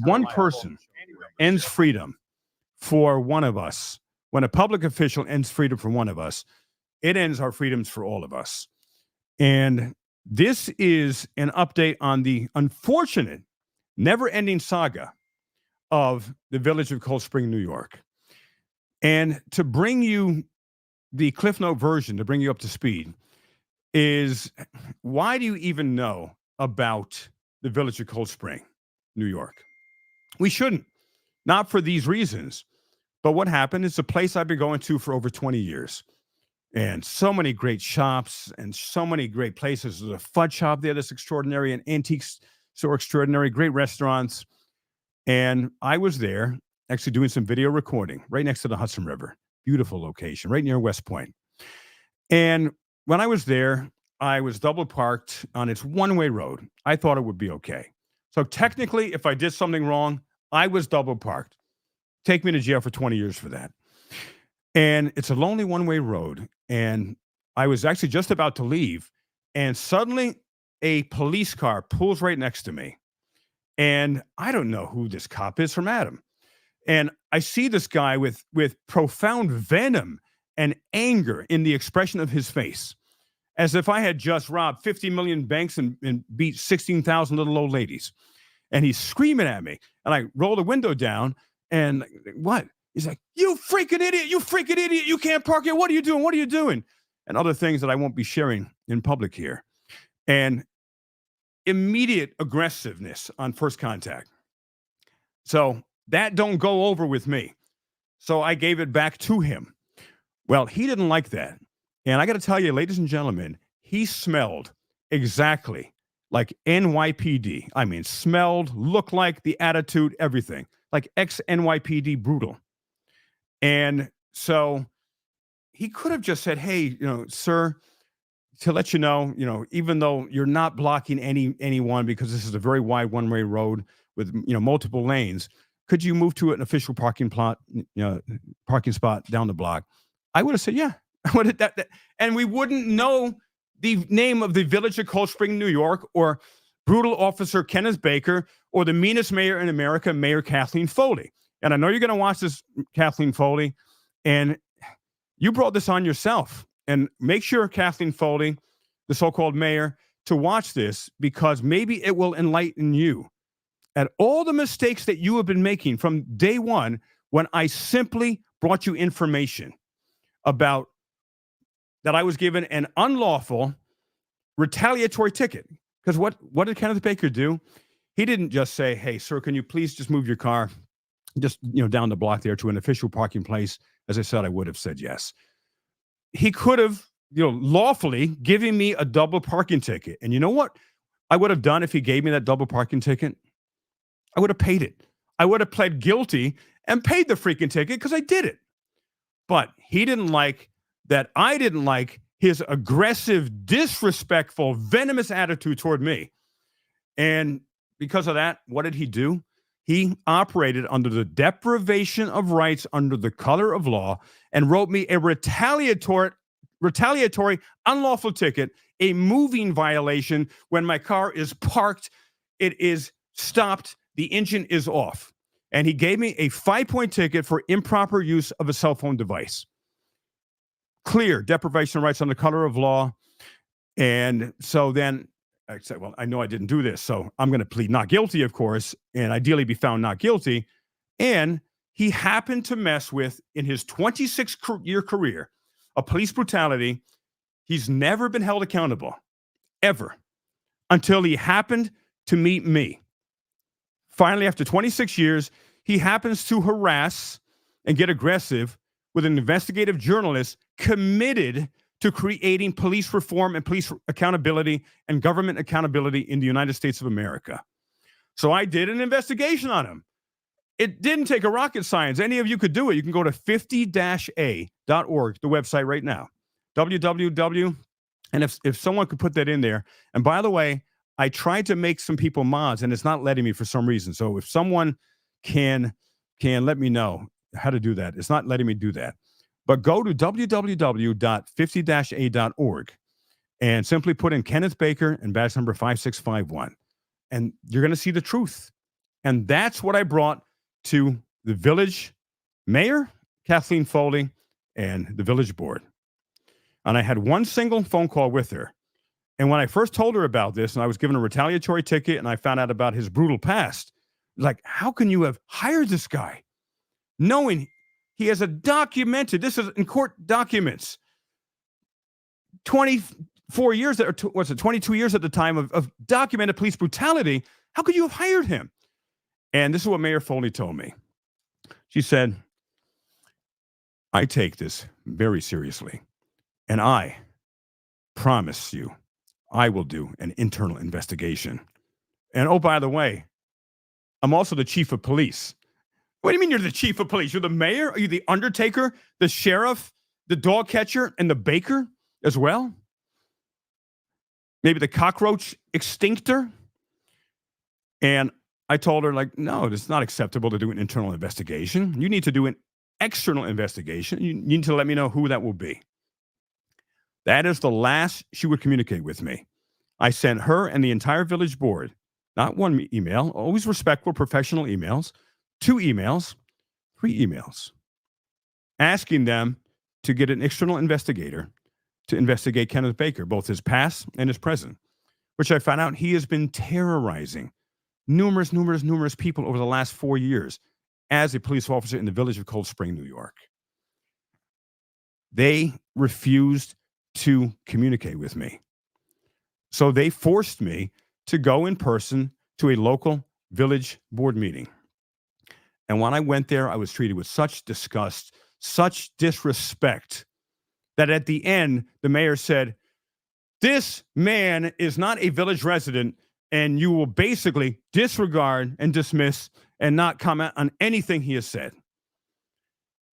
one person ends freedom for one of us, when a public official ends freedom for one of us, it ends our freedoms for all of us. And this is an update on the unfortunate, never-ending saga of the village of Cold Spring, New York. And to bring you the Cliff Note version, to bring you up to speed, is why do you even know about the village of Cold Spring, New York? We shouldn't. Not for these reasons. But what happened is a place I've been going to for over 20 years. And so many great shops and so many great places. There's a fudge shop there that's extraordinary, an antique store extraordinary, great restaurants. And I was there actually doing some video recording right next to the Hudson River. Beautiful location, right near West Point. And when I was there, I was double parked on its one-way road. I thought it would be okay. So technically, if I did something wrong, I was double parked. Take me to jail for 20 years for that. And it's a lonely one-way road. And I was actually just about to leave. And suddenly a police car pulls right next to me. And I don't know who this cop is from Adam. And I see this guy with profound venom and anger in the expression of his face, as if I had just robbed 50 million banks and beat 16,000 little old ladies. And he's screaming at me. And I roll the window down and what? He's like, you freaking idiot, you can't park here. What are you doing? And other things that I won't be sharing in public here. And immediate aggressiveness on first contact. So that don't go over with me. So I gave it back to him. Well, he didn't like that. And I got to tell you, ladies and gentlemen, he smelled exactly like NYPD. I mean, smelled, looked like, the attitude, everything. Like ex-NYPD brutal. And so he could have just said, hey, sir, to let you know, even though you're not blocking anyone because this is a very wide one-way road with, multiple lanes, could you move to an official parking spot down the block? I would have said, yeah. I would have and we wouldn't know the name of the village of Cold Spring, New York, or brutal officer Kenneth Baker, or the meanest mayor in America, Mayor Kathleen Foley. And I know you're going to watch this, Kathleen Foley, and you brought this on yourself. And make sure, Kathleen Foley, the so-called mayor, to watch this, because maybe it will enlighten you at all the mistakes that you have been making from day one, when I simply brought you information about that I was given an unlawful retaliatory ticket. Because what did Kenneth Baker do? He didn't just say, hey, sir, can you please just move your car just down the block there to an official parking place? As I said, I would have said yes. He could have lawfully given me a double parking ticket. And you know what I would have done if he gave me that double parking ticket? I would have paid it. I would have pled guilty and paid the freaking ticket because I did it. But he didn't like that. I didn't like his aggressive, disrespectful, venomous attitude toward me. And because of that, what did he do? He operated under the deprivation of rights under the color of law and wrote me a retaliatory unlawful ticket, a moving violation. When my car is parked, it is stopped, the engine is off. And he gave me a 5-point ticket for improper use of a cell phone device. Clear deprivation of rights under color of law. And so then I said, well, I know I didn't do this, so I'm going to plead not guilty, of course, and ideally be found not guilty. And he happened to mess with, in his 26-year career of police brutality, he's never been held accountable, ever, until he happened to meet me. Finally, after 26 years, he happens to harass and get aggressive with an investigative journalist committed to creating police reform and police accountability and government accountability in the United States of America. So I did an investigation on him. It didn't take a rocket science. Any of you could do it. You can go to 50-a.org, the website right now. www. And if someone could put that in there. And by the way, I tried to make some people mods, and it's not letting me for some reason. So if someone can let me know how to do that. It's not letting me do that. But go to www.50-a.org and simply put in Kenneth Baker and badge number 5651. And you're going to see the truth. And that's what I brought to the village mayor, Kathleen Foley, and the village board. And I had one single phone call with her. And when I first told her about this, and I was given a retaliatory ticket, and I found out about his brutal past, like, how can you have hired this guy knowing he has a documented, this is in court documents, 24 years, or what's it, 22 years at the time of documented police brutality? How could you have hired him? And this is what Mayor Foley told me. She said, I take this very seriously, and I promise you, I will do an internal investigation. And oh, by the way, I'm also the chief of police. What do you mean you're the chief of police? You're the mayor? Are you the undertaker, the sheriff, the dog catcher, and the baker as well? Maybe the cockroach extinctor? And I told her, like, no, it's not acceptable to do an internal investigation. You need to do an external investigation. You need to let me know who that will be. That is the last she would communicate with me. I sent her and the entire village board, not one email, always respectful, professional emails, 2 emails, 3 emails, asking them to get an external investigator to investigate Kenneth Baker, both his past and his present, which I found out he has been terrorizing numerous people over the last 4 years as a police officer in the village of Cold Spring, New York. They refused to communicate with me. So they forced me to go in person to a local village board meeting. And when I went there, I was treated with such disgust, such disrespect, that at the end, the mayor said, this man is not a village resident, and you will basically disregard and dismiss and not comment on anything he has said.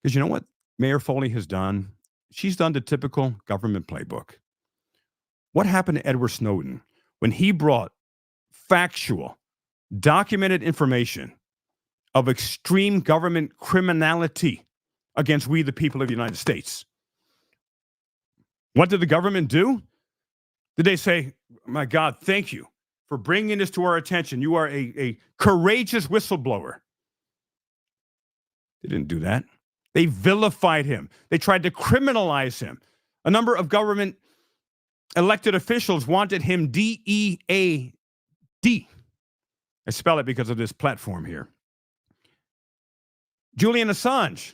Because you know what Mayor Foley has done? She's done the typical government playbook. What happened to Edward Snowden when he brought factual, documented information of extreme government criminality against we, the people of the United States? What did the government do? Did they say, my God, thank you for bringing this to our attention. You are a courageous whistleblower. They didn't do that. They vilified him. They tried to criminalize him. A number of government elected officials wanted him DEAD. I spell it because of this platform here. Julian Assange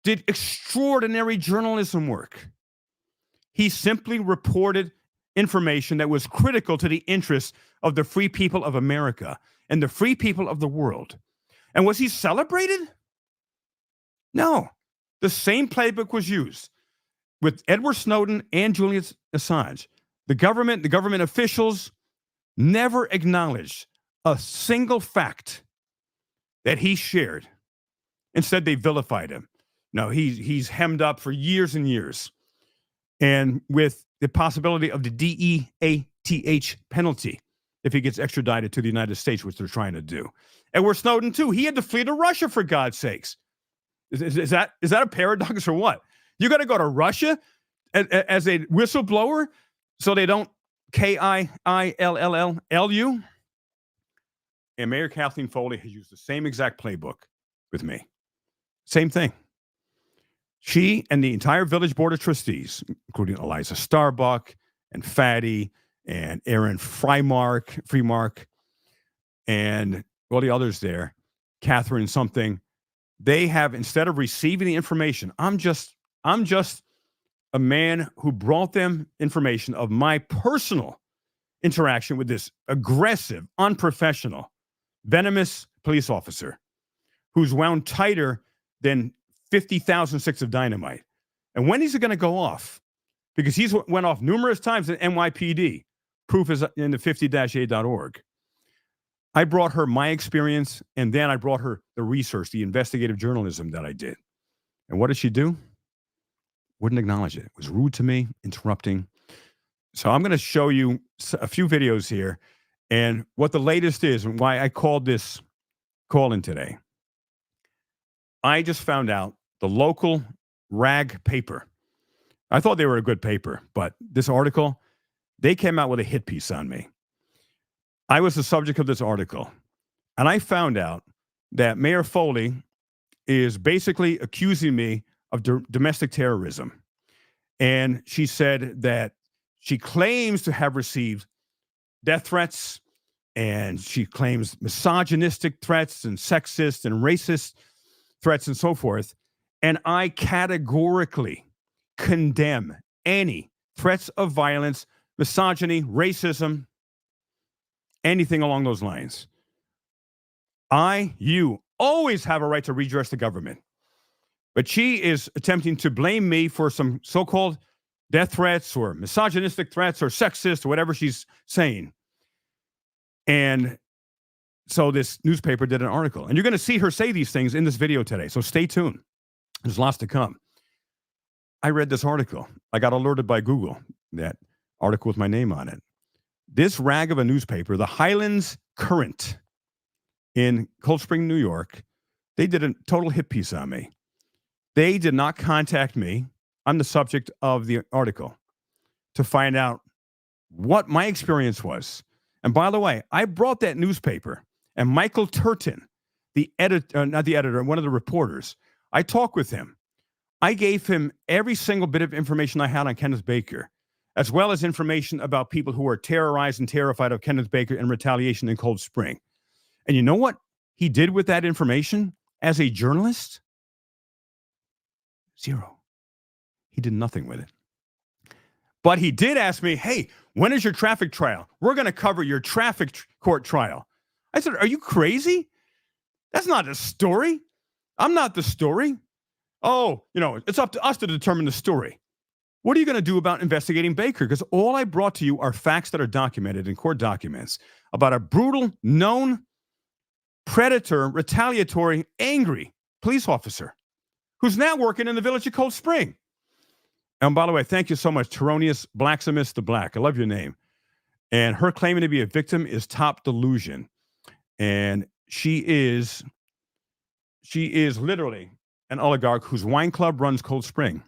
did extraordinary journalism work. He simply reported information that was critical to the interests of the free people of America and the free people of the world. And was he celebrated? No. The same playbook was used with Edward Snowden and Julian Assange. The government officials never acknowledged a single fact that he shared. Instead, they vilified him. No, he's hemmed up for years and years. And with the possibility of the DEATH penalty if he gets extradited to the United States, which they're trying to do. Edward Snowden, too, he had to flee to Russia, for God's sakes. Is that a paradox or what? You got to go to Russia as a whistleblower so they don't KILLLU? And Mayor Kathleen Foley has used the same exact playbook with me. Same thing. She and the entire village board of trustees, including Eliza Starbuck and Fadde and Aaron Freemark, and all the others there, Cathryn something, they have, instead of receiving the information, I'm just a man who brought them information of my personal interaction with this aggressive, unprofessional, venomous police officer who's wound tighter than 50,000 sticks of dynamite. And when is it going to go off? Because he's went off numerous times in NYPD. Proof is in the 50-a.org. I brought her my experience, and then I brought her the research, the investigative journalism that I did. And what did she do? Wouldn't acknowledge it. It was rude to me, interrupting. So I'm going to show you a few videos here and what the latest is and why I called this call-in today. I just found out the local rag paper. I thought they were a good paper, but this article, they came out with a hit piece on me. I was the subject of this article. And I found out that Mayor Foley is basically accusing me of domestic terrorism. And she said that she claims to have received death threats, and she claims misogynistic threats and sexist and racist threats and so forth. And I categorically condemn any threats of violence, misogyny, racism, anything along those lines. You always have a right to redress the government. But she is attempting to blame me for some so-called death threats or misogynistic threats or sexist or whatever she's saying. And so this newspaper did an article. And you're going to see her say these things in this video today. So stay tuned. There's lots to come. I read this article. I got alerted by Google, that article with my name on it. This rag of a newspaper, the Highlands Current in Cold Spring, New York, they did a total hit piece on me. They did not contact me. I'm the subject of the article to find out what my experience was. And by the way, I brought that newspaper, and Michael Turton, the editor, not the editor, one of the reporters, I talked with him. I gave him every single bit of information I had on Kenneth Baker, as well as information about people who are terrorized and terrified of Kenneth Baker and retaliation in Cold Spring. And you know what he did with that information as a journalist? Zero. He did nothing with it. But he did ask me, hey, when is your traffic trial? We're going to cover your traffic court trial. I said, are you crazy? That's not a story. I'm not the story. Oh, it's up to us to determine the story. What are you going to do about investigating Baker? Because all I brought to you are facts that are documented in court documents about a brutal, known predator, retaliatory, angry police officer who's now working in the village of Cold Spring. And by the way, thank you so much, Terronius Blacksmith the Black. I love your name. And her claiming to be a victim is top delusion. And she is literally an oligarch whose wine club runs Cold Spring.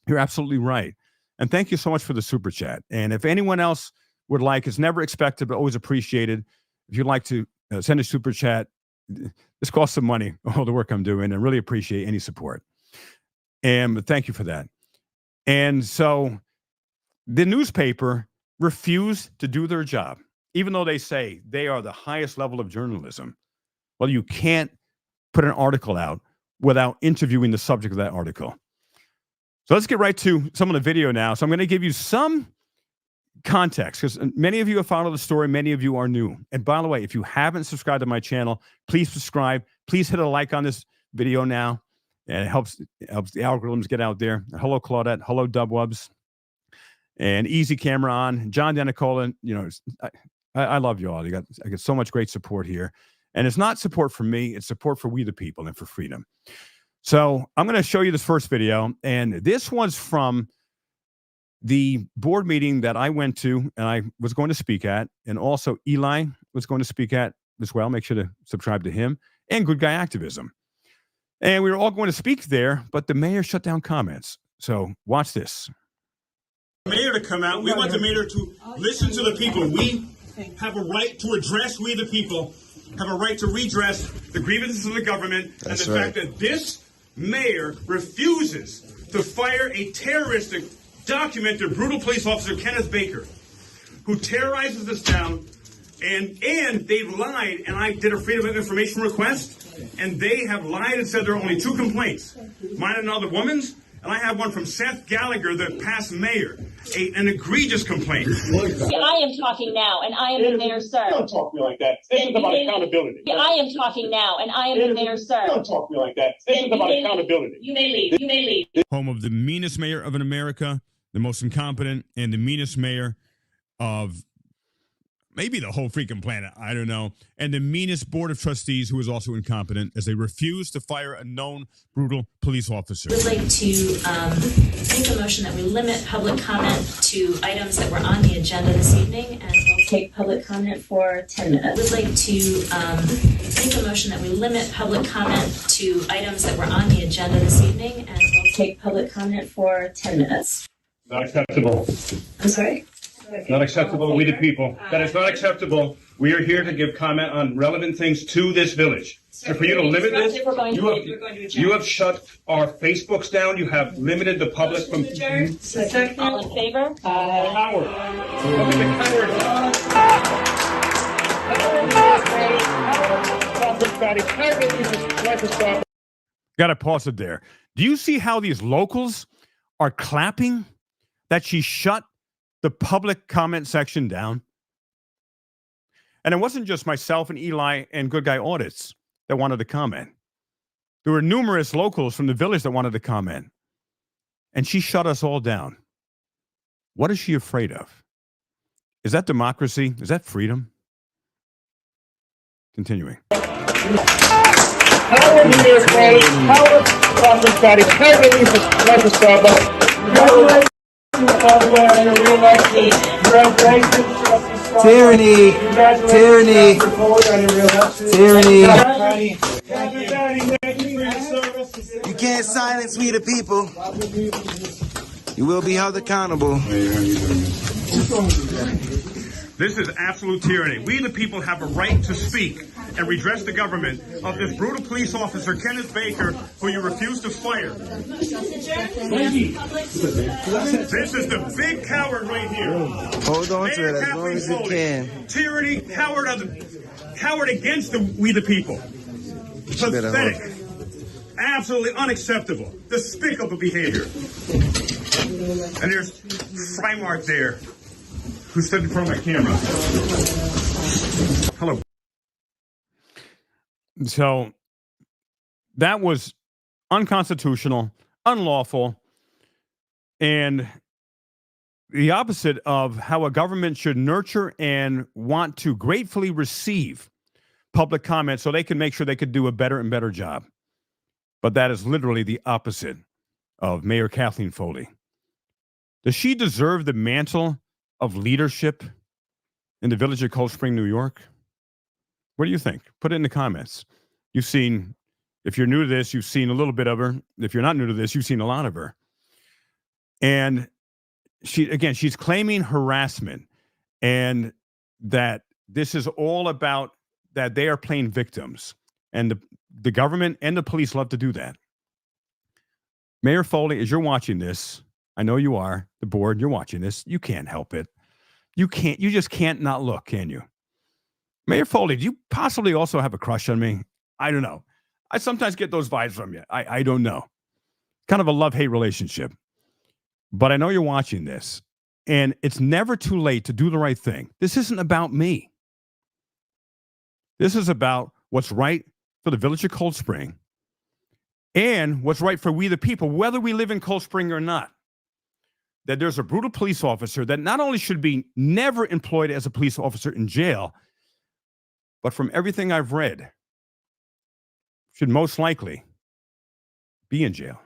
You're absolutely right. And thank you so much for the super chat. And if anyone else would like, it's never expected, but always appreciated. If you'd like to send a super chat, this costs some money, all the work I'm doing, and really appreciate any support. And thank you for that. And so the newspaper refused to do their job, even though they say they are the highest level of journalism. Well, you can't put an article out without interviewing the subject of that article. So let's get right to some of the video now. So I'm going to give you some context because many of you have followed the story. Many of you are new. And by the way, if you haven't subscribed to my channel, please subscribe. Please hit a like on this video now. And it helps the algorithms get out there. Hello, Claudette. Hello, Dubwubs. And Easy Camera on. John Danicola. I love you all. I get so much great support here. And it's not support for me. It's support for we the people and for freedom. So I'm going to show you this first video. And this one's from the board meeting that I went to and I was going to speak at. And also Eli was going to speak at as well. Make sure to subscribe to him. And Good Guy Activism. And we were all going to speak there, but the mayor shut down comments. So watch this. Mayor to come out. We want the mayor to listen to the people. We have a right to address, we the people have a right to redress the grievances of the government. That's and the fact that this mayor refuses to fire a terroristic, documented, brutal police officer, Kenneth Baker, who terrorizes us down. And they've lied, and I did a Freedom of Information request, and they have lied and said there are only 2 complaints. Mine and another woman's, and I have one from Seth Gallagher, the past mayor, an egregious complaint. I am talking now, and I am the mayor, sir. Don't talk to me like that. This is about accountability. I am talking now, and I am the mayor, sir. Don't talk to me like that. This is about accountability. You may leave. You may leave. Home of the meanest mayor of America, the most incompetent, and the meanest mayor of maybe the whole freaking planet, I don't know. And the meanest board of trustees who is also incompetent as they refuse to fire a known brutal police officer. I would like to make a motion that we limit public comment to items that were on the agenda this evening, and we'll take public comment for 10 minutes. I would like to make a motion that we limit public comment to items that were on the agenda this evening, and we'll take public comment for 10 minutes. Not acceptable. I'm sorry? Not acceptable, we the people. That is not acceptable. We are here to give comment on relevant things to this village. And for you to limit this, you have shut our Facebooks down. You have limited the public from... All in favor? Coward. Look at the coward. Got to pause it there. Do you see how these locals are clapping that she shut the public comment section down? And it wasn't just myself and Eli and Good Guy Audits that wanted to comment. There were numerous locals from the village that wanted to comment. And she shut us all down. What is she afraid of? Is that democracy? Is that freedom? Continuing. Tyranny, tyranny, tyranny. You can't silence we the people. You will be held accountable. This is absolute tyranny. We, the people, have a right to speak and redress the government of this brutal police officer, Kenneth Baker, who you refuse to fire. This is the big coward right here. Hold on to it as long as you can. Tyranny, coward against we the people. Pathetic. Absolutely unacceptable. Despicable behavior. And there's Freimark there, who stood in front of my camera. Hello. So that was unconstitutional, unlawful, and the opposite of how a government should nurture and want to gratefully receive public comment so they can make sure they could do a better and better job. But that is literally the opposite of Mayor Kathleen Foley. Does she deserve the mantle of leadership in the village of Cold Spring, New York? What do you think? Put it in the comments. You've seen, if you're new to this, you've seen a little bit of her. If you're not new to this, you've seen a lot of her. And she's claiming harassment and that this is all about that they are playing victims. And the government and the police love to do that. Mayor Foley, as you're watching this, I know you are, the board, you're watching this. You can't help it. You just can't not look, can you? Mayor Foley, do you possibly also have a crush on me? I don't know. I sometimes get those vibes from you. I don't know. Kind of a love-hate relationship. But I know you're watching this, and it's never too late to do the right thing. This isn't about me. This is about what's right for the village of Cold Spring and what's right for we the people, whether we live in Cold Spring or not. That there's a brutal police officer that not only should be never employed as a police officer in jail, but from everything I've read, should most likely be in jail.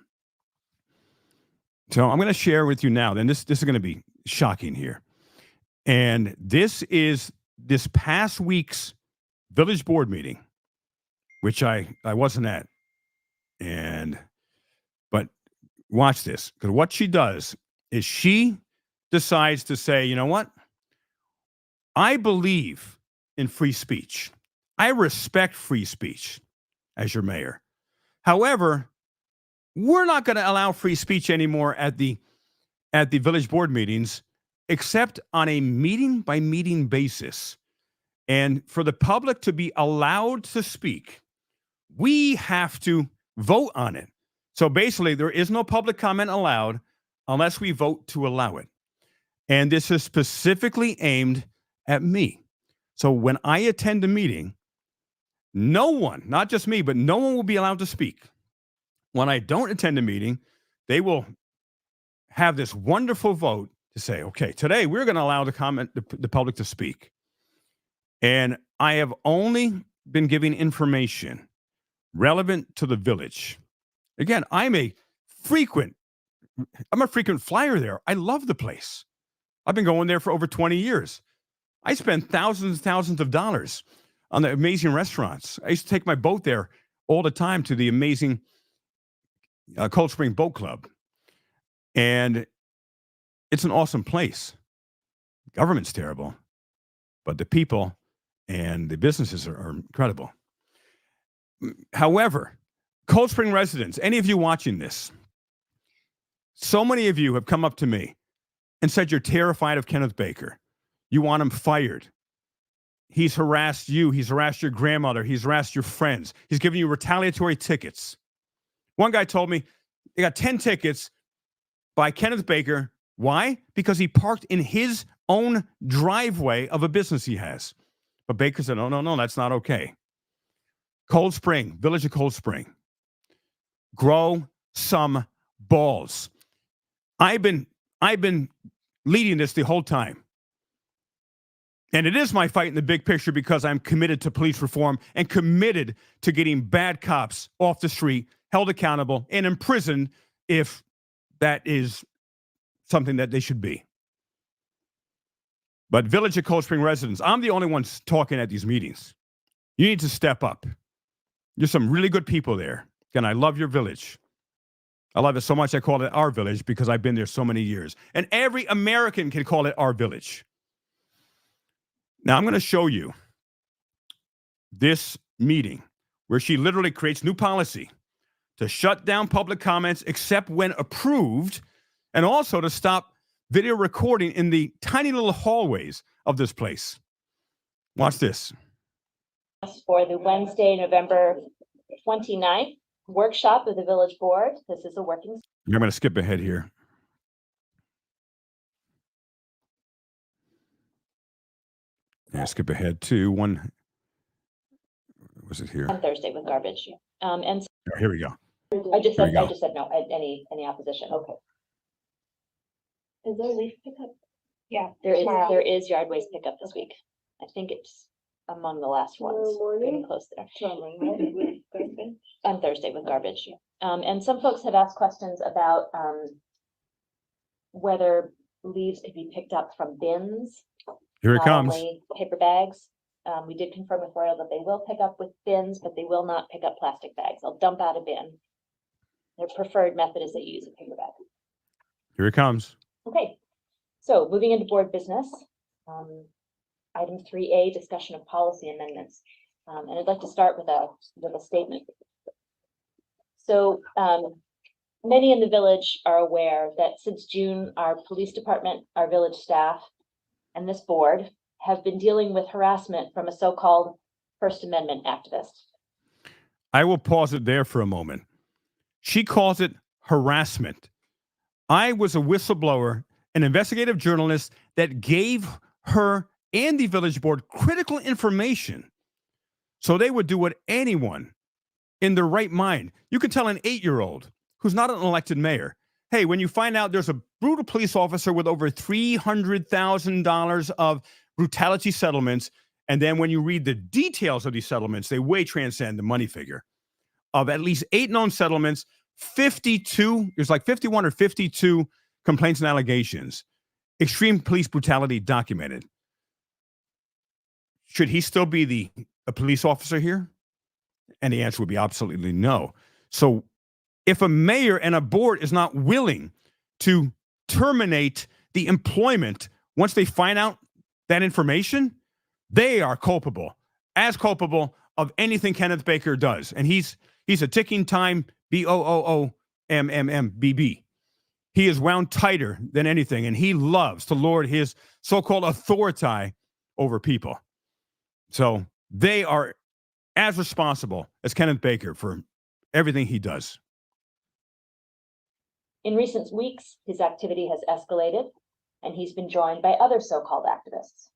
So I'm going to share with you now, then this is going to be shocking here. And this is this past week's village board meeting, which I wasn't at. But watch this, because what she does is she decides to say, you know what? I believe in free speech. I respect free speech as your mayor. However, we're not going to allow free speech anymore at the village board meetings, except on a meeting by meeting basis. And for the public to be allowed to speak, we have to vote on it. So basically, there is no public comment allowed unless we vote to allow it. And this is specifically aimed at me. So when I attend a meeting, no one, not just me, but no one will be allowed to speak. When I don't attend a meeting, they will have this wonderful vote to say, okay, today we're going to allow the public to speak. And I have only been giving information relevant to the village. Again, I'm a frequent flyer there. I love the place. I've been going there for over 20 years. I spend thousands and thousands of dollars on the amazing restaurants. I used to take my boat there all the time to the amazing Cold Spring Boat Club. And it's an awesome place. Government's terrible, but the people and the businesses are incredible. However, Cold Spring residents, any of you watching this, so many of you have come up to me and said you're terrified of Kenneth Baker. You want him fired. He's harassed you. He's harassed your grandmother. He's harassed your friends. He's giving you retaliatory tickets. One guy told me he got 10 tickets by Kenneth Baker. Why? Because he parked in his own driveway of a business he has. But Baker said, no, that's not okay. Cold Spring, Village of Cold Spring. Grow some balls. I've been leading this the whole time. And it is my fight in the big picture because I'm committed to police reform and committed to getting bad cops off the street, held accountable, and imprisoned if that is something that they should be. But Village of Cold Spring residents, I'm the only one talking at these meetings. You need to step up. There's some really good people there. And I love your village. I love it so much I call it our village because I've been there so many years. And every American can call it our village. Now I'm going to show you this meeting where she literally creates new policy to shut down public comments except when approved, and also to stop video recording in the tiny little hallways of this place. Watch this. For the Wednesday, November 29th workshop of the village board. This is a working. I'm going to skip ahead here. Yeah, skip ahead to one. Was it here? On Thursday with garbage. And Oh, here we go. I just Here we said go. no. Any opposition? Okay. Is there leaf pickup? Yeah. There is yard waste pickup this week. I think it's among the last ones. Getting close there. On Thursday with garbage. And some folks have asked questions about whether leaves could be picked up from bins. Here it not comes. only paper bags. We did confirm with Royal that they will pick up with bins, but they will not pick up plastic bags. They'll dump out a bin. Their preferred method is that you use a paper bag. Here it comes. Okay, so moving into board business. Item 3A, discussion of policy amendments. And I'd like to start with a statement. So many in the village are aware that since June, our police department, our village staff, and this board have been dealing with harassment from a so-called First Amendment activist. I will pause it there for a moment. She calls it harassment. I was a whistleblower, an investigative journalist that gave her and the village board critical information so they would do what anyone in their right mind. You can tell an 8-year-old who's not an elected mayor, hey, when you find out there's a brutal police officer with over $300,000 of brutality settlements, and then when you read the details of these settlements, they way transcend the money figure of at least 8 known settlements, 52, there's like 51 or 52 complaints and allegations, extreme police brutality documented. Should he still be a police officer here? And the answer would be absolutely no. So if a mayor and a board is not willing to terminate the employment once they find out that information, they are culpable, as culpable of anything Kenneth Baker does. And he's a ticking time BOOOMMMBB. He is wound tighter than anything, and he loves to lord his so-called authority over people. So they are as responsible as Kenneth Baker for everything he does. In recent weeks, his activity has escalated, and he's been joined by other so-called activists.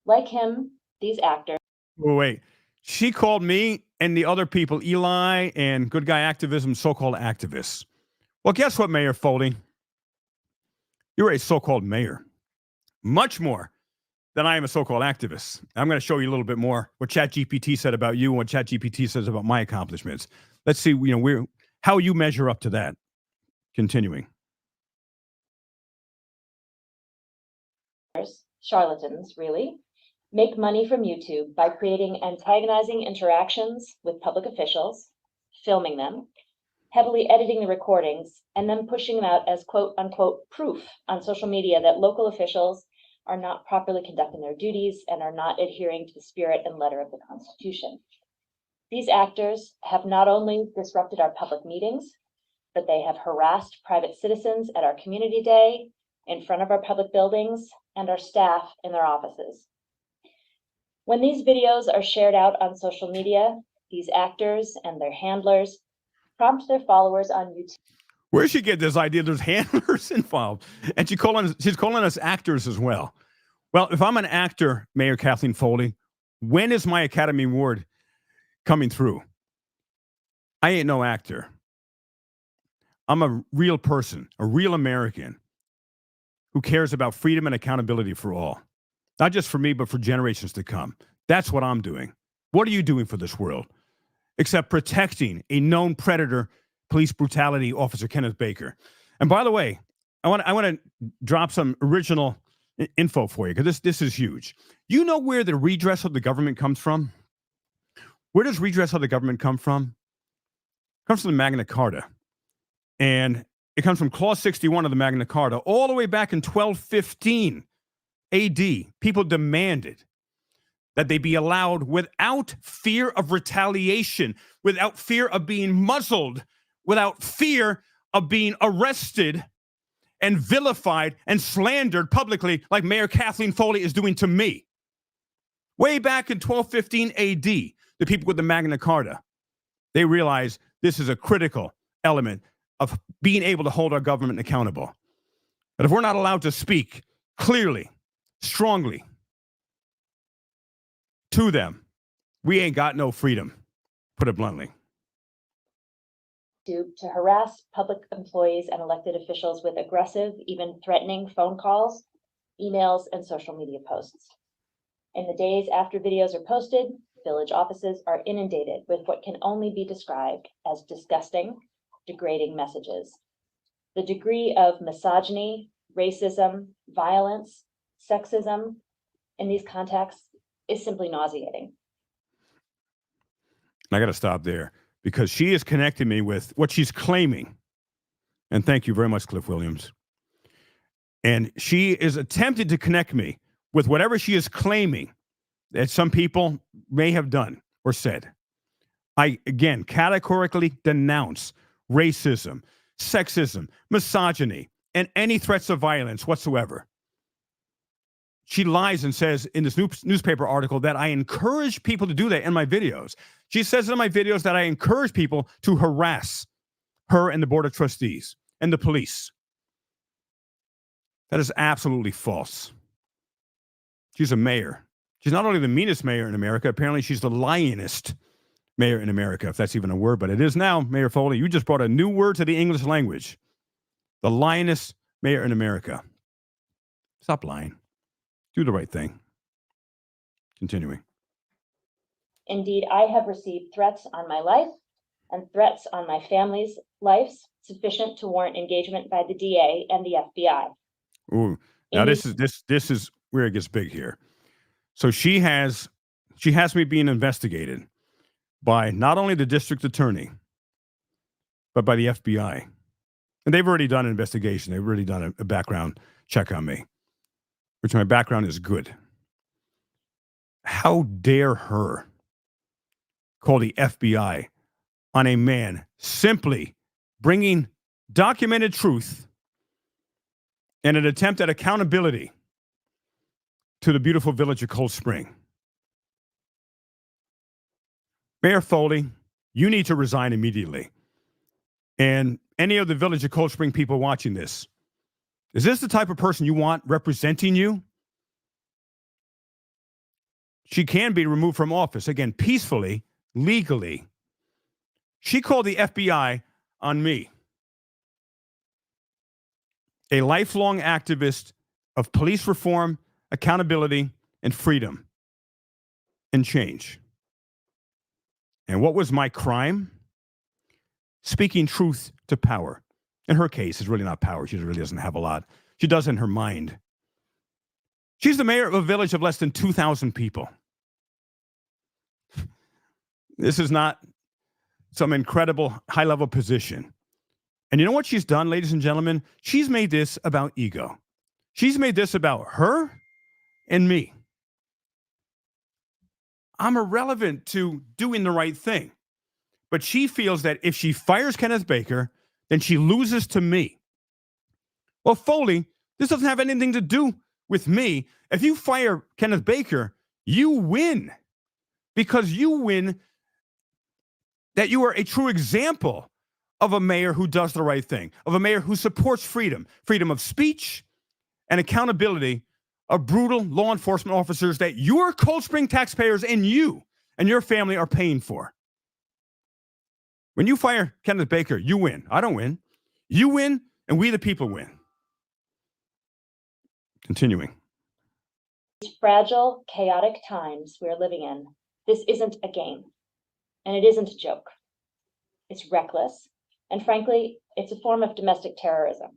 Like him, these actors. Oh, wait, she called me and the other people, Eli and good guy activism, so-called activists. Well, guess what, Mayor Foley? You're a so-called mayor. Much more than I am a so-called activist. I'm going to show you a little bit more what ChatGPT said about you and what ChatGPT says about my accomplishments. Let's see, how you measure up to that. Continuing. Charlatans, really, make money from YouTube by creating antagonizing interactions with public officials, filming them, heavily editing the recordings, and then pushing them out as quote unquote proof on social media that local officials are not properly conducting their duties and are not adhering to the spirit and letter of the Constitution. These actors have not only disrupted our public meetings, but they have harassed private citizens at our community day, in front of our public buildings, and our staff in their offices. When these videos are shared out on social media, these actors and their handlers prompt their followers on YouTube. Where did she get this idea? There's handlers involved. And she's calling us actors as well. Well, if I'm an actor, Mayor Kathleen Foley, when is my Academy Award coming through? I ain't no actor. I'm a real person, a real American who cares about freedom and accountability for all. Not just for me, but for generations to come. That's what I'm doing. What are you doing for this world? Except protecting a known predator, police brutality officer Kenneth Baker. And by the way, I want to drop some original info for you, because this is huge. You know where the redress of the government comes from? Where does redress of the government come from? It comes from the Magna Carta. And it comes from Clause 61 of the Magna Carta. All the way back in 1215 AD, people demanded that they be allowed without fear of retaliation, without fear of being muzzled, without fear of being arrested and vilified and slandered publicly like Mayor Kathleen Foley is doing to me. Way back in 1215 AD, the people with the Magna Carta, they realized this is a critical element of being able to hold our government accountable. But if we're not allowed to speak clearly, strongly to them, we ain't got no freedom, put it bluntly. To harass public employees and elected officials with aggressive, even threatening phone calls, emails, and social media posts. In the days after videos are posted, village offices are inundated with what can only be described as disgusting, degrading messages. The degree of misogyny, racism, violence, sexism in these contexts is simply nauseating. I got to stop there, because she is connecting me with what she's claiming. And thank you very much, Cliff Williams. And she is attempting to connect me with whatever she is claiming that some people may have done or said. I, again, categorically denounce racism, sexism, misogyny, and any threats of violence whatsoever. She lies and says in this newspaper article that I encourage people to do that in my videos. She says in my videos that I encourage people to harass her and the Board of Trustees and the police. That is absolutely false. She's a mayor. She's not only the meanest mayor in America, apparently she's the lionest mayor in America, if that's even a word, but it is now. Mayor Foley, you just brought a new word to the English language. The lioness mayor in America. Stop lying. Do the right thing. Continuing. Indeed, I have received threats on my life and threats on my family's lives sufficient to warrant engagement by the DA and the FBI. Ooh, now this is where it gets big here. So she has me being investigated by not only the district attorney, but by the FBI. And they've already done an investigation. They've already done a background check on me, which my background is good. How dare her call the FBI on a man simply bringing documented truth and an attempt at accountability to the beautiful village of Cold Spring. Mayor Foley, you need to resign immediately. And any of the village of Cold Spring people watching this, is this the type of person you want representing you? She can be removed from office, again, peacefully, legally. She called the FBI on me, a lifelong activist of police reform, accountability, and freedom and change. And what was my crime? Speaking truth to power. In her case, it's really not power. She really doesn't have a lot. She does in her mind. She's the mayor of a village of less than 2,000 people. This is not some incredible high-level position. And you know what she's done, ladies and gentlemen? She's made this about ego. She's made this about her and me. I'm irrelevant to doing the right thing. But she feels that if she fires Kenneth Baker, then she loses to me. Well, Foley, this doesn't have anything to do with me. If you fire Kenneth Baker, you win. Because you win that you are a true example of a mayor who does the right thing, of a mayor who supports freedom of speech and accountability of brutal law enforcement officers that your Cold Spring taxpayers and you and your family are paying for. When you fire Kenneth Baker, you win. I don't win. You win, and we the people win. Continuing. These fragile, chaotic times we're living in, this isn't a game, and it isn't a joke. It's reckless, and frankly, it's a form of domestic terrorism.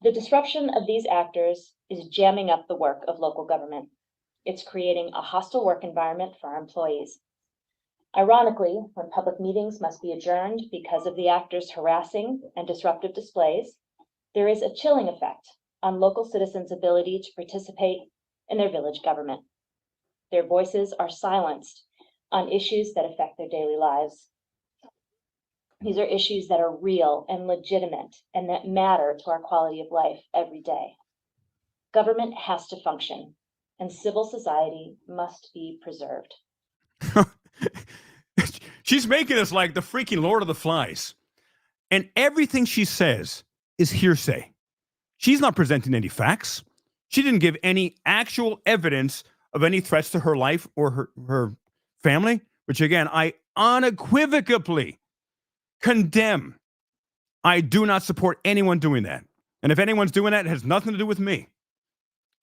The disruption of these actors is jamming up the work of local government. It's creating a hostile work environment for our employees. Ironically, when public meetings must be adjourned because of the actors' harassing and disruptive displays, there is a chilling effect on local citizens' ability to participate in their village government. Their voices are silenced on issues that affect their daily lives. These are issues that are real and legitimate and that matter to our quality of life every day. Government has to function, and civil society must be preserved. She's making us like the freaking Lord of the Flies. And everything she says is hearsay. She's not presenting any facts. She didn't give any actual evidence of any threats to her life or her family, which again, I unequivocally condemn. I do not support anyone doing that. And if anyone's doing that, it has nothing to do with me.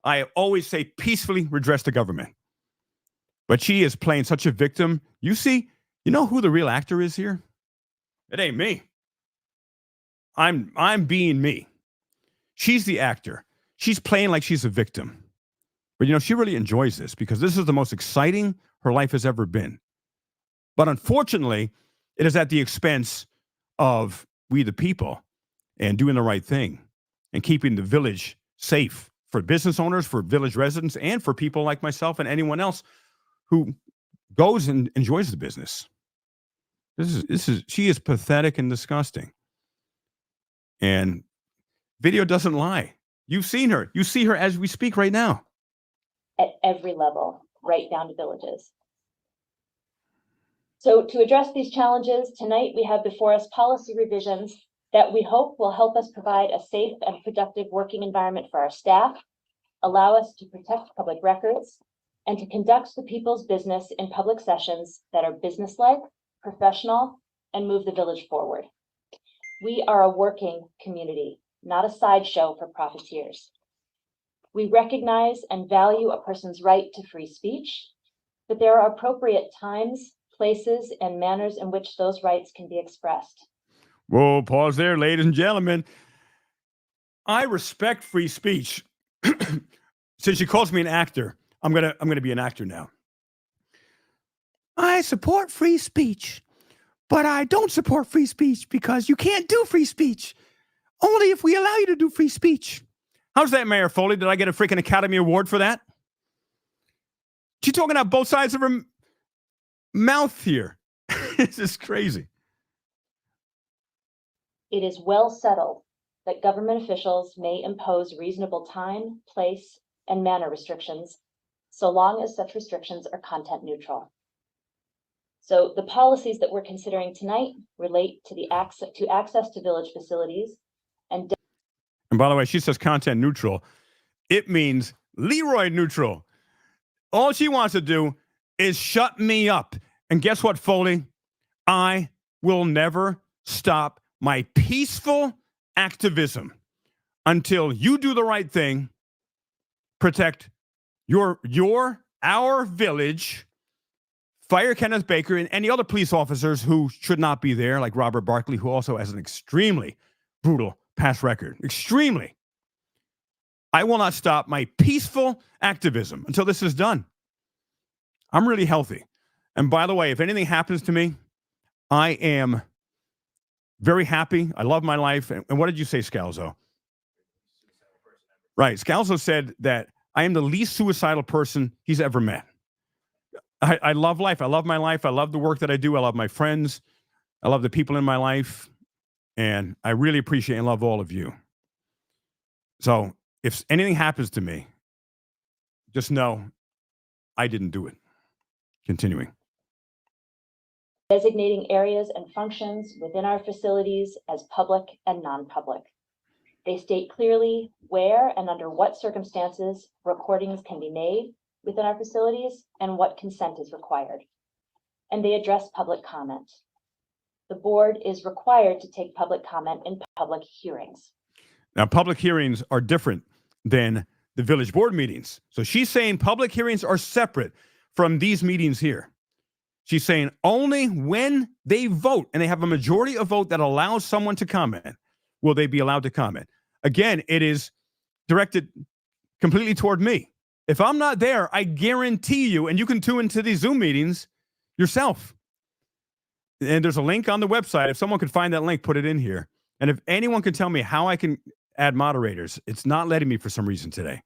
I always say peacefully redress the government. But she is playing such a victim. You see, you know who the real actor is here? It ain't me. I'm being me. She's the actor. She's playing like she's a victim. But, you know, she really enjoys this because this is the most exciting her life has ever been. But unfortunately, it is at the expense of we the people and doing the right thing and keeping the village safe for business owners, for village residents, and for people like myself and anyone else who goes and enjoys the business. She is pathetic and disgusting. And video doesn't lie. You've seen her. You see her as we speak right now. At every level, right down to villages. So to address these challenges, tonight we have before us policy revisions that we hope will help us provide a safe and productive working environment for our staff, allow us to protect public records, and to conduct the people's business in public sessions that are businesslike, professional, and move the village forward. We are a working community, not a sideshow for profiteers. We recognize and value a person's right to free speech, but there are appropriate times, places, and manners in which those rights can be expressed. Whoa, pause there, ladies and gentlemen. I respect free speech. Since she calls me an actor, I'm gonna be an actor now. I support free speech, but I don't support free speech because you can't do free speech. Only if we allow you to do free speech. How's that, Mayor Foley? Did I get a freaking Academy Award for that? She's talking out both sides of her mouth here. This is crazy. It is well settled that government officials may impose reasonable time, place, and manner restrictions, so long as such restrictions are content neutral. So the policies that we're considering tonight relate to the access to village facilities and by the way, she says content neutral. It means Leroy neutral. All she wants to do is shut me up. And guess what, Foley? I will never stop my peaceful activism until you do the right thing, protect our village, fire Kenneth Baker and any other police officers who should not be there, like Robert Barkley, who also has an extremely brutal past record. Extremely. I will not stop my peaceful activism until this is done. I'm really healthy. And by the way, if anything happens to me, I am very happy. I love my life. And what did you say, Scalzo? Right. Scalzo said that I am the least suicidal person he's ever met. I love life. I love my life. I love the work that I do. I love my friends. I love the people in my life. And I really appreciate and love all of you. So if anything happens to me, just know I didn't do it. Continuing. Designating areas and functions within our facilities as public and non-public. They state clearly where and under what circumstances recordings can be made within our facilities and what consent is required. And they address public comment. The board is required to take public comment in public hearings. Now, public hearings are different than the village board meetings. So she's saying public hearings are separate from these meetings here. She's saying only when they vote and they have a majority of vote that allows someone to comment, will they be allowed to comment. Again, it is directed completely toward me. If I'm not there, I guarantee you, and you can tune into these Zoom meetings yourself. And there's a link on the website. If someone could find that link, put it in here. And if anyone can tell me how I can add moderators, it's not letting me for some reason today.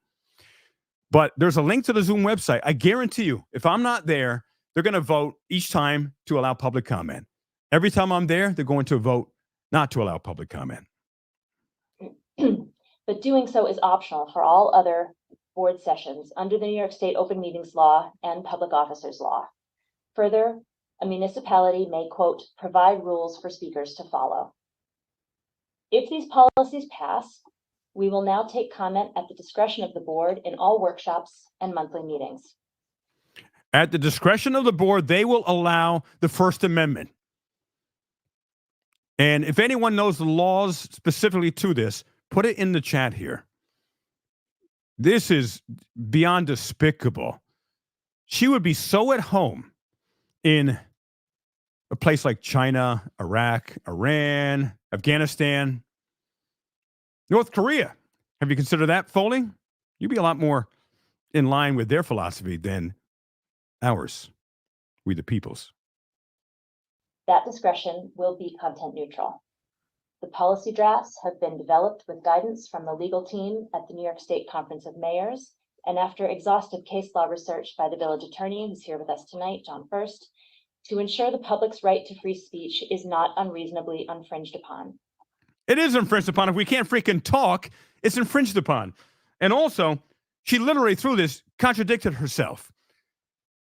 But there's a link to the Zoom website. I guarantee you, if I'm not there, they're going to vote each time to allow public comment. Every time I'm there, they're going to vote not to allow public comment. But doing so is optional for all other board sessions under the New York State Open Meetings Law and Public Officers Law. Further, a municipality may, quote, provide rules for speakers to follow. If these policies pass, we will now take comment at the discretion of the board in all workshops and monthly meetings. At the discretion of the board, they will allow the First Amendment. And if anyone knows the laws specifically to this, put it in the chat here. This is beyond despicable. She would be so at home in a place like China, Iraq, Iran, Afghanistan, North Korea. Have you considered that, Foley? You'd be a lot more in line with their philosophy than ours, we the peoples. That discretion will be content neutral. The policy drafts have been developed with guidance from the legal team at the New York State Conference of Mayors, and after exhaustive case law research by the village attorney, who's here with us tonight, John First, to ensure the public's right to free speech is not unreasonably infringed upon. It is infringed upon. If we can't freaking talk, it's infringed upon. And also, she literally, through this, contradicted herself.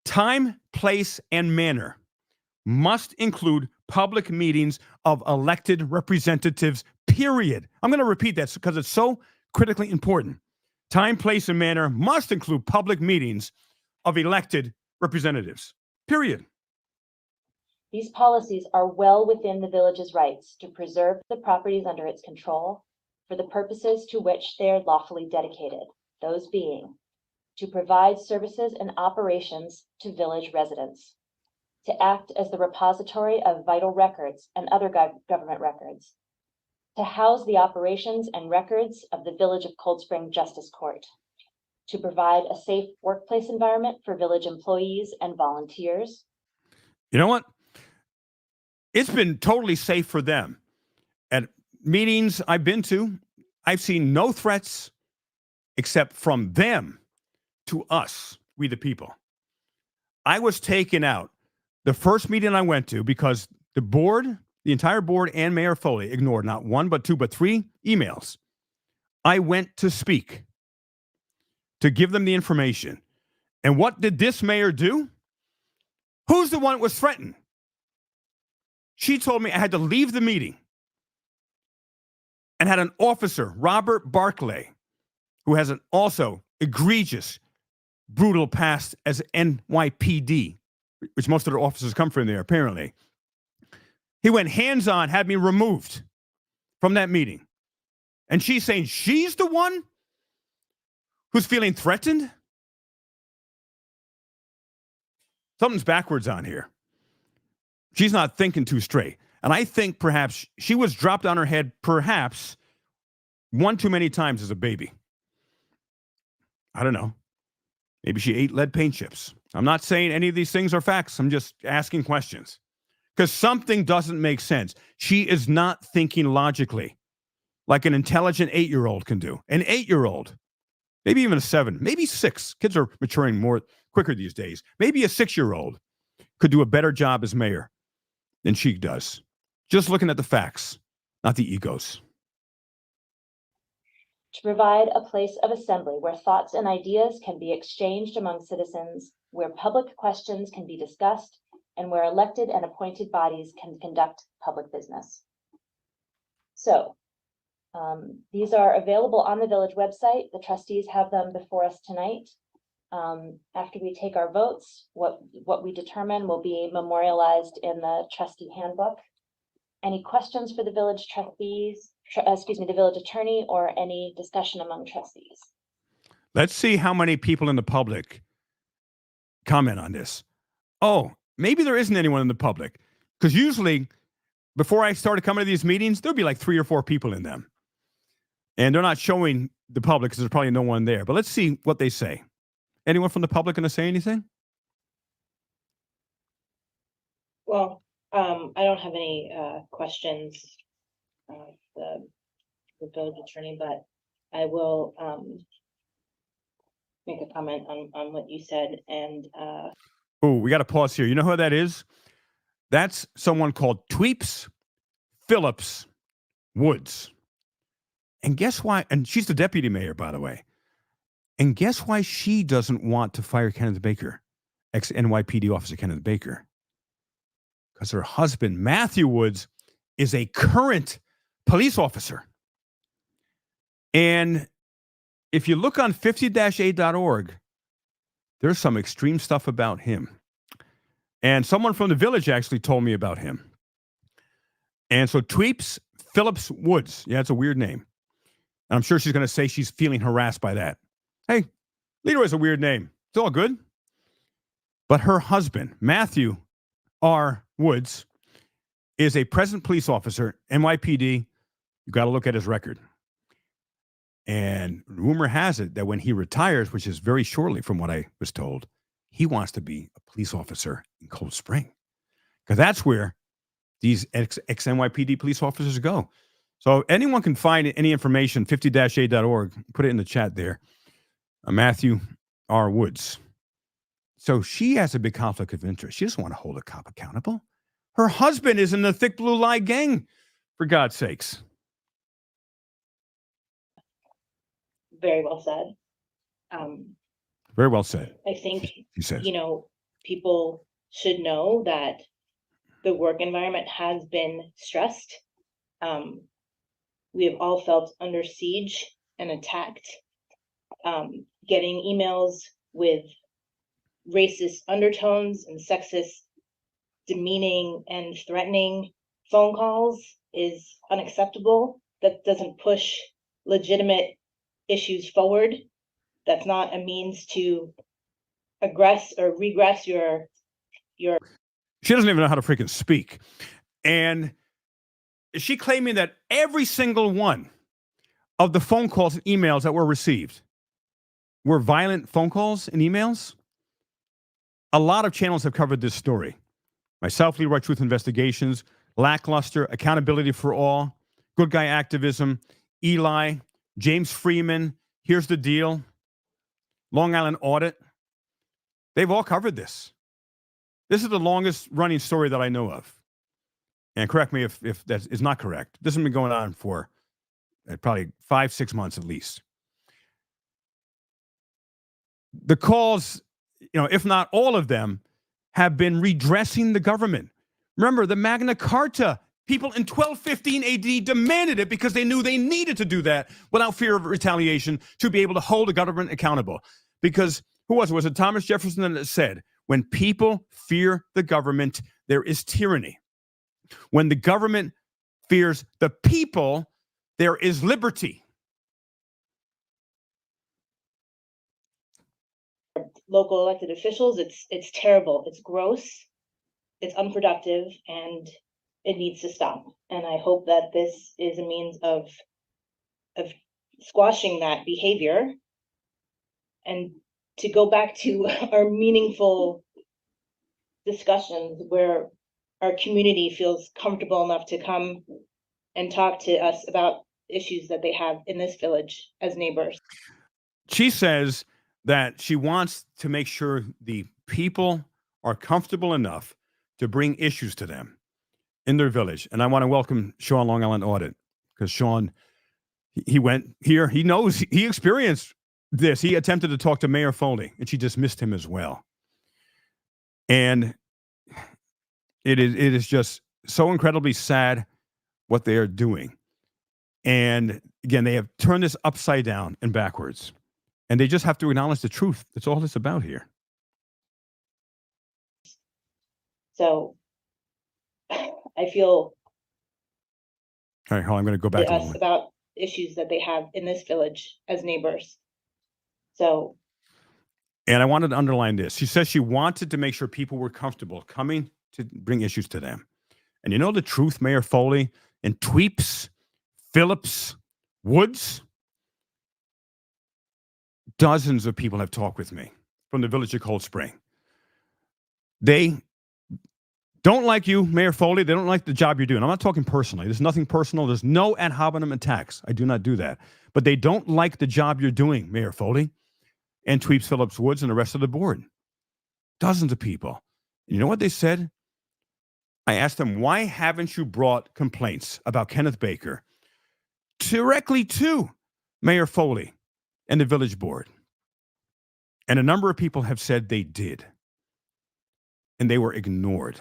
Time, place, and manner must include public meetings of elected representatives, period. I'm going to repeat that because it's so critically important. Time, place, and manner must include public meetings of elected representatives, period. These policies are well within the village's rights to preserve the properties under its control for the purposes to which they are lawfully dedicated, those being to provide services and operations to village residents, to act as the repository of vital records and other government records, to house the operations and records of the Village of Cold Spring Justice Court, to provide a safe workplace environment for village employees and volunteers. You know what? It's been totally safe for them. At meetings I've been to, I've seen no threats except from them to us, we the people. I was taken out the first meeting I went to because the board, the entire board and Mayor Foley ignored not one, but two, but three emails. I went to speak, to give them the information. And what did this mayor do? Who's the one that was threatened? She told me I had to leave the meeting and had an officer, Robert Barclay, who has an also egregious, brutal past as NYPD, which most of their officers come from there, apparently. He went hands-on, had me removed from that meeting. And she's saying she's the one who's feeling threatened? Something's backwards on here. She's not thinking too straight. And I think perhaps she was dropped on her head perhaps one too many times as a baby. I don't know. Maybe she ate lead paint chips. I'm not saying any of these things are facts. I'm just asking questions. Because something doesn't make sense. She is not thinking logically like an intelligent 8-year-old can do. An 8-year-old maybe even a 7, maybe 6. Kids are maturing more quicker these days. Maybe a 6-year-old could do a better job as mayor than she does. Just looking at the facts, not the egos. To provide a place of assembly where thoughts and ideas can be exchanged among citizens, where public questions can be discussed, and where elected and appointed bodies can conduct public business. So, these are available on the village website. The trustees have them before us tonight. After we take our votes, what we determine will be memorialized in the trustee handbook. Any questions for the village trustees, the village attorney, or any discussion among trustees? Let's see how many people in the public comment on this. Oh, maybe there isn't anyone in the public, because usually before I started coming to these meetings, there'll be like 3 or 4 people in them. And they're not showing the public because there's probably no one there. But let's see what they say. Anyone from the public going to say anything? Well, I don't have any questions of the village attorney, but I will make a comment on what you said. And oh, we got to pause here. You know who that is? That's someone called Phillips Woods. And guess why? And she's the deputy mayor, by the way. And guess why she doesn't want to fire Kenneth Baker, ex-NYPD officer Kenneth Baker? Because her husband, Matthew Woods, is a current police officer. And if you look on 50-8.org, there's some extreme stuff about him. And someone from the village actually told me about him. And so Phillips Woods, yeah, it's a weird name. I'm sure she's going to say she's feeling harassed by that. Hey, Leroy's a weird name. It's all good. But her husband, Matthew R. Woods, is a present police officer, NYPD. You got to look at his record. And rumor has it that when he retires, which is very shortly from what I was told, he wants to be a police officer in Cold Spring. Because that's where these ex-NYPD police officers go. So anyone can find any information, 50-8.org, put it in the chat there. Matthew R. Woods. So she has a big conflict of interest. She doesn't want to hold a cop accountable. Her husband is in the Thick Blue Lie gang, for God's sakes. very well said. Very well said. I think, He says. People should know that the work environment has been stressed. We have all felt under siege and attacked. Getting emails with racist undertones and sexist, demeaning and threatening phone calls is unacceptable. That doesn't push legitimate issues forward. That's not a means to aggress or regress your. She doesn't even know how to freaking speak. And is she claiming that every single one of the phone calls and emails that were received were violent phone calls and emails? A lot of channels have covered this story. Myself, Leroy Truth Investigations, Lackluster, Accountability for All, Good Guy Activism, Eli, James Freeman, Here's the Deal, Long Island Audit. They've all covered this. This is the longest running story that I know of. And correct me if that is not correct. This has been going on for probably 5-6 months at least. The calls, if not all of them, have been redressing the government. Remember, the Magna Carta, people in 1215 AD demanded it because they knew they needed to do that without fear of retaliation to be able to hold the government accountable. Because who was it? Was it Thomas Jefferson that said, when people fear the government, there is tyranny. When the government fears the people, there is liberty. Local elected officials, it's terrible, it's gross, it's unproductive, and it needs to stop. And I hope that this is a means of squashing that behavior. And to go back to our meaningful discussions where our community feels comfortable enough to come and talk to us about issues that they have in this village as neighbors. she says that she wants to make sure the people are comfortable enough to bring issues to them in their village. And I want to welcome Sean Long Island Audit, because Sean, he went here. He knows, he experienced this. He attempted to talk to Mayor Foley, and she dismissed him as well. And it is just so incredibly sad what they are doing. And again, they have turned this upside down and backwards. And they just have to acknowledge the truth. That's all it's about here. So I feel All right, hold on, I'm going to go back to a us little. about issues that they have in this village as neighbors. So And I wanted to underline this. She says she wanted to make sure people were comfortable coming to bring issues to them. And you know the truth, Mayor Foley, and Tweeps, Phillips, Woods, dozens of people have talked with me from the village of Cold Spring. They don't like you, Mayor Foley. They don't like the job you're doing. I'm not talking personally. There's nothing personal. There's no ad hominem attacks. I do not do that. But they don't like the job you're doing, Mayor Foley, and Tweeps, Phillips, Woods, and the rest of the board. Dozens of people. You know what they said? I asked them, why haven't you brought complaints about Kenneth Baker directly to Mayor Foley and the village board? And a number of people have said they did. And they were ignored.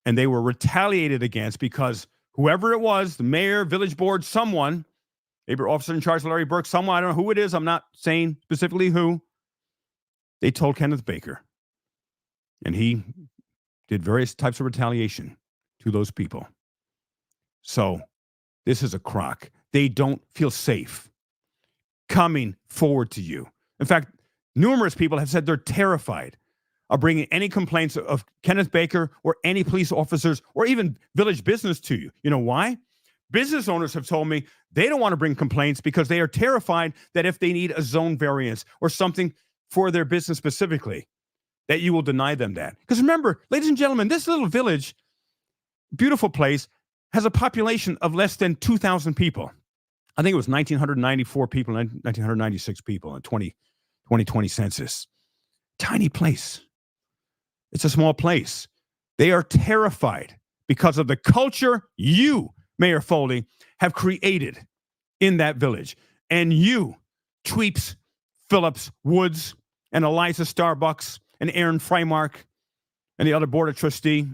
And they were retaliated against because whoever it was, the mayor, village board, someone, maybe officer in charge, Larry Burke, someone, I don't know who it is, I'm not saying specifically who, they told Kenneth Baker. And he did various types of retaliation to those people. So this is a crock. They don't feel safe coming forward to you. In fact, numerous people have said they're terrified of bringing any complaints of Kenneth Baker or any police officers or even village business to you. You know why? Business owners have told me they don't want to bring complaints because they are terrified that if they need a zone variance or something for their business specifically, that you will deny them that. Because remember, ladies and gentlemen, this little village, beautiful place, has a population of less than 2,000 people. I think it was 1,994 people, 1,996 people in 2020 census. Tiny place. It's a small place. They are terrified because of the culture you, Mayor Foley, have created in that village. And you, Tweeps, Phillips, Woods, and Eliza Starbucks, and Aaron Freimark, and the other board of trustee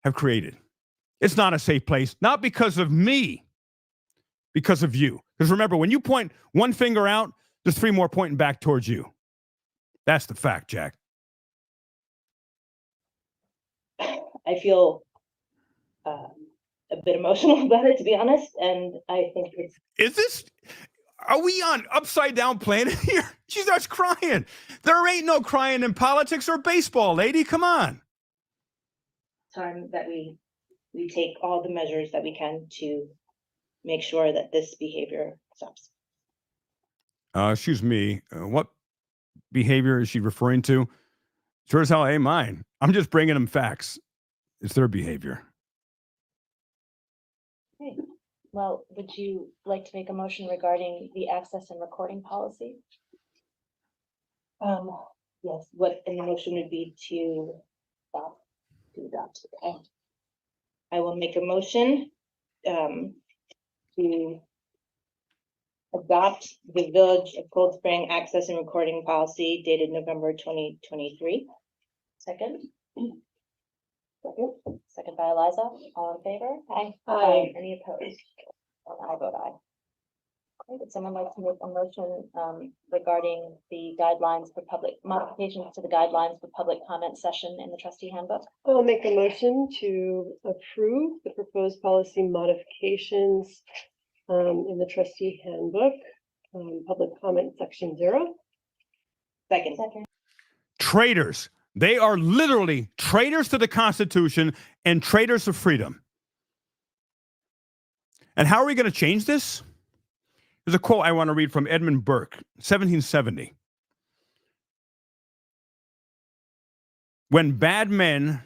have created. It's not a safe place, not because of me, because of you. Because remember, when you point one finger out, there's three more pointing back towards you. That's the fact, Jack. I feel a bit emotional about it, to be honest. And I think Are we on upside down planet here? She starts crying. There ain't no crying in politics or baseball, lady. Come on. time that we take all the measures that we can to make sure that this behavior stops. Excuse me. What behavior is she referring to? Sure as hell ain't mine. I'm just bringing them facts. It's their behavior. Okay. Well, would you like to make a motion regarding the access and recording policy? Yes, what in the motion would be to adopt. Okay. I will make a motion to adopt the Village of Cold Spring access and recording policy dated November 2023. Second? Second by Eliza. All in favor? Aye. Aye. Any opposed? And I vote aye. Okay, would someone like to make a motion regarding the guidelines for public modifications to the guidelines for public comment session in the trustee handbook? I'll make a motion to approve the proposed policy modifications in the trustee handbook, public comment section 0. Second. Traitors. They are literally traitors to the Constitution and traitors to freedom. And how are we going to change this? There's a quote I want to read from Edmund Burke, 1770. When bad men,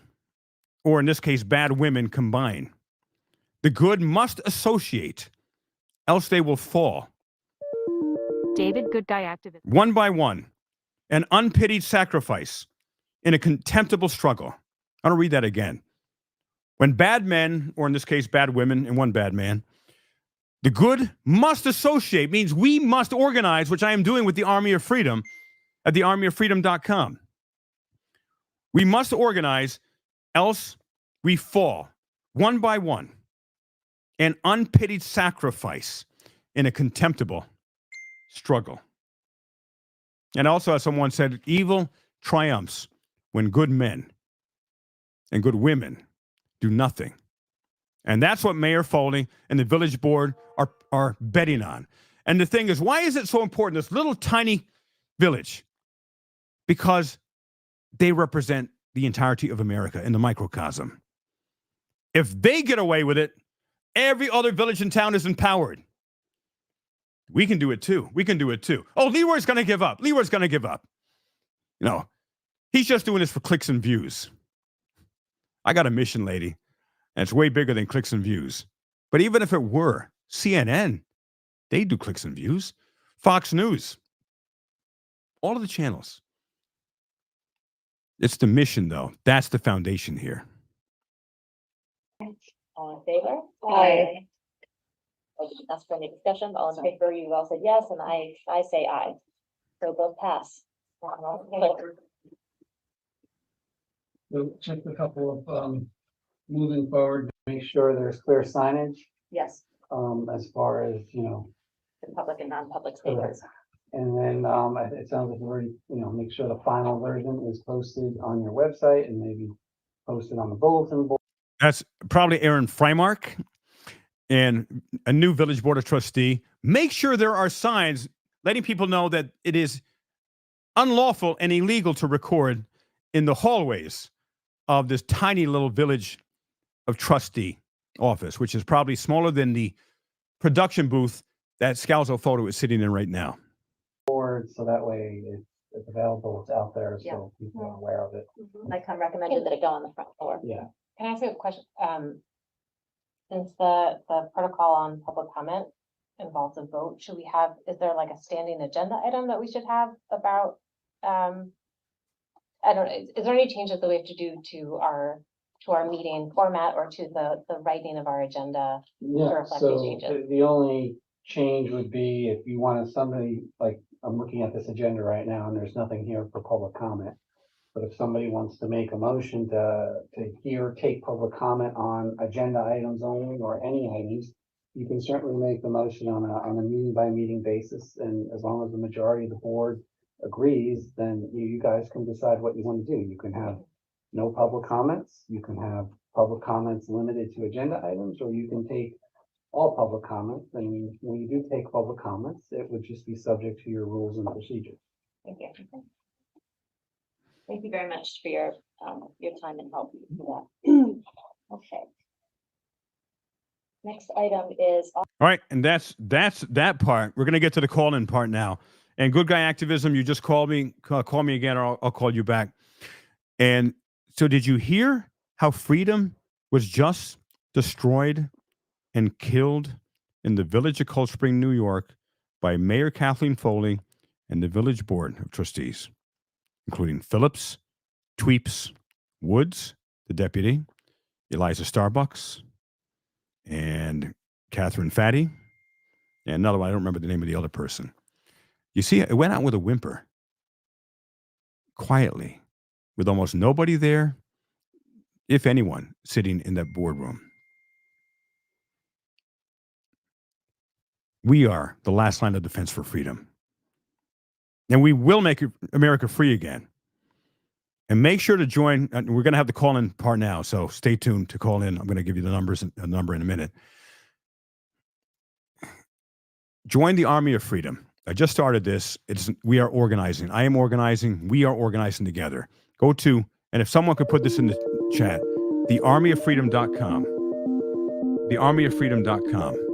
or in this case, bad women, combine, the good must associate, else they will fall. David Good Guy activist. One by one, an unpitied sacrifice in a contemptible struggle. I want to read that again. When bad men, or in this case, bad women and one bad man, the good must associate, means we must organize, which I am doing with the Army of Freedom at thearmyofreedom.com. We must organize, else we fall, one by one, an unpitied sacrifice in a contemptible struggle. And also, as someone said, evil triumphs when good men and good women do nothing. And that's what Mayor Foley and the village board are betting on. And the thing is, why is it so important, this little tiny village? Because they represent the entirety of America in the microcosm. If they get away with it, every other village in town is empowered. We can do it too. We can do it too. Oh, Leroy's going to give up. Leroy's going to give up. You know, he's just doing this for clicks and views. I got a mission, lady, and it's way bigger than clicks and views. But even if it were, CNN, they do clicks and views. Fox News, all of the channels. It's the mission, though. That's the foundation here. All in favor? Aye. That's for any discussion. All in favor, you all said yes, and I say aye. So both pass. So just a couple of moving forward, to make sure there's clear signage Yes, as far as, you know, the public and non-public statements. and then it sounds like you already, you know, make sure the final version is posted on your website and maybe posted on the bulletin board. That's probably Aaron Freimark and a new village board of trustee. Make sure there are signs letting people know that it is unlawful and illegal to record in the hallways of this tiny little village of trustee office, which is probably smaller than the production booth that Scalzo Photo is sitting in right now. So that way it's available, it's out there, Yeah. so people are aware of it. Like recommended that it go on the front door. Yeah. Can I ask you a question? Since the protocol on public comment involves a vote, is there like a standing agenda item that we should have about, I don't know, is there any changes that we have to do to our meeting format or to the writing of our agenda? Yeah, reflect these so changes. the only change would be if you wanted somebody, like, I'm looking at this agenda right now and there's nothing here for public comment. But if somebody wants to make a motion to hear, take public comment on agenda items only or any items, you can certainly make the motion on a meeting by meeting basis. And as long as the majority of the board agrees, then you guys can decide what you want to do. You can have no public comments, you can have public comments limited to agenda items, or you can take all public comments. And when you do take public comments, it would just be subject to your rules and procedures. Thank you. Thank you very much for your time and help with that. Okay. Next item is. All right, and that's that part. We're going to get to the call-in part now. And good guy activism, you just call me again, or I'll call you back. And so did you hear how freedom was just destroyed and killed in the village of Cold Spring, New York by Mayor Kathleen Foley and the village board of trustees, including Phillips, Tweeps, Woods, the deputy, Eliza Starbucks, and Cathryn Fadde, and another one, I don't remember the name of the other person. You see, it went out with a whimper, quietly, with almost nobody there, if anyone, sitting in that boardroom. We are the last line of defense for freedom. And we will make America free again. And make sure to join. We're going to have the call-in part now, so stay tuned to call in. I'm going to give you the number in a minute. Join the Army of Freedom. I just started this. We are organizing. I am organizing. We are organizing together. Go to, and if someone could put this in the chat, thearmyoffreedom.com. Thearmyoffreedom.com.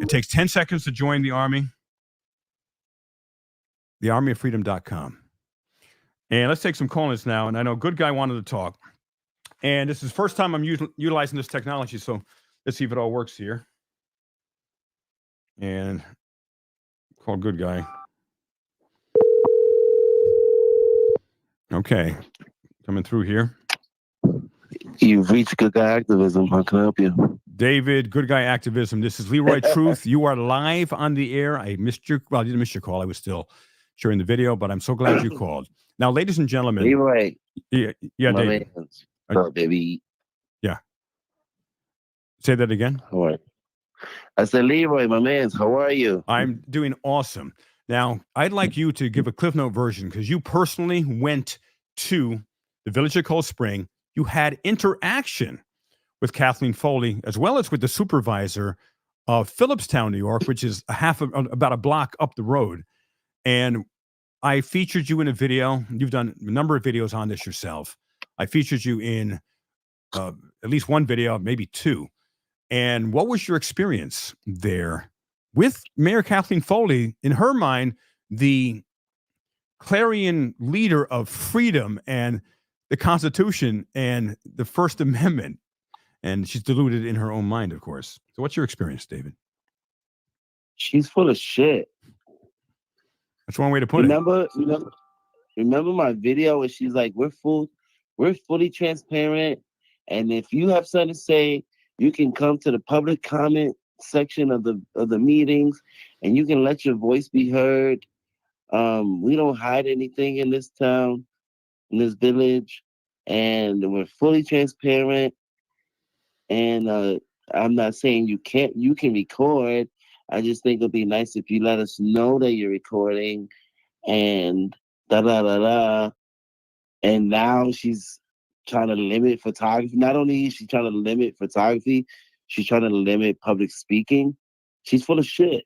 It takes 10 seconds to join the Army. Thearmyoffreedom.com. And let's take some call-ins now. And I know Good Guy wanted to talk. And this is the first time I'm utilizing this technology, so let's see if it all works here. And Call good guy. Okay. Coming through here. You've reached Good Guy Activism. How can I help you? David, Good Guy Activism. This is Leroy Truth. You are live on the air. I didn't miss your call. I was still sharing the video, but I'm so glad you called. Now, ladies and gentlemen. Leroy. Yeah, my David. Baby. Yeah. Say that again. All right. I said, Leroy, my man, how are you? I'm doing awesome. Now, I'd like you to give a Cliff Note version because you personally went to the village of Cold Spring. You had interaction with Kathleen Foley, as well as with the supervisor of Phillipstown, New York, which is about a block up the road. And I featured you in a video. You've done a number of videos on this yourself. I featured you in at least one video, maybe two. And what was your experience there with Mayor Kathleen Foley? In her mind, the clarion leader of freedom and the Constitution and the First Amendment. And she's deluded in her own mind, of course. So what's your experience, David? She's full of shit. That's one way to put it. Remember my video where she's like, we're fully transparent. And if you have something to say, you can come to the public comment section of the meetings and you can let your voice be heard. We don't hide anything in this town, in this village, and we're fully transparent. And I'm not saying you can record. I just think it'll be nice if you let us know that you're recording and da-da-da-da. And now she's trying to limit photography. Not only is she trying to limit photography, she's trying to limit public speaking. She's full of shit.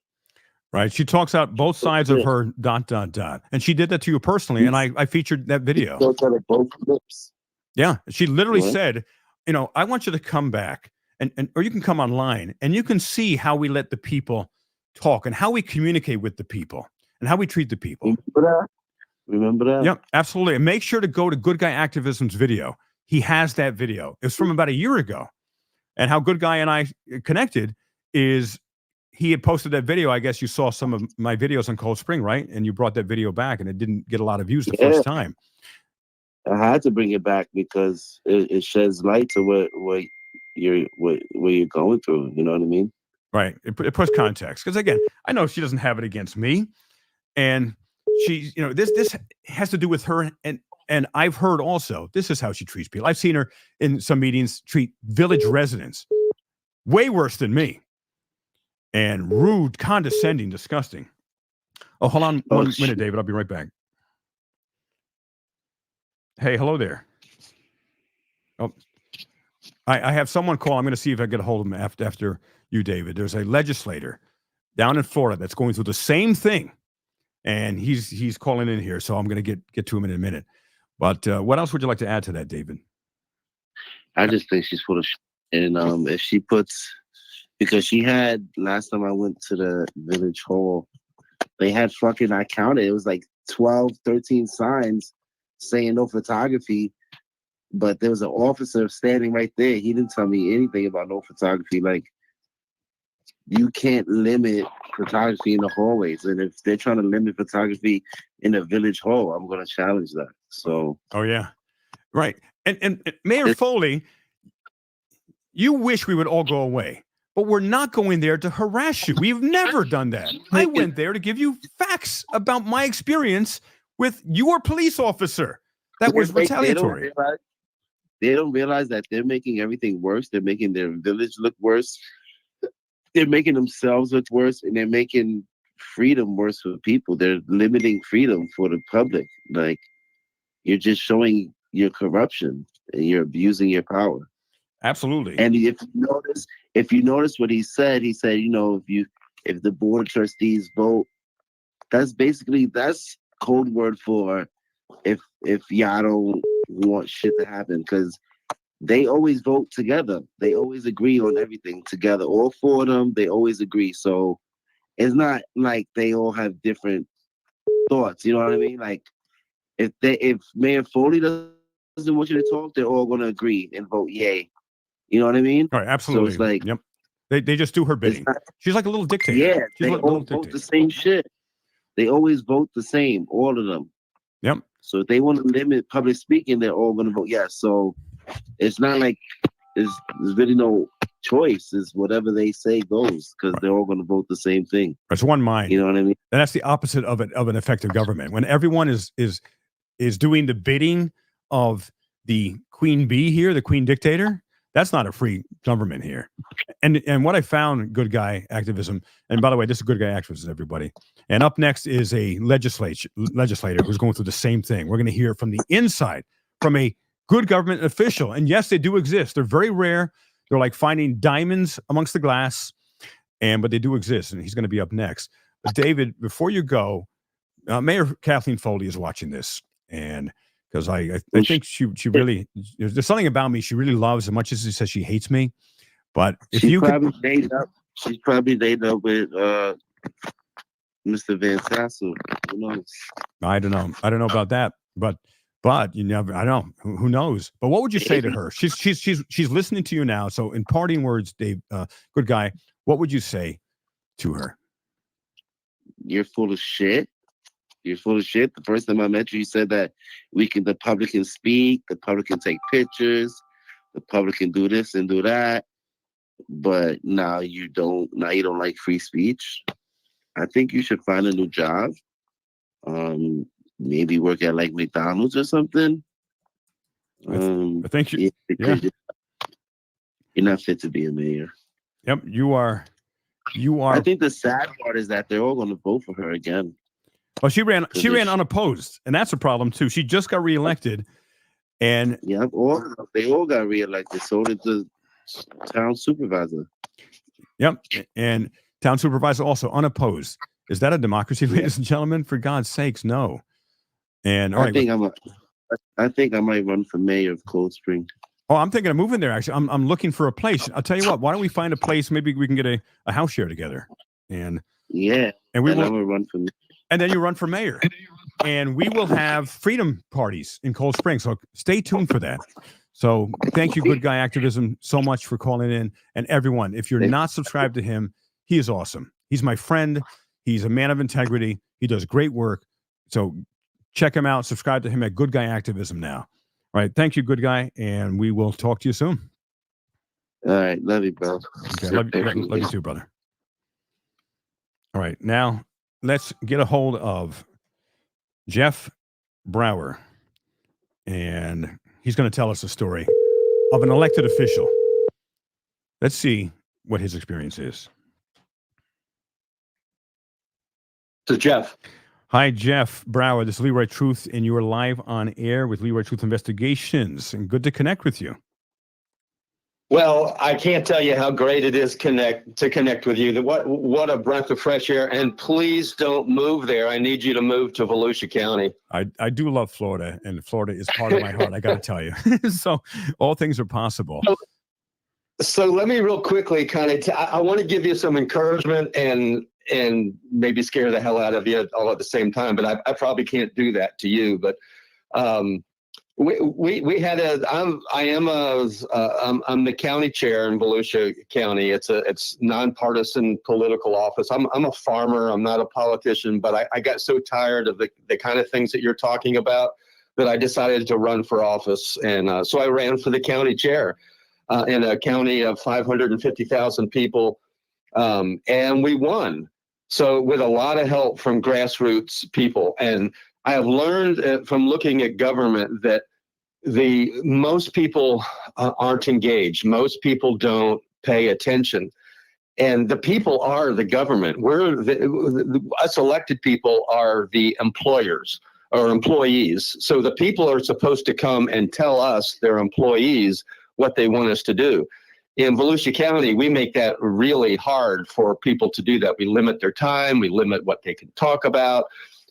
Right. She talks out both sides of her ... And she did that to you personally. And I featured that video. Both lips. Yeah. She literally said, I want you to come back or you can come online and you can see how we let the people talk and how we communicate with the people and how we treat the people. Remember that? Yep, absolutely. And make sure to go to Good Guy Activism's video. He has that video. It was from about a year ago. And how Good Guy and I connected is he had posted that video. I guess you saw some of my videos on Cold Spring, right? And you brought that video back and it didn't get a lot of views the first time. I had to bring it back because it sheds light to what you're going through. You know what I mean? Right. It puts context. Because again, I know she doesn't have it against me. And she's, this has to do with her. And I've heard also, this is how she treats people. I've seen her in some meetings treat village residents way worse than me. And rude, condescending, disgusting. Oh, hold on one minute, David. I'll be right back. Hey, hello there. Oh, I have someone call. I'm going to see if I get a hold of him after you, David. There's a legislator down in Florida that's going through the same thing. And he's calling in here, so I'm going to get to him in a minute. But what else would you like to add to that, David? I just think she's full of shit. And if she puts, because she had, last time I went to the village hall, they had fucking, I counted, it was like 12, 13 signs saying no photography. But there was an officer standing right there. He didn't tell me anything about no photography. Like, you can't limit photography in the hallways. And if they're trying to limit photography in a village hall, I'm going to challenge that. So. Oh, yeah. Right. And Mayor Foley, you wish we would all go away, but we're not going there to harass you. We've never done that. I went there to give you facts about my experience with your police officer that was retaliatory. They don't realize that they're making everything worse. They're making their village look worse. They're making themselves look worse, and they're making freedom worse for people. They're limiting freedom for the public. Like, you're just showing your corruption and you're abusing your power. Absolutely. And if you notice what he said, if the board of trustees vote, that's code word for if y'all don't want shit to happen, because they always vote together. They always agree on everything together. All four of them, they always agree. So it's not like they all have different thoughts. You know what I mean? Like, if Mayor Foley doesn't want you to talk, they're all going to agree and vote yay. You know what I mean? All right, absolutely. So it's like, yep. They just do her bidding. She's like a little dictator. Yeah, She's they all vote the same shit. They always vote the same, all of them. Yep. So if they want to limit public speaking, they're all going to vote yes. So it's not like there's really no choice. It's whatever they say goes, because they're all going to vote the same thing. It's one mind. You know what I mean? And that's the opposite of an effective government. When everyone is doing the bidding of the queen bee here, the queen dictator, that's not a free government here. And what I found, good guy activism, and by the way, this is good guy activism, everybody. And up next is a legislator who's going through the same thing. We're going to hear from the inside, from a good government official. And yes, they do exist. They're very rare. They're like finding diamonds amongst the glass, but they do exist. And he's going to be up next. But David, before you go, Mayor Kathleen Foley is watching this, and because I think she really, there's something about me she really loves, as much as she says she hates me. But if she's probably dated up with Mr. Van Tassel. Who knows? I don't know about that, but you never. I don't know. Who knows? But what would you say to her? She's listening to you now. So in parting words, Dave, good guy, what would you say to her? You're full of shit. You're full of shit. The first time I met you, you said that the public can speak, the public can take pictures, the public can do this and do that. But now you don't like free speech. I think you should find a new job. Maybe work at like McDonald's or something. I think you're not fit to be a mayor. Yep, you are. I think the sad part is that they're all going to vote for her again. Well, she ran unopposed, and that's a problem too. She just got reelected, and they all got reelected. So did the town supervisor. Yep, and town supervisor also unopposed. Is that a democracy, ladies and gentlemen? For God's sakes, no. And I think I might run for mayor of Cold Spring. Oh, I'm thinking of moving there. Actually, I'm looking for a place. I'll tell you what. Why don't we find a place? Maybe we can get a house share together. And I'm gonna run for. And then you run for mayor, and we will have freedom parties in Cold Spring. So stay tuned for that. So thank you, good guy activism, so much for calling in. And everyone, if you're not subscribed to him, he is awesome. He's my friend. He's a man of integrity. He does great work. So check him out. Subscribe to him at Good Guy Activism now. All right. Thank you, good guy. And we will talk to you soon. All right. Love you, bro. Okay. Love you too, brother. All right. Now let's get a hold of Jeff Brower. And he's going to tell us a story of an elected official. Let's see what his experience is. So Jeff. Hi, Jeff Brower. This is Leroy Truth, and you are live on air with Leroy Truth Investigations. And good to connect with you. Well, I can't tell you how great it is to connect with you. What a breath of fresh air. And please don't move there. I need you to move to Volusia County. I do love Florida, and Florida is part of my heart. I got to tell you. So all things are possible. So let me real quickly I want to give you some encouragement and maybe scare the hell out of you all at the same time, but I probably can't do that to you. But we had I'm the county chair in Volusia County. It's nonpartisan political office. I'm a farmer. I'm not a politician, but I got so tired of the kind of things that you're talking about that I decided to run for office. And so I ran for the county chair in a county of 550,000 people. And we won. So with a lot of help from grassroots people. And I have learned from looking at government that most people aren't engaged. Most people don't pay attention. And the people are the government. Us elected people are the employers or employees. So the people are supposed to come and tell us, their employees, what they want us to do. In Volusia County, we make that really hard for people to do that. We limit their time. We limit what they can talk about.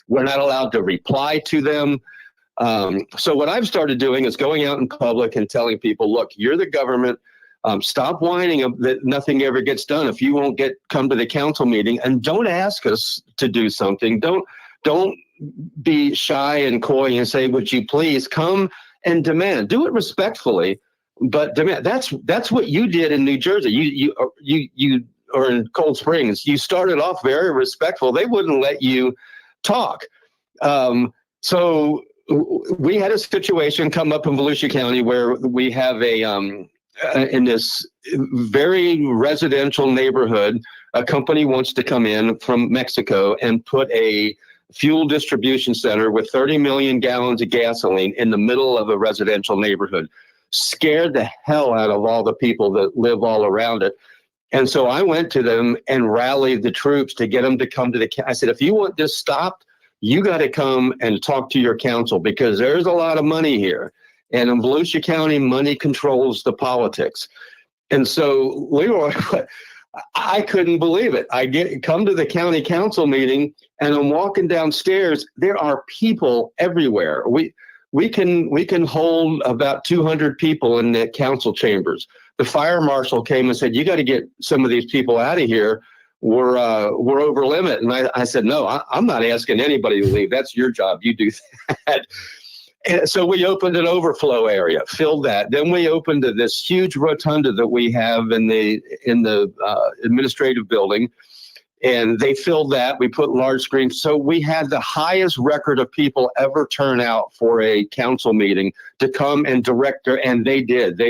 We're not allowed to reply to them. So what I've started doing is going out in public and telling people, look, you're the government. Stop whining that nothing ever gets done. If you won't come to the council meeting, and don't ask us to do something. Don't be shy and coy and say, would you please come and demand? Do it respectfully. But demand. That's what you did in New Jersey. You or in Cold Springs. You started off very respectful. They wouldn't let you talk. So we had a situation come up in Volusia County where we have in this very residential neighborhood, a company wants to come in from Mexico and put a fuel distribution center with 30 million gallons of gasoline in the middle of a residential neighborhood. Scared the hell out of all the people that live all around it. And so I went to them and rallied the troops to get them to come to I said, if you want this stopped, you got to come and talk to your council, because there's a lot of money here. And in Volusia County, money controls the politics. And so Leroy, I couldn't believe it. I come to the county council meeting and I'm walking downstairs. There are people everywhere. We can hold about 200 people in the council chambers. The fire marshal came and said, you got to get some of these people out of here. We're over limit. And I said, no, I'm not asking anybody to leave. That's your job. You do that. And so we opened an overflow area, filled that. Then we opened this huge rotunda that we have in the administrative building, and they filled that. We put large screens. So we had the highest record of people ever turn out for a council meeting to come and direct and they did.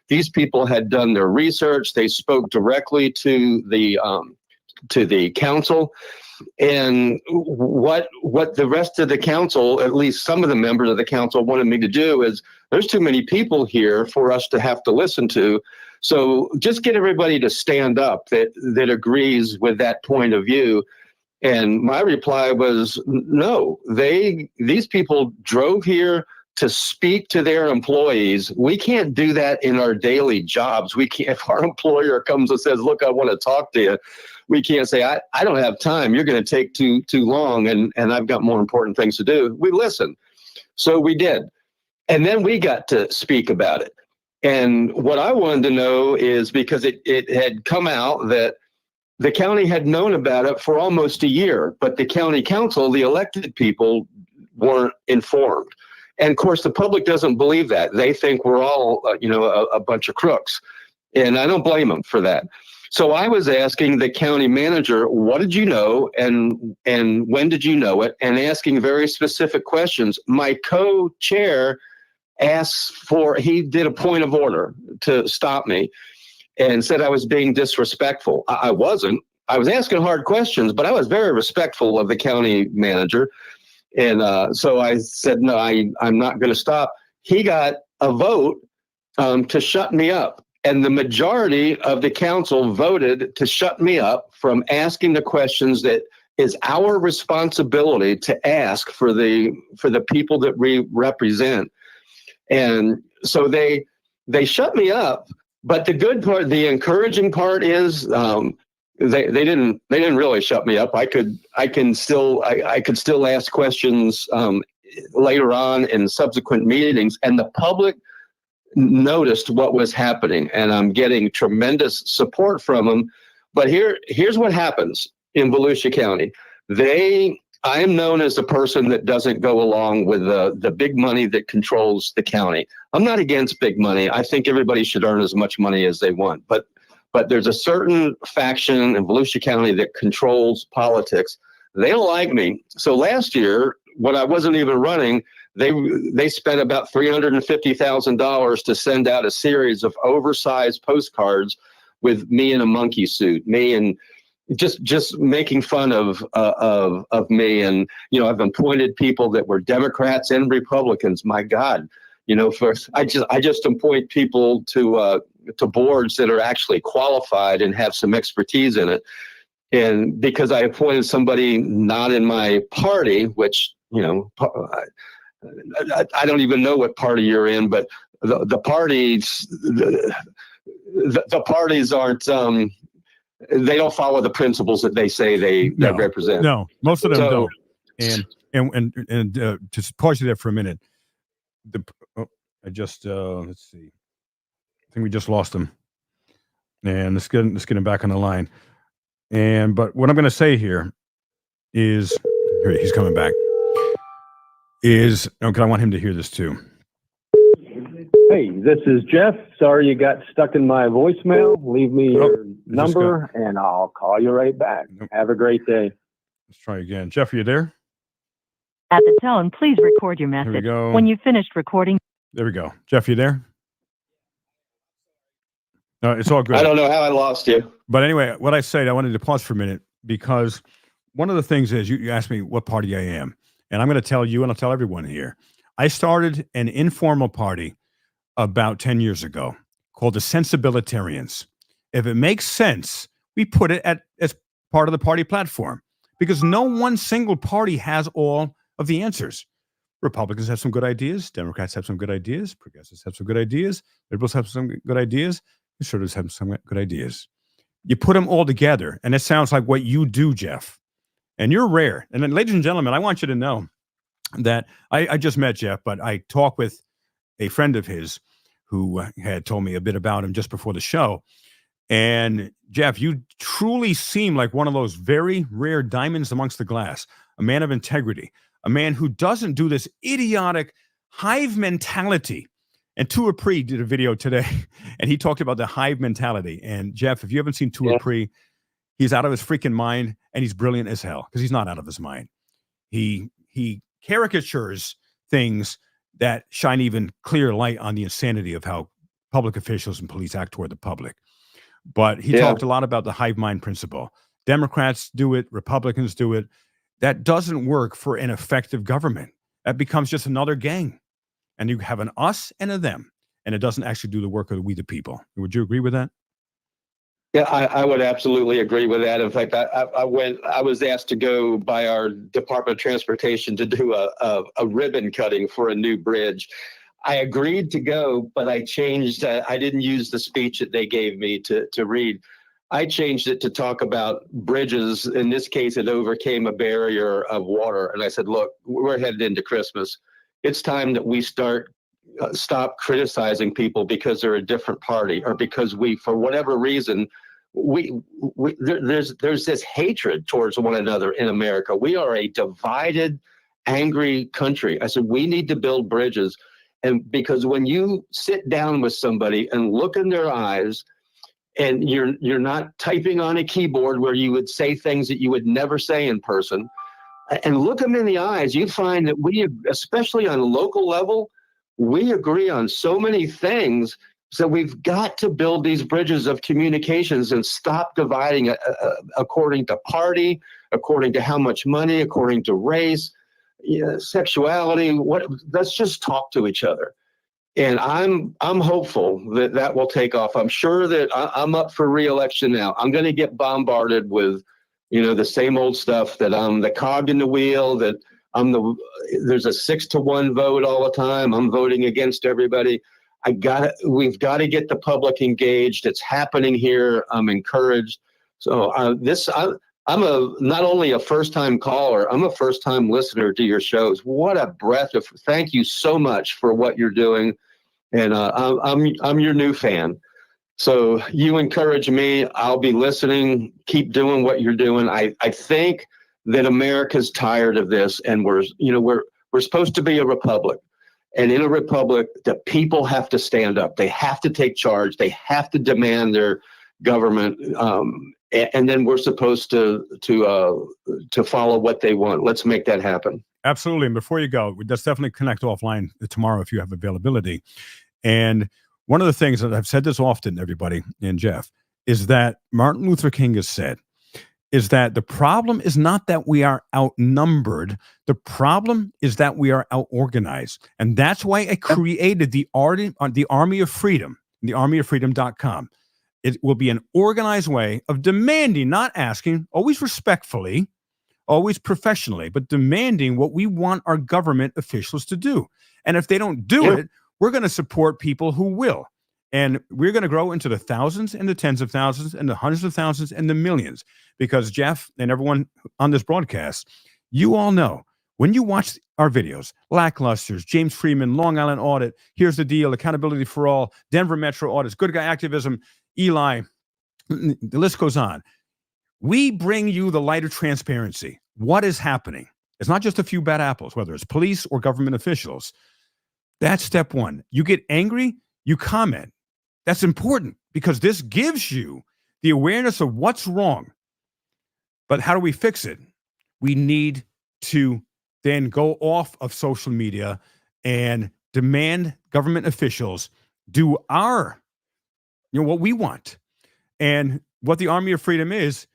These people had done their research. They spoke directly to the council. And what the rest of the council, at least some of the members of the council, wanted me to do is, there's too many people here for us to have to listen to. So just get everybody to stand up that agrees with that point of view. And my reply was, no, these people drove here to speak to their employees. We can't do that in our daily jobs. We can't, if our employer comes and says, look, I want to talk to you, we can't say, I don't have time. You're going to take too long, and I've got more important things to do. We listen. So we did. And then we got to speak about it. And what I wanted to know is, because it had come out that the county had known about it for almost a year, but the county council, the elected people, weren't informed. And of course, the public doesn't believe that. They think we're all, a bunch of crooks. And I don't blame them for that. So I was asking the county manager, what did you know and when did you know it? And asking very specific questions. My co-chair he did a point of order to stop me and said I was being disrespectful. I wasn't. I was asking hard questions, but I was very respectful of the county manager. And so I said, no, I'm not going to stop. He got a vote to shut me up. And the majority of the council voted to shut me up from asking the questions that is our responsibility to ask for the people that we represent. And so they shut me up. But the good part, the encouraging part is they didn't really shut me up. I could still ask questions later on in subsequent meetings, and the public noticed what was happening, and I'm getting tremendous support from them. But here's what happens in Volusia County. I am known as the person that doesn't go along with the big money that controls the county. I'm not against big money. I think everybody should earn as much money as they want. But there's a certain faction in Volusia County that controls politics. They don't like me. So last year, when I wasn't even running, they spent about $350,000 to send out a series of oversized postcards with me in a monkey suit, me and just making fun of me. And I've appointed people that were Democrats and Republicans. My God, I just appoint people to boards that are actually qualified and have some expertise in it. And because I appointed somebody not in my party, which I don't even know what party you're in, but the parties aren't. They don't follow the principles that they say they represent. No, most of them don't. And to pause you there for a minute. Let's see. I think we just lost him. And let's get him back on the line. But what I'm going to say here is, he's coming back. Because I want him to hear this too. Hey, this is Jeff. Sorry you got stuck in my voicemail. Leave me your number and I'll call you right back. Have a great day. Let's try again. Jeff, are you there? At the tone, please record your Here we message. go. When you've finished recording. There we go. Jeff, you there? No, it's all good. I don't know how I lost you. But anyway, what I said, I wanted to pause for a minute because one of the things is you asked me what party I am. And I'm going to tell you, and I'll tell everyone here. I started an informal party about 10 years ago called the Sensibilitarians. If it makes sense, we put it as part of the party platform because no one single party has all of the answers. Republicans have some good ideas. Democrats have some good ideas. Progressives have some good ideas. Liberals have some good ideas. Conservatives have some good ideas. You put them all together, and it sounds like what you do, Jeff. And you're rare. And then, ladies and gentlemen, I want you to know that I just met Jeff, but I talked with a friend of his who had told me a bit about him just before the show. And Jeff, you truly seem like one of those very rare diamonds amongst the glass, a man of integrity, a man who doesn't do this idiotic hive mentality. And Tuapri did a video today, and he talked about the hive mentality. And Jeff, if you haven't seen Tuapri, he's out of his freaking mind, and he's brilliant as hell because he's not out of his mind. He caricatures things that shine even clear light on the insanity of how public officials and police act toward the public. But he talked a lot about the hive mind principle. Democrats do it. Republicans do it. That doesn't work for an effective government. That becomes just another gang. And you have an us and a them. And it doesn't actually do the work of we the people. Would you agree with that? Yeah, I would absolutely agree with that. In fact, I was asked to go by our Department of Transportation to do a ribbon cutting for a new bridge. I agreed to go, but I changed. I didn't use the speech that they gave me to read. I changed it to talk about bridges. In this case, it overcame a barrier of water. And I said, look, we're headed into Christmas. It's time that we stop criticizing people because they're a different party or because we, for whatever reason, there's this hatred towards one another in America. We are a divided, angry country. I said, we need to build bridges. And because when you sit down with somebody and look in their eyes, and you're not typing on a keyboard where you would say things that you would never say in person, and look them in the eyes, you find that we, especially on a local level, we agree on so many things. So we've got to build these bridges of communications and stop dividing according to party, according to how much money, according to race, sexuality. Let's just talk to each other. And I'm hopeful that will take off. I'm sure that I'm up for re-election now. I'm going to get bombarded with, the same old stuff that I'm the cog in the wheel, that there's a 6-1 vote all the time. I'm voting against everybody. We've got to get the public engaged. It's happening here. I'm encouraged. So I'm not only a first-time caller, I'm a first-time listener to your shows. What a breath of, thank you so much for what you're doing. And I'm your new fan. So you encourage me. I'll be listening. Keep doing what you're doing. I think that America's tired of this, and we're supposed to be a republic. And in a republic, the people have to stand up. They have to take charge. They have to demand their government. And then we're supposed to follow what they want. Let's make that happen. Absolutely. And before you go, let's definitely connect offline tomorrow if you have availability. And one of the things that I've said this often, everybody, and Jeff, is that Martin Luther King has said, is that the problem is not that we are outnumbered. The problem is that we are outorganized. And that's why I created the Army of Freedom, the armyofreedom.com. It will be an organized way of demanding, not asking, always respectfully, always professionally, but demanding what we want our government officials to do. And if they don't do it, we're going to support people who will. And we're going to grow into the thousands and the tens of thousands and the hundreds of thousands and the millions. Because Jeff and everyone on this broadcast, you all know, when you watch our videos, Lacklusters, James Freeman, Long Island Audit, Here's the Deal, Accountability for All, Denver Metro Audits, Good Guy Activism, Eli, the list goes on. We bring you the light of transparency. What is happening? It's not just a few bad apples, whether it's police or government officials. That's step one. You get angry, you comment. That's important because this gives you the awareness of what's wrong. But how do we fix it? We need to then go off of social media and demand government officials do our, what we want. And what the Army of Freedom is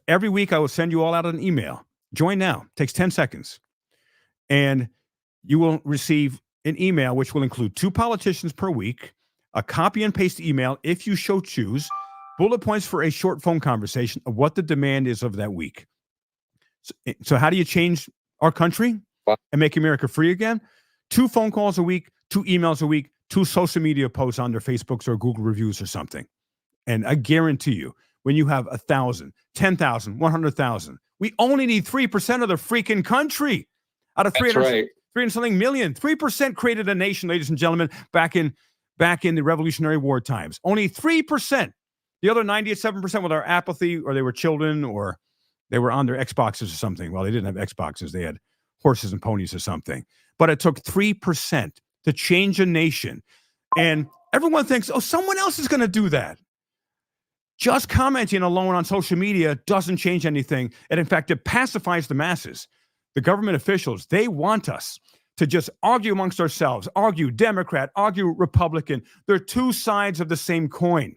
every week I will send you all out an email. Join now. Takes 10 seconds. And you will receive an email which will include 2 politicians per week, a copy and paste email if you so choose, bullet points for a short phone conversation of what the demand is of that week. So how do you change our country and make America free again? 2 phone calls a week, 2 emails a week, 2 social media posts on their Facebooks or Google reviews or something. And I guarantee you, when you have 1,000, 10,000, 100,000, we only need 3% of the freaking country out of 300 something million. 3% created a nation, ladies and gentlemen, back in the Revolutionary War times. Only 3%. The other 97% with our apathy, or they were children, or they were on their Xboxes or something. Well, they didn't have Xboxes. They had horses and ponies or something. But it took 3% to change a nation. And everyone thinks, oh, someone else is going to do that. Just commenting alone on social media doesn't change anything. And in fact, it pacifies the masses. The government officials, they want us to just argue amongst ourselves, argue Democrat, argue Republican. They're 2 sides of the same coin.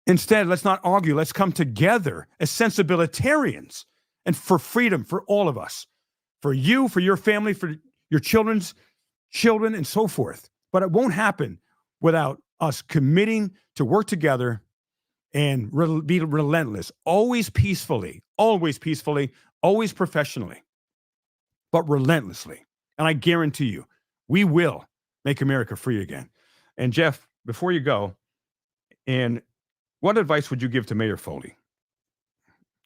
Instead, let's not argue. Let's come together as sensibilitarians and for freedom for all of us, for you, for your family, for your children's children, and so forth. But it won't happen without us committing to work together and be relentless, always peacefully, always professionally, but relentlessly. And I guarantee you, we will make America free again. And Jeff, before you go, and what advice would you give to Mayor Foley?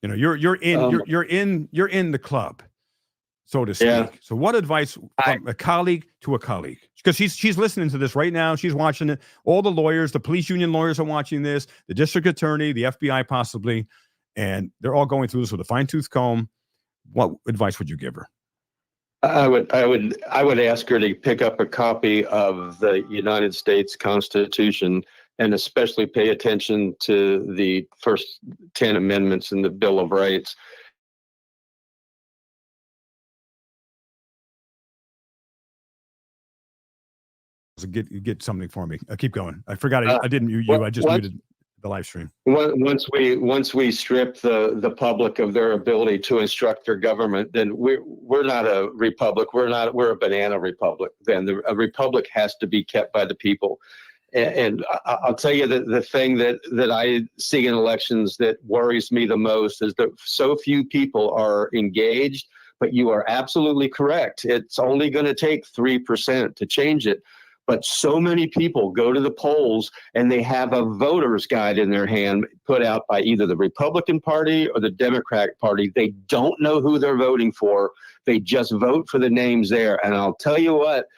You're in the club, so to speak. Yeah. So what advice from a colleague to a colleague? Because she's listening to this right now. She's watching it. All the lawyers, the police union lawyers are watching this, the district attorney, the FBI possibly, and they're all going through this with a fine-tooth comb. What advice would you give her? I would ask her to pick up a copy of the United States Constitution and especially pay attention to the first 10 amendments in the Bill of Rights. Get something for me. Keep going. I forgot I didn't mute you. I just muted the live stream. Once we strip the public of their ability to instruct their government, then we're not a republic. We're a banana republic. Then a republic has to be kept by the people. And I'll tell you that the thing that I see in elections that worries me the most is that so few people are engaged. But you are absolutely correct. It's only going to take 3% to change it. But so many people go to the polls and they have a voter's guide in their hand put out by either the Republican Party or the Democratic Party. They don't know who they're voting for. They just vote for the names there. And I'll tell you what,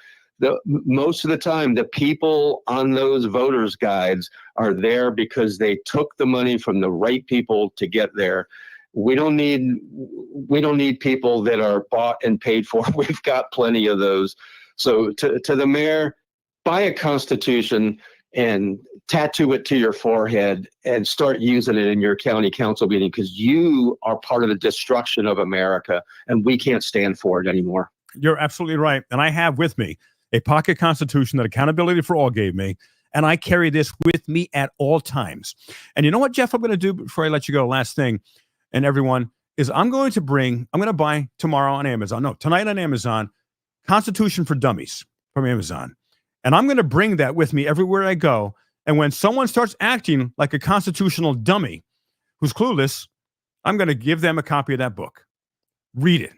most of the time, the people on those voters' guides are there because they took the money from the right people to get there. We don't need people that are bought and paid for. We've got plenty of those. So to the mayor, buy a constitution and tattoo it to your forehead and start using it in your county council meeting, because you are part of the destruction of America and we can't stand for it anymore. You're absolutely right. And I have with me a pocket constitution that Accountability for All gave me. And I carry this with me at all times. And you know what, Jeff, I'm going to do before I let you go, last thing, and everyone, is I'm going to buy tomorrow on Amazon, tonight on Amazon, Constitution for Dummies from Amazon. And I'm going to bring that with me everywhere I go. And when someone starts acting like a constitutional dummy who's clueless, I'm going to give them a copy of that book. Read it.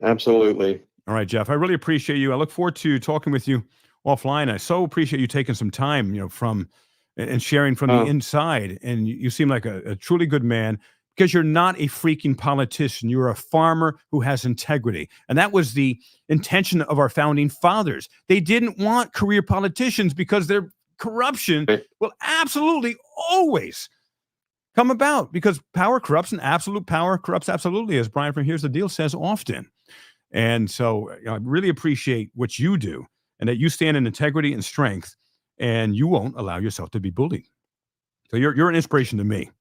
Absolutely. All right, Jeff, I really appreciate you. I look forward to talking with you offline. I so appreciate you taking some time, from and sharing from the inside. And you seem like a truly good man, because you're not a freaking politician. You're a farmer who has integrity. And that was the intention of our founding fathers. They didn't want career politicians because their corruption will absolutely always come about, because power corrupts and absolute power corrupts absolutely, as Brian from Here's the Deal says often. And so I really appreciate what you do, and that you stand in integrity and strength, and you won't allow yourself to be bullied. So you're an inspiration to me,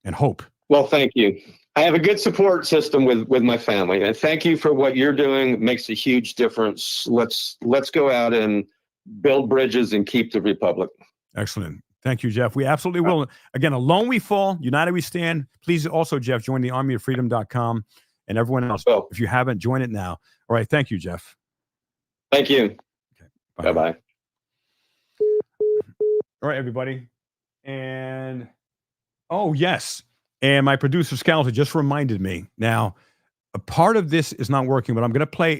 and hope. Well, thank you. I have a good support system with my family, and thank you for what you're doing. It makes a huge difference. Let's go out and build bridges and keep the republic. Excellent. Thank you, Jeff. We absolutely will. Again, alone we fall, united we stand. Please also, Jeff, join the armyofreedom.com, and everyone else, if you haven't, join it now. All right. Thank you, Jeff. Thank you. Okay. Bye-bye. All right, everybody. And, oh, yes. And my producer, Skeleton, just reminded me. Now, a part of this is not working, but I'm going to play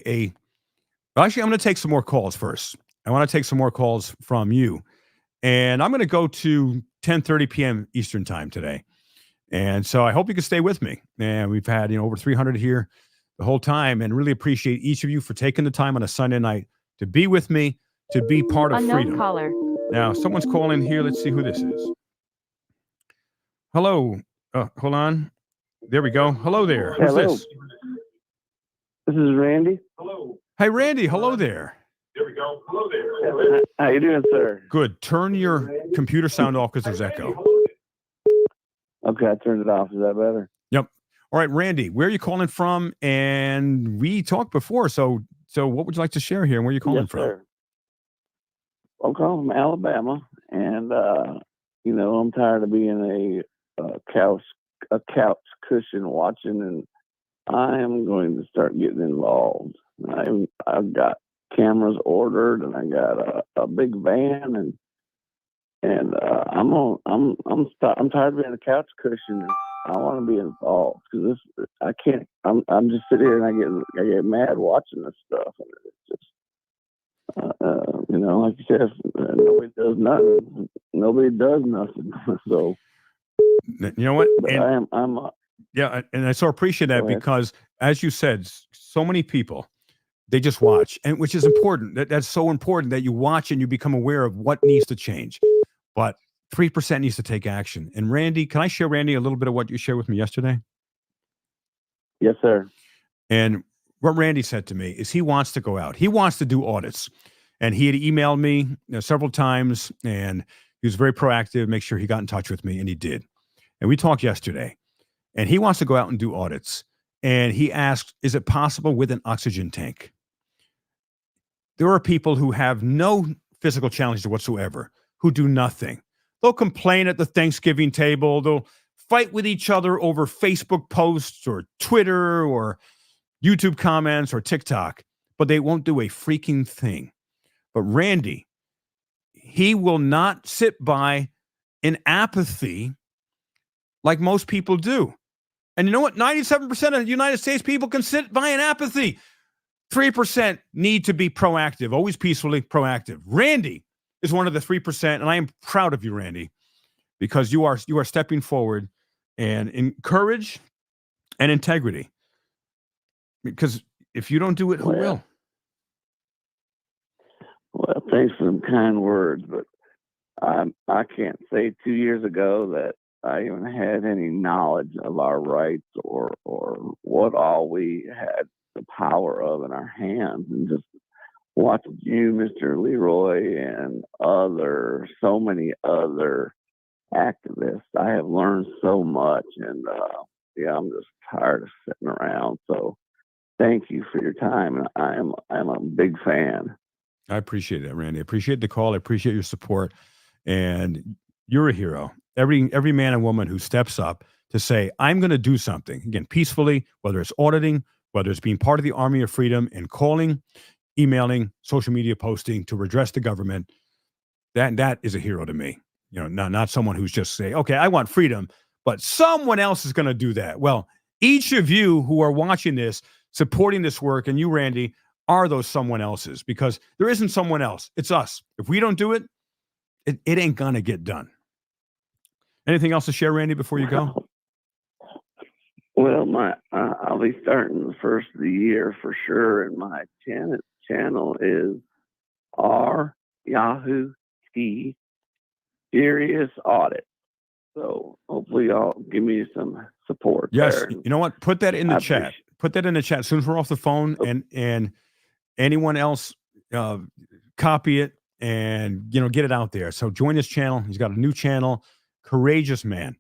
actually, I'm going to take some more calls first. I want to take some more calls from you. And I'm going to go to 10:30 p.m. Eastern time today. And so I hope you can stay with me. And we've had, over 300 here the whole time, and really appreciate each of you for taking the time on a Sunday night to be with me, to be part of freedom. Caller. Now, someone's calling here. Let's see who this is. Hello. Hold on. There we go. Hello there. Who's Hello. this? This is Randy. Hey, Randy. Hello there. There we go. Hello there. How you doing, sir? Good. Turn your computer sound off because there's echo. Okay, I turned it off. Is that better? Yep. All right, Randy, where are you calling from? And we talked before, so what would you like to share here? And where are you calling from? Sir. I'm calling from Alabama, and I'm tired of being a couch cushion watching, and I am going to start getting involved. I've got cameras ordered, and I got a big van, and I'm tired of being a couch cushion. And I want to be involved because I can't. I'm just sitting here and I get mad watching this stuff, and it's just like you said, nobody does nothing. Nobody does nothing. So you know what? But and, yeah, and I so appreciate that because, as you said, so many people, they just watch, and which is important. That's so important that you watch and you become aware of what needs to change. But 3% needs to take action. And Randy, can I share, Randy, a little bit of what you shared with me yesterday? Yes, sir. And what Randy said to me is he wants to go out. He wants to do audits. And he had emailed me several times, and he was very proactive, make sure he got in touch with me, and he did. And we talked yesterday. And he wants to go out and do audits. And he asked, is it possible with an oxygen tank? There are people who have no physical challenges whatsoever, who do nothing. They'll complain at the Thanksgiving table. They'll fight with each other over Facebook posts or Twitter or YouTube comments or TikTok, but they won't do a freaking thing. But Randy, he will not sit by in apathy like most people do. And you know what? 97% of the United States people can sit by in apathy. 3% need to be proactive, always peacefully proactive. Randy is one of the 3%, and I am proud of you, Randy, because you are stepping forward and in courage and integrity. Because if you don't do it, who will? Well, thanks for some kind words, but I can't say 2 years ago that I even had any knowledge of our rights or what all we had the power of in our hands. And just watching you, Mr. Leroy, and so many other activists, I have learned so much. And I'm just tired of sitting around. So thank you for your time. And I'm a big fan. I appreciate that, Randy. I appreciate the call. I appreciate your support. And you're a hero. Every man and woman who steps up to say, I'm going to do something, again, peacefully, whether it's auditing, whether it's being part of the Army of Freedom and calling, emailing, social media posting to redress the government, that is a hero to me. Not someone who's just saying, okay, I want freedom, but someone else is going to do that. Well, each of you who are watching this, supporting this work, and you, Randy, are those someone else's, because there isn't someone else. It's us. If we don't do it, it ain't going to get done. Anything else to share, Randy, before you go? Well, I'll be starting the first of the year for sure, and my channel is Yahoo T Serious Audit. So hopefully y'all give me some support. Yes, there. You know what? Put that in the chat. Put that in the chat as soon as we're off the phone, and anyone else copy it and get it out there. So join his channel. He's got a new channel. Courageous man.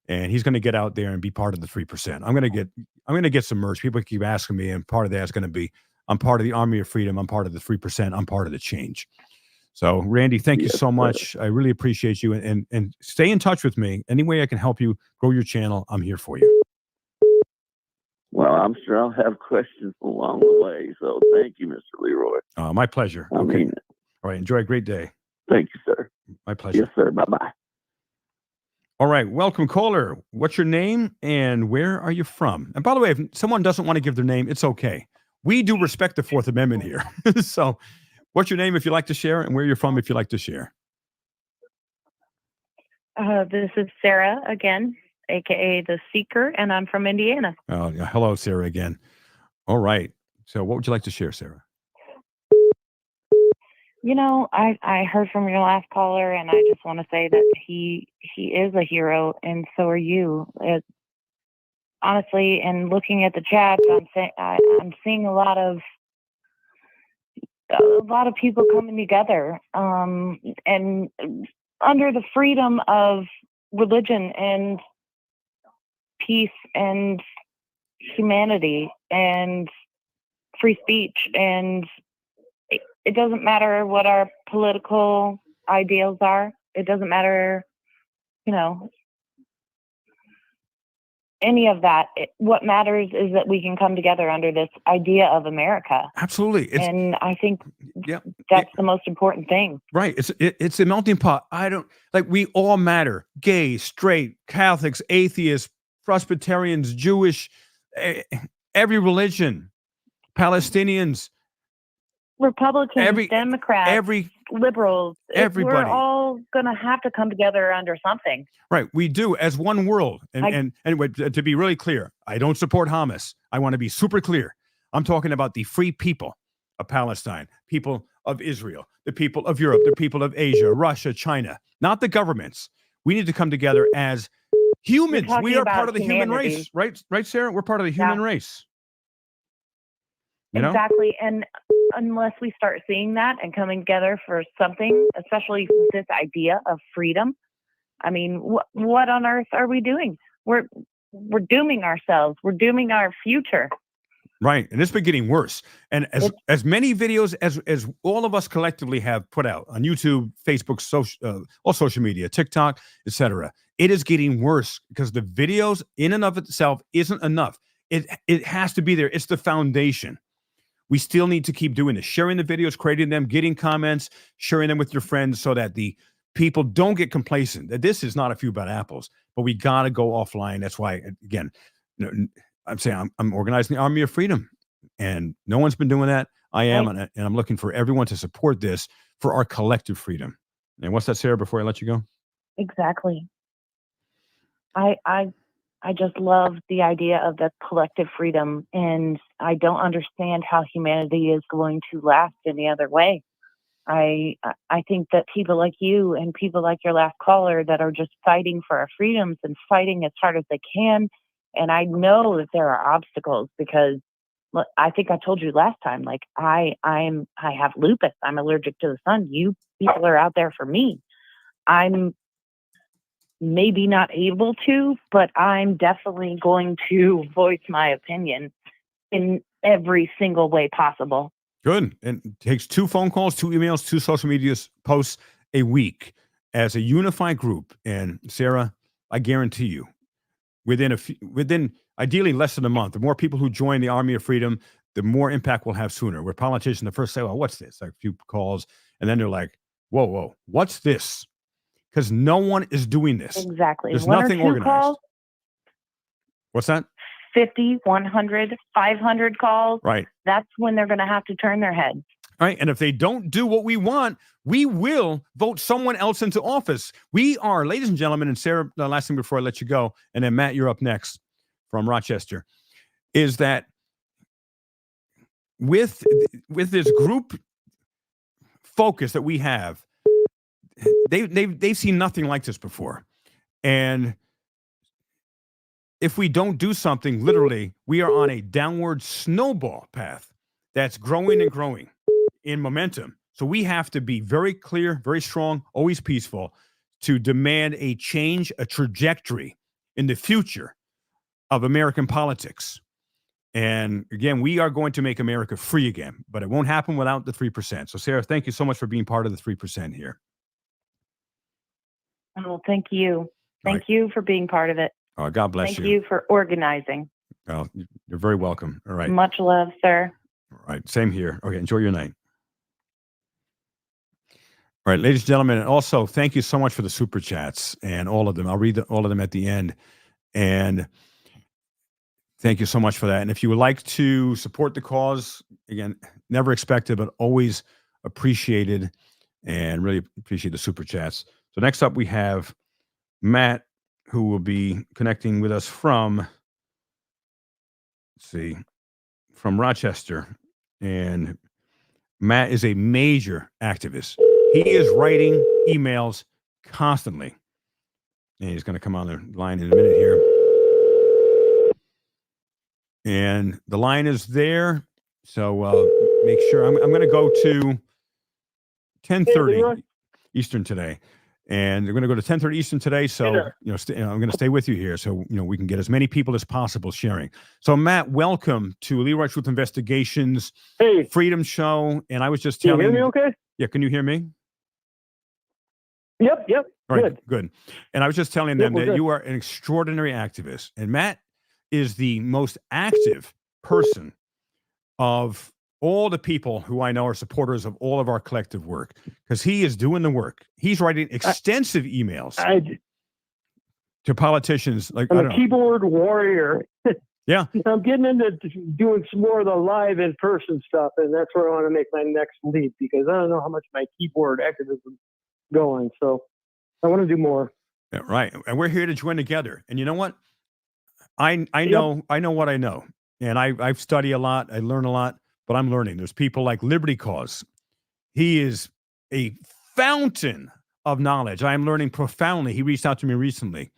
and he's going to get out there and be part of the 3%. I'm going to get some merch. People keep asking me, and part of that is going to be, I'm part of the Army of Freedom. I'm part of the 3%. I'm part of the change. So, Randy, thank you so much. I really appreciate you, and stay in touch with me. Any way I can help you grow your channel, I'm here for you. Well, I'm sure I'll have questions along the way. So thank you, Mr. Leroy. My pleasure. I mean it. All right. Enjoy a great day. Thank you, sir. My pleasure. Yes, sir. Bye-bye. All right. Welcome, caller. What's your name and where are you from? And by the way, if someone doesn't want to give their name, it's okay. We do respect the Fourth Amendment here. So what's your name if you'd like to share, and where you're from if you'd like to share? This is Sarah again, aka the Seeker, and I'm from Indiana. Oh, yeah. Hello, Sarah again. All right. So what would you like to share, Sarah? You know, I heard from your last caller, and I just want to say that he is a hero, and so are you. Honestly, and looking at the chats, I'm seeing a lot of people coming together, and under the freedom of religion and peace and humanity and free speech, and it doesn't matter what our political ideals are. It doesn't matter, any of that. What matters is that we can come together under this idea of America. Absolutely. And I think that's the most important thing. Right. It's a melting pot. We all matter. Gay, straight, Catholics, atheists, Presbyterians, Jewish, every religion, Palestinians, Republicans, Democrats, liberals. Everybody. We're all going to have to come together under something. Right. We do, as one world. And anyway, to be really clear, I don't support Hamas. I want to be super clear. I'm talking about the free people of Palestine, people of Israel, the people of Europe, the people of Asia, Russia, China, not the governments. We need to come together as humans. We are part of the human race. Right, Sarah? We're part of the human race. Exactly. And unless we start seeing that and coming together for something, especially this idea of freedom, I mean, what on earth are we doing? We're dooming ourselves. We're dooming our future. Right. And it's been getting worse. And as many videos as all of us collectively have put out on YouTube, Facebook, all social media, TikTok, etc., it is getting worse because the videos in and of itself isn't enough. It has to be there. It's the foundation. We still need to keep doing this, sharing the videos, creating them, getting comments, sharing them with your friends so that the people don't get complacent. That this is not a few bad apples, but we got to go offline. That's why, again, I'm saying I'm organizing the Army of Freedom, and no one's been doing that. I am, and I'm looking for everyone to support this for our collective freedom. And what's that, Sarah, before I let you go? Exactly. I just love the idea of the collective freedom, and I don't understand how humanity is going to last any other way. I think that people like you and people like your last caller that are just fighting for our freedoms and fighting as hard as they can. And I know that there are obstacles because I think I told you last time, like I have lupus. I'm allergic to the sun. You people are out there for me. I'm maybe not able to, but I'm definitely going to voice my opinion in every single way possible. Good. And it takes 2 phone calls, 2 emails, 2 social media posts a week as a unified group. And Sarah, I guarantee you, within ideally less than a month, the more people who join the Army of Freedom, the more impact we'll have sooner. Where politicians the first say, well, what's this? Like a few calls. And then they're like, whoa, what's this? Because no one is doing this. Exactly. There's One nothing or two organized. calls, What's that? 50, 100, 500 calls. Right. That's when they're going to have to turn their heads. Right. And if they don't do what we want, we will vote someone else into office. We are, ladies and gentlemen, and Sarah, the last thing before I let you go, and then Matt, you're up next from Rochester, is that with this group focus that we have, they've seen nothing like this before. And if we don't do something, literally, we are on a downward snowball path that's growing and growing in momentum. So we have to be very clear, very strong, always peaceful to demand a change, a trajectory in the future of American politics. And again, we are going to make America free again, but it won't happen without the 3%. So Sarah, thank you so much for being part of the 3% here. Oh, thank you. Thank right. you for being part of it. God bless Thank you. you for organizing. Oh, you're very welcome. All right. Much love, sir. All right. Same here. Okay. Enjoy your night. All right, ladies and gentlemen, and also thank you so much for the super chats and all of them. I'll read all of them at the end. And thank you so much for that. And if you would like to support the cause, again, never expected, but always appreciated, and really appreciate the super chats. So next up, we have Matt, who will be connecting with us from, let's see, from Rochester. And Matt is a major activist. He is writing emails constantly. And he's going to come on the line in a minute here. And the line is there. So make sure. I'm going to go to 10:30 Eastern today. And we're going to go to 10:30 Eastern today. So, I'm going to stay with you here. So, we can get as many people as possible sharing. So, Matt, welcome to Leroy Truth Investigations Freedom Show. And I was just telling you. Can you hear me okay? Yeah. Can you hear me? Yep. All right, good. And I was just telling them that good. you are an extraordinary activist. And Matt is the most active person of all the people who I know are supporters of all of our collective work, because he is doing the work. He's writing extensive emails to politicians. Like, I'm a keyboard warrior. Yeah. I'm getting into doing some more of the live in-person stuff, and that's where I want to make my next leap, because I don't know how much my keyboard activism going. So I want to do more. Yeah, right. And we're here to join together. And you know what? I know what I know. And I study a lot. I learn a lot, but I'm learning. There's people like Liberty Cause. He is a fountain of knowledge. I am learning profoundly. He reached out to me recently.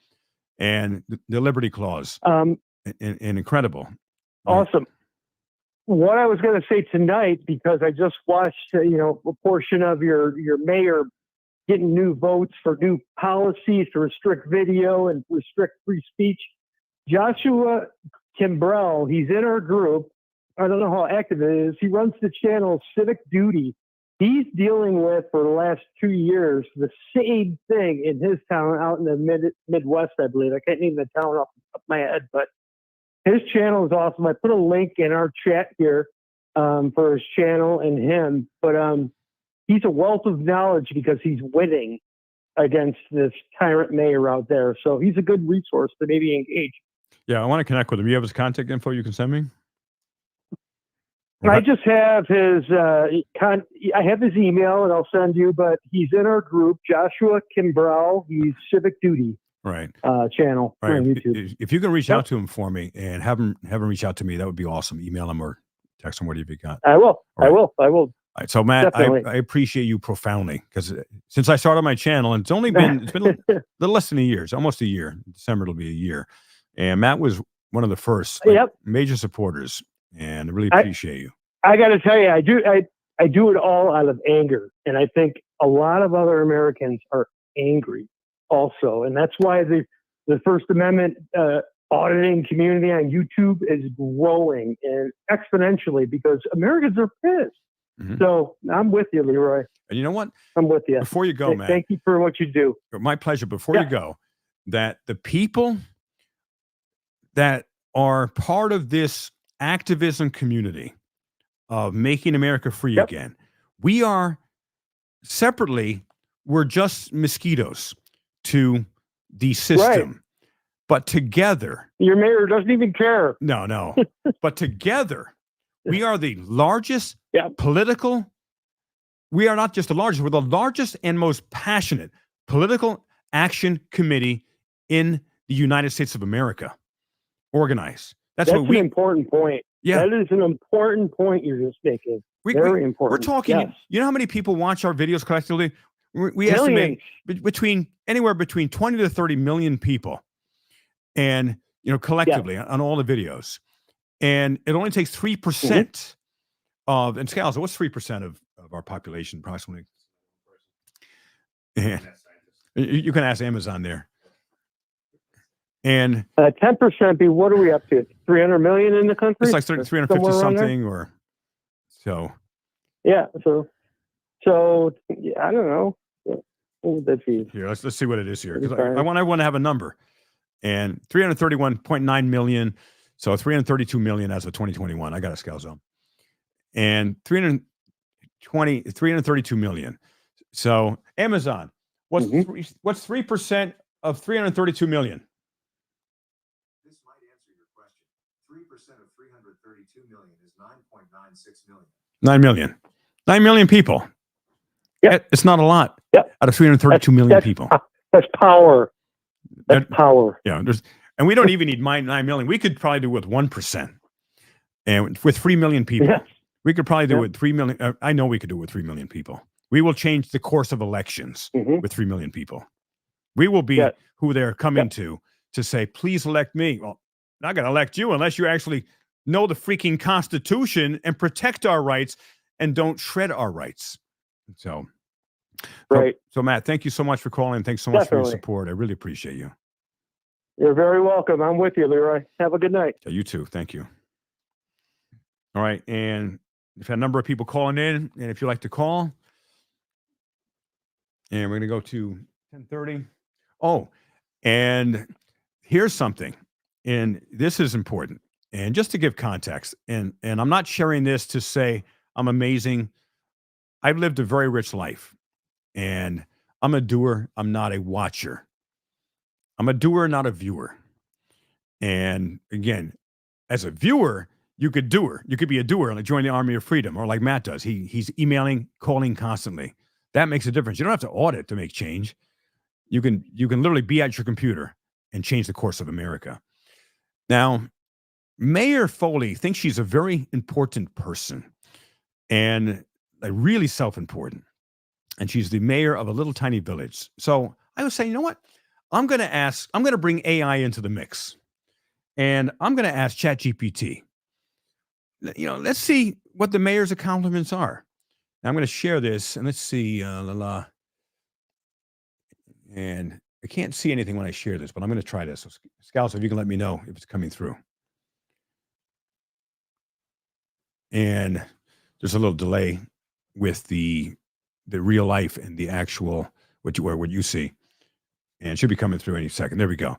And the Liberty Clause. And incredible. Awesome. What I was going to say tonight, because I just watched, a portion of your mayor getting new votes for new policies to restrict video and restrict free speech. Joshua Kimbrell, he's in our group. I don't know how active it is. He runs the channel Civic Duty. He's dealing with, for the last 2 years, the same thing in his town out in the Midwest, I believe. I can't name the town off my head, but his channel is awesome. I put a link in our chat here for his channel and him. But he's a wealth of knowledge because he's winning against this tyrant mayor out there. So he's a good resource to maybe engage. Yeah, I want to connect with him. You have his contact info you can send me? I just have his I have his email, and I'll send you, but he's in our group, Joshua Kimbrell. He's Civic Duty channel on YouTube. If you can reach out to him for me and have him reach out to me, that would be awesome. Email him or text him, whatever you got. I will. I will. All right, so Matt, I appreciate you profoundly, because since I started my channel, and it's been a little less than a year. It's almost a year. In December it'll be a year. And Matt was one of the first major supporters, and I really appreciate you. I got to tell you, I do it all out of anger, and I think a lot of other Americans are angry also, and that's why the First Amendment auditing community on YouTube is growing and exponentially, because Americans are pissed. Mm-hmm. So I'm with you, Leroy. And you know what? I'm with you. Before you go, Matt. Thank you for what you do. My pleasure. Before you go, that the people that are part of this activism community of making America free again, we are separately, we're just mosquitoes to the system. But together, your mayor doesn't even care. No. But together, we are the largest political. We are not just the largest, we're the largest and most passionate political action committee in the United States of America. Organized. That's what an important point. Yeah. That is an important point you're just making. Very important. We're talking, you know how many people watch our videos collectively? We estimate anywhere between 20 to 30 million people, and collectively on all the videos. And it only takes 3% of, and Scales, what's 3% of our population approximately? And you can ask Amazon there. And 10% be, what are we up to? 300 million in the country? it's like 350 Somewhere around there? something or so. Yeah. So yeah, I don't know. What would that be? Here, let's see what it is here. Because I 35. want everyone to have a number. And 331.9 million. So 332 million as of 2021. I got a Scalzo. And 332 million. So Amazon, what's 3% of 332 million? This might answer your question. 3% of 332 million is 9.96 million. 9 million. 9 million people. Yep. It's not a lot Yep. out of 332 million people. That's power. That's power. Yeah. And we don't even need 9 million. We could probably do with 1%. And with 3 million people, Yeah. we could probably do it with 3 million. I know we could do it with 3 million people. We will change the course of elections with 3 million people. We will be who they're coming to say, please elect me. Well, I'm not going to elect you unless you actually know the freaking Constitution and protect our rights and don't shred our rights. So Matt, thank you so much for calling. Thanks so much for your support. I really appreciate you. You're very welcome. I'm with you, Leroy. Have a good night. Yeah, you too. Thank you. All right. And we've had a number of people calling in. And if you'd like to call, and we're going to go to 10:30. Oh, and here's something. And this is important. And just to give context, and I'm not sharing this to say I'm amazing. I've lived a very rich life. And I'm a doer. I'm not a watcher. I'm a doer, not a viewer. And again, as a viewer, you could be a doer, like join the Army of Freedom, or like Matt does. He's emailing, calling constantly. That makes a difference. You don't have to audit to make change. You can literally be at your computer and change the course of America. Now, Mayor Foley thinks she's a very important person and really self-important. And she's the mayor of a little tiny village. So I was saying, you know what? I'm going to bring AI into the mix. And I'm going to ask ChatGPT. Let's see what the mayor's accomplishments are. Now I'm going to share this, and let's see. And I can't see anything when I share this, but I'm going to try this. So, Scouts, if you can let me know if it's coming through. And there's a little delay with the real life and the actual what you see. And it should be coming through any second. There we go.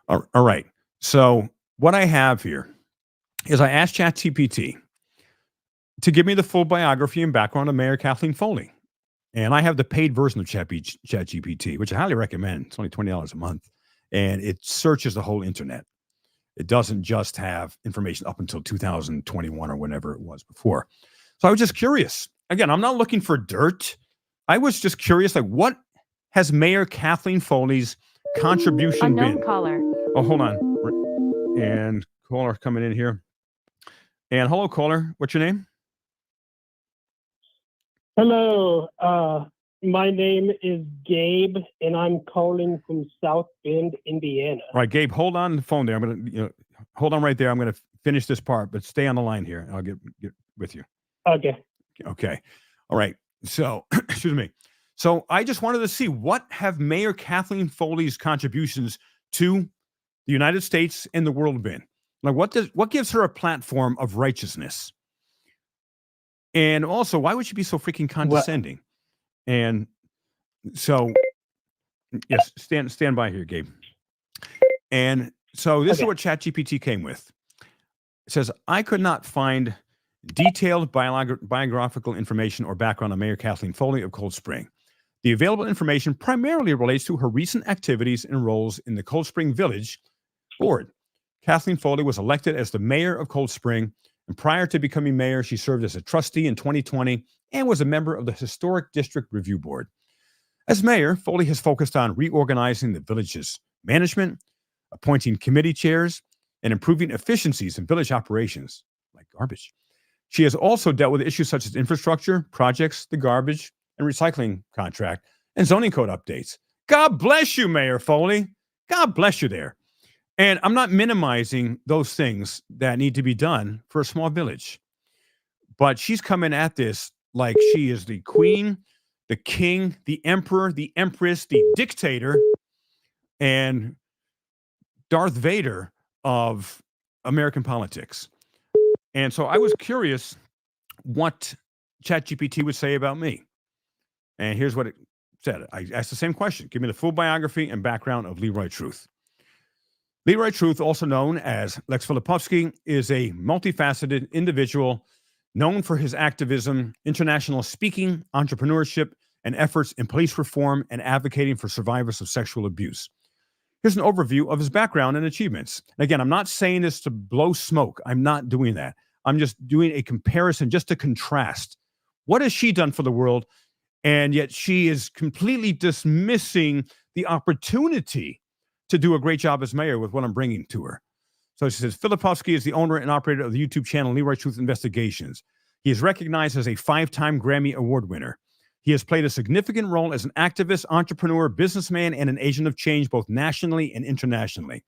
All right. So what I have here is I asked ChatGPT to give me the full biography and background of Mayor Kathleen Foley. And I have the paid version of ChatGPT, which I highly recommend. It's only $20 a month. And it searches the whole internet. It doesn't just have information up until 2021 or whenever it was before. So I was just curious. Again, I'm not looking for dirt. I was just curious, what has Mayor Kathleen Foley's contribution been? Caller. Oh, hold on. And caller coming in here. And hello, caller. What's your name? Hello. My name is Gabe, and I'm calling from South Bend, Indiana. All right, Gabe, hold on the phone there. I'm going to hold on right there. I'm going to finish this part, but stay on the line here. I'll get with you. Okay. Okay. All right. So, excuse me. So I just wanted to see what have Mayor Kathleen Foley's contributions to the United States and the world been? What gives her a platform of righteousness? And also, why would she be so freaking condescending? And so, yes, stand by here, Gabe. And so this is what ChatGPT came with. It says, I could not find detailed biographical information or background on Mayor Kathleen Foley of Cold Spring. The available information primarily relates to her recent activities and roles in the Cold Spring Village Board. Kathleen Foley was elected as the mayor of Cold Spring, and prior to becoming mayor, she served as a trustee in 2020 and was a member of the Historic District Review Board. As mayor, Foley has focused on reorganizing the village's management, appointing committee chairs, and improving efficiencies in village operations, like garbage. She has also dealt with issues such as infrastructure, projects, the garbage and recycling contract, and zoning code updates. God bless you, Mayor Foley. God bless you there. And I'm not minimizing those things that need to be done for a small village. But she's coming at this like she is the queen, the king, the emperor, the empress, the dictator. And Darth Vader of American politics. And so I was curious what ChatGPT would say about me. And here's what it said. I asked the same question. Give me the full biography and background of Leroy Truth. Leroy Truth, also known as Lex Filipowski, is a multifaceted individual known for his activism, international speaking, entrepreneurship, and efforts in police reform and advocating for survivors of sexual abuse. Here's an overview of his background and achievements. And again, I'm not saying this to blow smoke. I'm not doing that. I'm just doing a comparison just to contrast. What has she done for the world? And yet she is completely dismissing the opportunity to do a great job as mayor with what I'm bringing to her. So she says, Filipowski is the owner and operator of the YouTube channel Leroy Truth Investigations. He is recognized as a 5-time Grammy Award winner. He has played a significant role as an activist, entrepreneur, businessman, and an agent of change both nationally and internationally.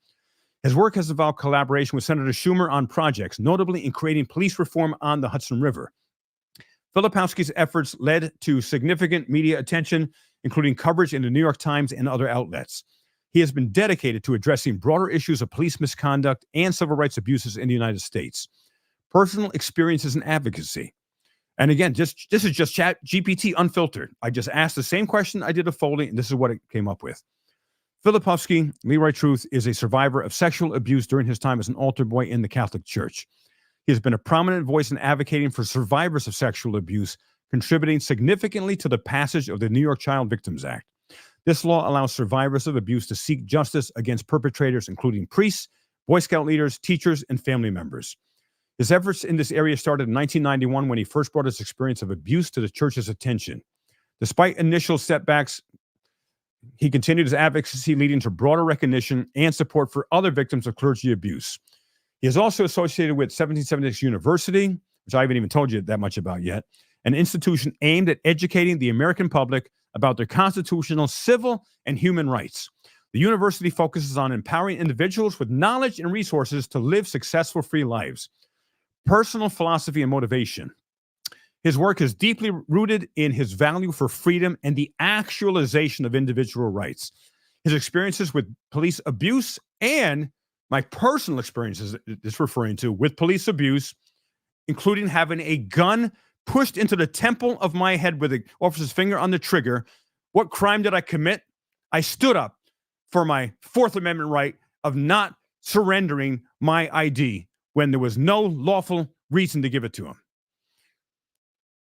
His work has involved collaboration with Senator Schumer on projects, notably in creating police reform on the Hudson River. Filipowski's efforts led to significant media attention, including coverage in the New York Times and other outlets. He has been dedicated to addressing broader issues of police misconduct and civil rights abuses in the United States. Personal experiences and advocacy. And again, this is just ChatGPT unfiltered. I just asked the same question I did of Foley, and this is what it came up with. Filipowski, Leroy Truth, is a survivor of sexual abuse during his time as an altar boy in the Catholic Church. He has been a prominent voice in advocating for survivors of sexual abuse, contributing significantly to the passage of the New York Child Victims Act. This law allows survivors of abuse to seek justice against perpetrators, including priests, Boy Scout leaders, teachers, and family members. His efforts in this area started in 1991 when he first brought his experience of abuse to the church's attention. Despite initial setbacks, he continued his advocacy, leading to broader recognition and support for other victims of clergy abuse. He is also associated with 1776 University, which I haven't even told you that much about yet, an institution aimed at educating the American public about their constitutional, civil, and human rights. The university focuses on empowering individuals with knowledge and resources to live successful, free lives. Personal philosophy and motivation. His work is deeply rooted in his value for freedom and the actualization of individual rights. His experiences with police abuse and my personal experiences it's referring to with police abuse, including having a gun pushed into the temple of my head with the officer's finger on the trigger. What crime did I commit? I stood up for my Fourth Amendment right of not surrendering my ID when there was no lawful reason to give it to him.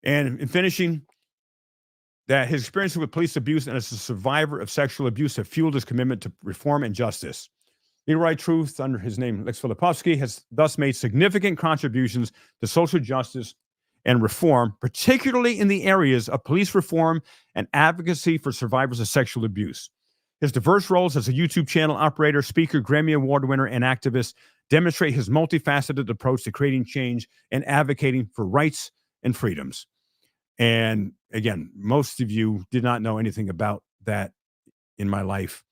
And in finishing, that his experiences with police abuse and as a survivor of sexual abuse have fueled his commitment to reform and justice. Leroy Truth, under his name Lex Filipowski, has thus made significant contributions to social justice and reform, particularly in the areas of police reform and advocacy for survivors of sexual abuse. His diverse roles as a YouTube channel operator, speaker, Grammy Award winner, and activist demonstrate his multifaceted approach to creating change and advocating for rights and freedoms. And again, most of you did not know anything about that in my life.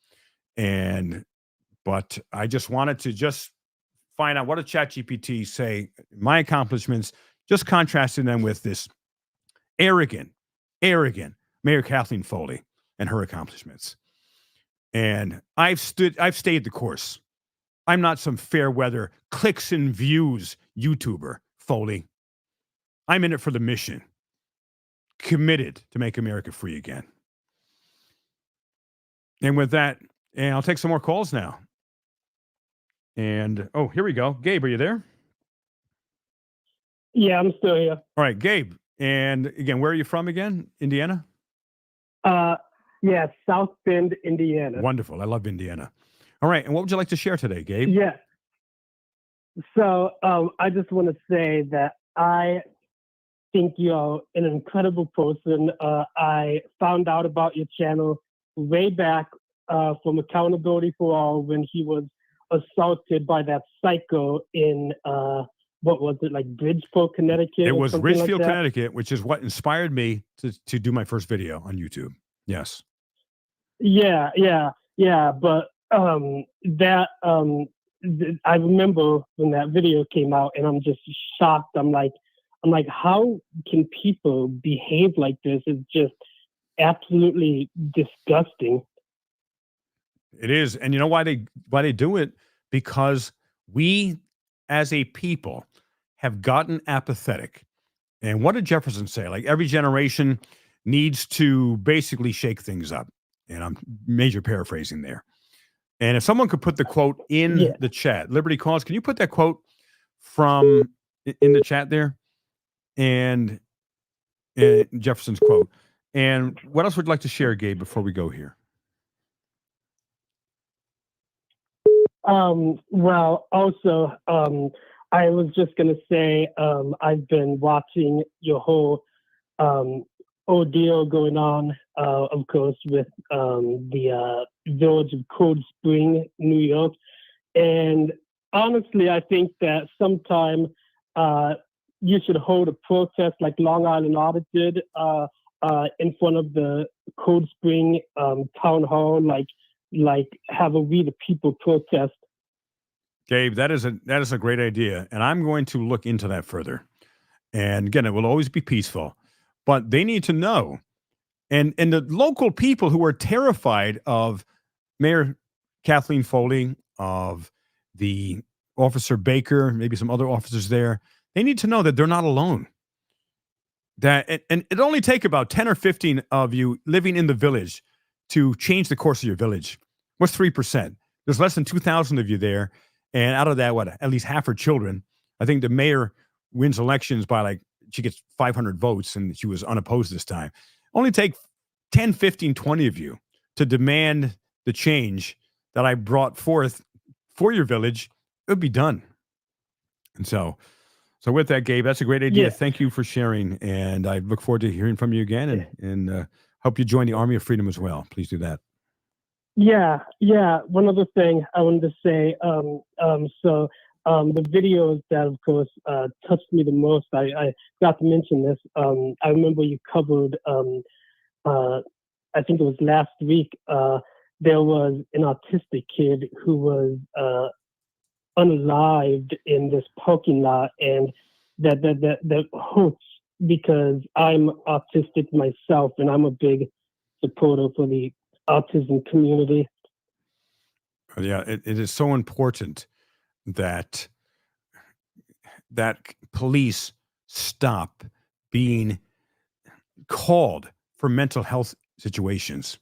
But I just wanted to just find out what did ChatGPT say, my accomplishments, just contrasting them with this arrogant Mayor Kathleen Foley and her accomplishments. And I've stayed the course. I'm not some fair weather clicks and views YouTuber, Foley. I'm in it for the mission. Committed to make America free again. And with that, and I'll take some more calls now. And, oh, here we go. Gabe, are you there? Yeah, I'm still here. All right, Gabe. And again, where are you from again? Indiana? Yeah, South Bend, Indiana. Wonderful. I love Indiana. All right. And what would you like to share today, Gabe? Yeah. So I just want to say that I think you're an incredible person. I found out about your channel way back from Accountability for All when he was assaulted by that psycho in, what was it, like Bridgeport, Connecticut? It was Ridgefield, like Connecticut, which is what inspired me to do my first video on YouTube. Yes. Yeah. But I remember when that video came out, and I'm just shocked. I'm like, how can people behave like this? It's just absolutely disgusting. It is, and you know why they do it? because we as a people have gotten apathetic. And what did Jefferson say? Like every generation needs to basically shake things up. And I'm major paraphrasing there. And if someone could put the quote in the chat, Liberty Cause, can you put that quote from in the chat there? And Jefferson's quote. And what else would you like to share, Gabe, before we go here? Well, also, I was just going to say, I've been watching your whole ordeal going on, of course, with the village of Cold Spring, New York. And honestly, I think that sometime you should hold a protest like Long Island Audit did in front of the Cold Spring town hall, like have a We the People protest. Gabe, that is a great idea, and I'm going to look into that further. And again, it will always be peaceful, but they need to know, and the local people who are terrified of Mayor Kathleen Foley, of the Officer Baker, maybe some other officers there, they need to know that they're not alone. That and it only take about 10 or 15 of you living in the village to change the course of your village. What's 3%? There's less than 2,000 of you there. And out of that, at least half are children. I think the mayor wins elections by she gets 500 votes and she was unopposed this time. Only take 10, 15, 20 of you to demand the change that I brought forth for your village. It would be done. And so with that, Gabe, that's a great idea. Yeah. Thank you for sharing. And I look forward to hearing from you again and hope you join the Army of Freedom as well. Please do that. Yeah. One other thing I wanted to say. The videos that, of course, touched me the most. I got to mention this. I remember you covered. I think it was last week. There was an autistic kid who was unalived in this parking lot, and that hurts because I'm autistic myself, and I'm a big supporter for the autism community. Yeah, it is so important that police stop being called for mental health situations.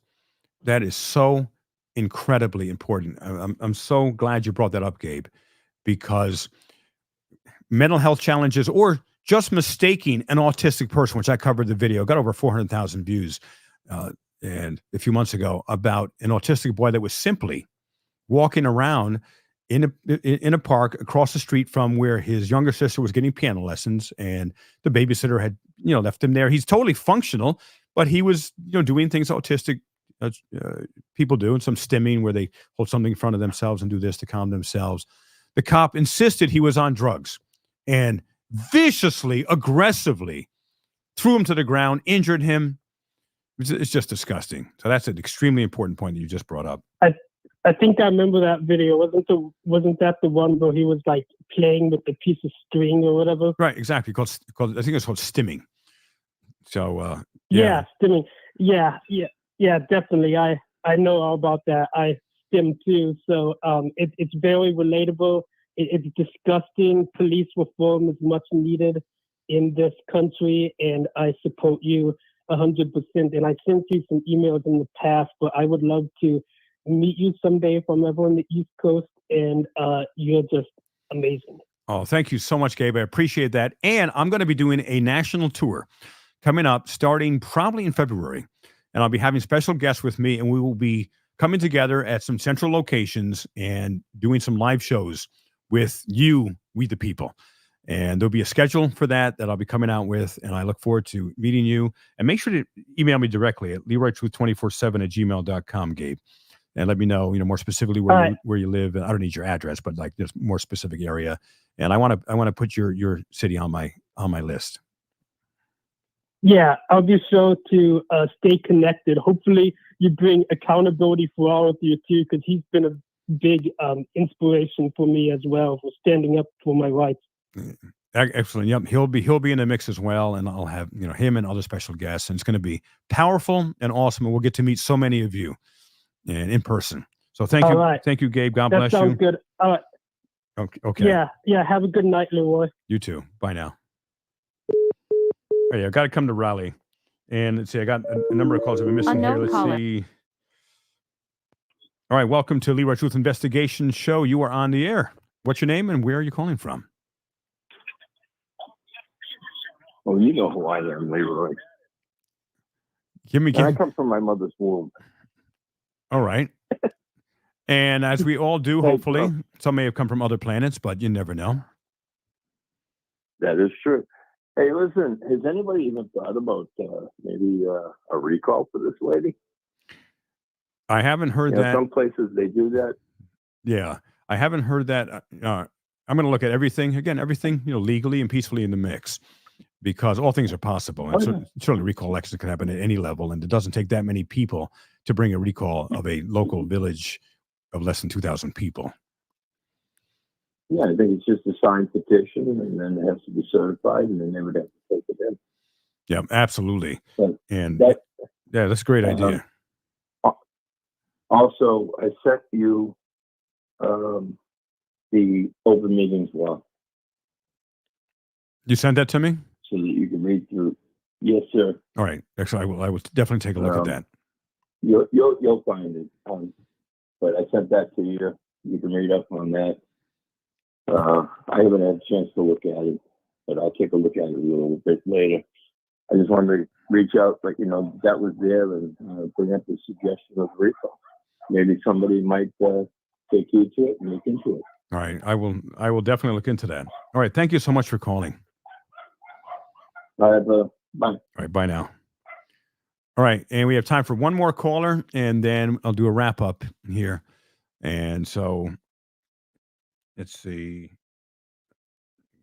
That is so incredibly important. I'm so glad you brought that up, Gabe, because mental health challenges or just mistaking an autistic person, which I covered the video, got over 400,000 views. And a few months ago about an autistic boy that was simply walking around in a park across the street from where his younger sister was getting piano lessons, and the babysitter had left him there. He's totally functional, but he was doing things autistic people do, and some stimming where they hold something in front of themselves and do this to calm themselves. The cop insisted he was on drugs and viciously, aggressively threw him to the ground, injured him. It's just disgusting. So that's an extremely important point that you just brought up. I think I remember that video. Wasn't that the one where he was like playing with the piece of string or whatever? Right, exactly. Called I think it's called stimming. So stimming. Yeah, definitely. I know all about that. I stim too. So it's very relatable. It's disgusting. Police reform is much needed in this country, and I support you 100%. And I sent you some emails in the past, but I would love to meet you someday if I'm ever on the East Coast, and you're just amazing. Oh, thank you so much, Gabe. I appreciate that. And I'm going to be doing a national tour coming up starting probably in February. And I'll be having special guests with me, and we will be coming together at some central locations and doing some live shows with you, we the people. And there'll be a schedule for that I'll be coming out with, and I look forward to meeting you. And make sure to email me directly at leroytruth247@gmail.com, Gabe. And let me know, more specifically where you live. And I don't need your address, but like this more specific area. And I want to put your city on my list. Yeah, I'll be sure to stay connected. Hopefully, you bring accountability for all of you too, because he's been a big inspiration for me as well for standing up for my rights. Excellent. Yep, he'll be in the mix as well, and I'll have him and other special guests, and it's going to be powerful and awesome. And we'll get to meet so many of you and in person. So So thank All you. right. Thank you, Gabe. God That bless sounds you. good. All right. Okay. Yeah. Have a good night, Leroy. You too. Bye now. Hey, I got to come to Raleigh. And let's see, I got a number of calls I've been missing here. Unknown Let's caller. see. All right. Welcome to Leroy Truth Investigation Show. You are on the air. What's your name and where are you calling from? Well, you know who I am, Leroy. Give me. I come from my mother's womb. All right. And as we all do, hopefully, some may have come from other planets, but you never know. That is true. Hey, listen, has anybody even thought about maybe a recall for this lady? I haven't heard You know, that. some places they do that. Yeah, I haven't heard that. I'm going to look at everything again, everything legally and peacefully in the mix, because all things are possible. And certainly, recall elections can happen at any level, and it doesn't take that many people to bring a recall of a local village of less than 2,000 people. Yeah, I think it's just a signed petition, and then it has to be certified, and then they would have to take it in. Yeah, absolutely. But and yeah, that's a great idea. Also, I sent you the open meetings law. You sent that to me so that you can read through. Yes, sir. All right. Actually, I will definitely take a look at that. You'll find it. But I sent that to you. You can read up on that. I haven't had a chance to look at it, but I'll take a look at it a little bit later. I just wanted to reach out, that was there, and bring up the suggestion of recall. Maybe somebody might take heed to it and look into it. All right. I will definitely look into that. All right. Thank you so much for calling. All right, brother. Bye. All right. Bye now. All right. And we have time for one more caller, and then I'll do a wrap up here. And so let's see.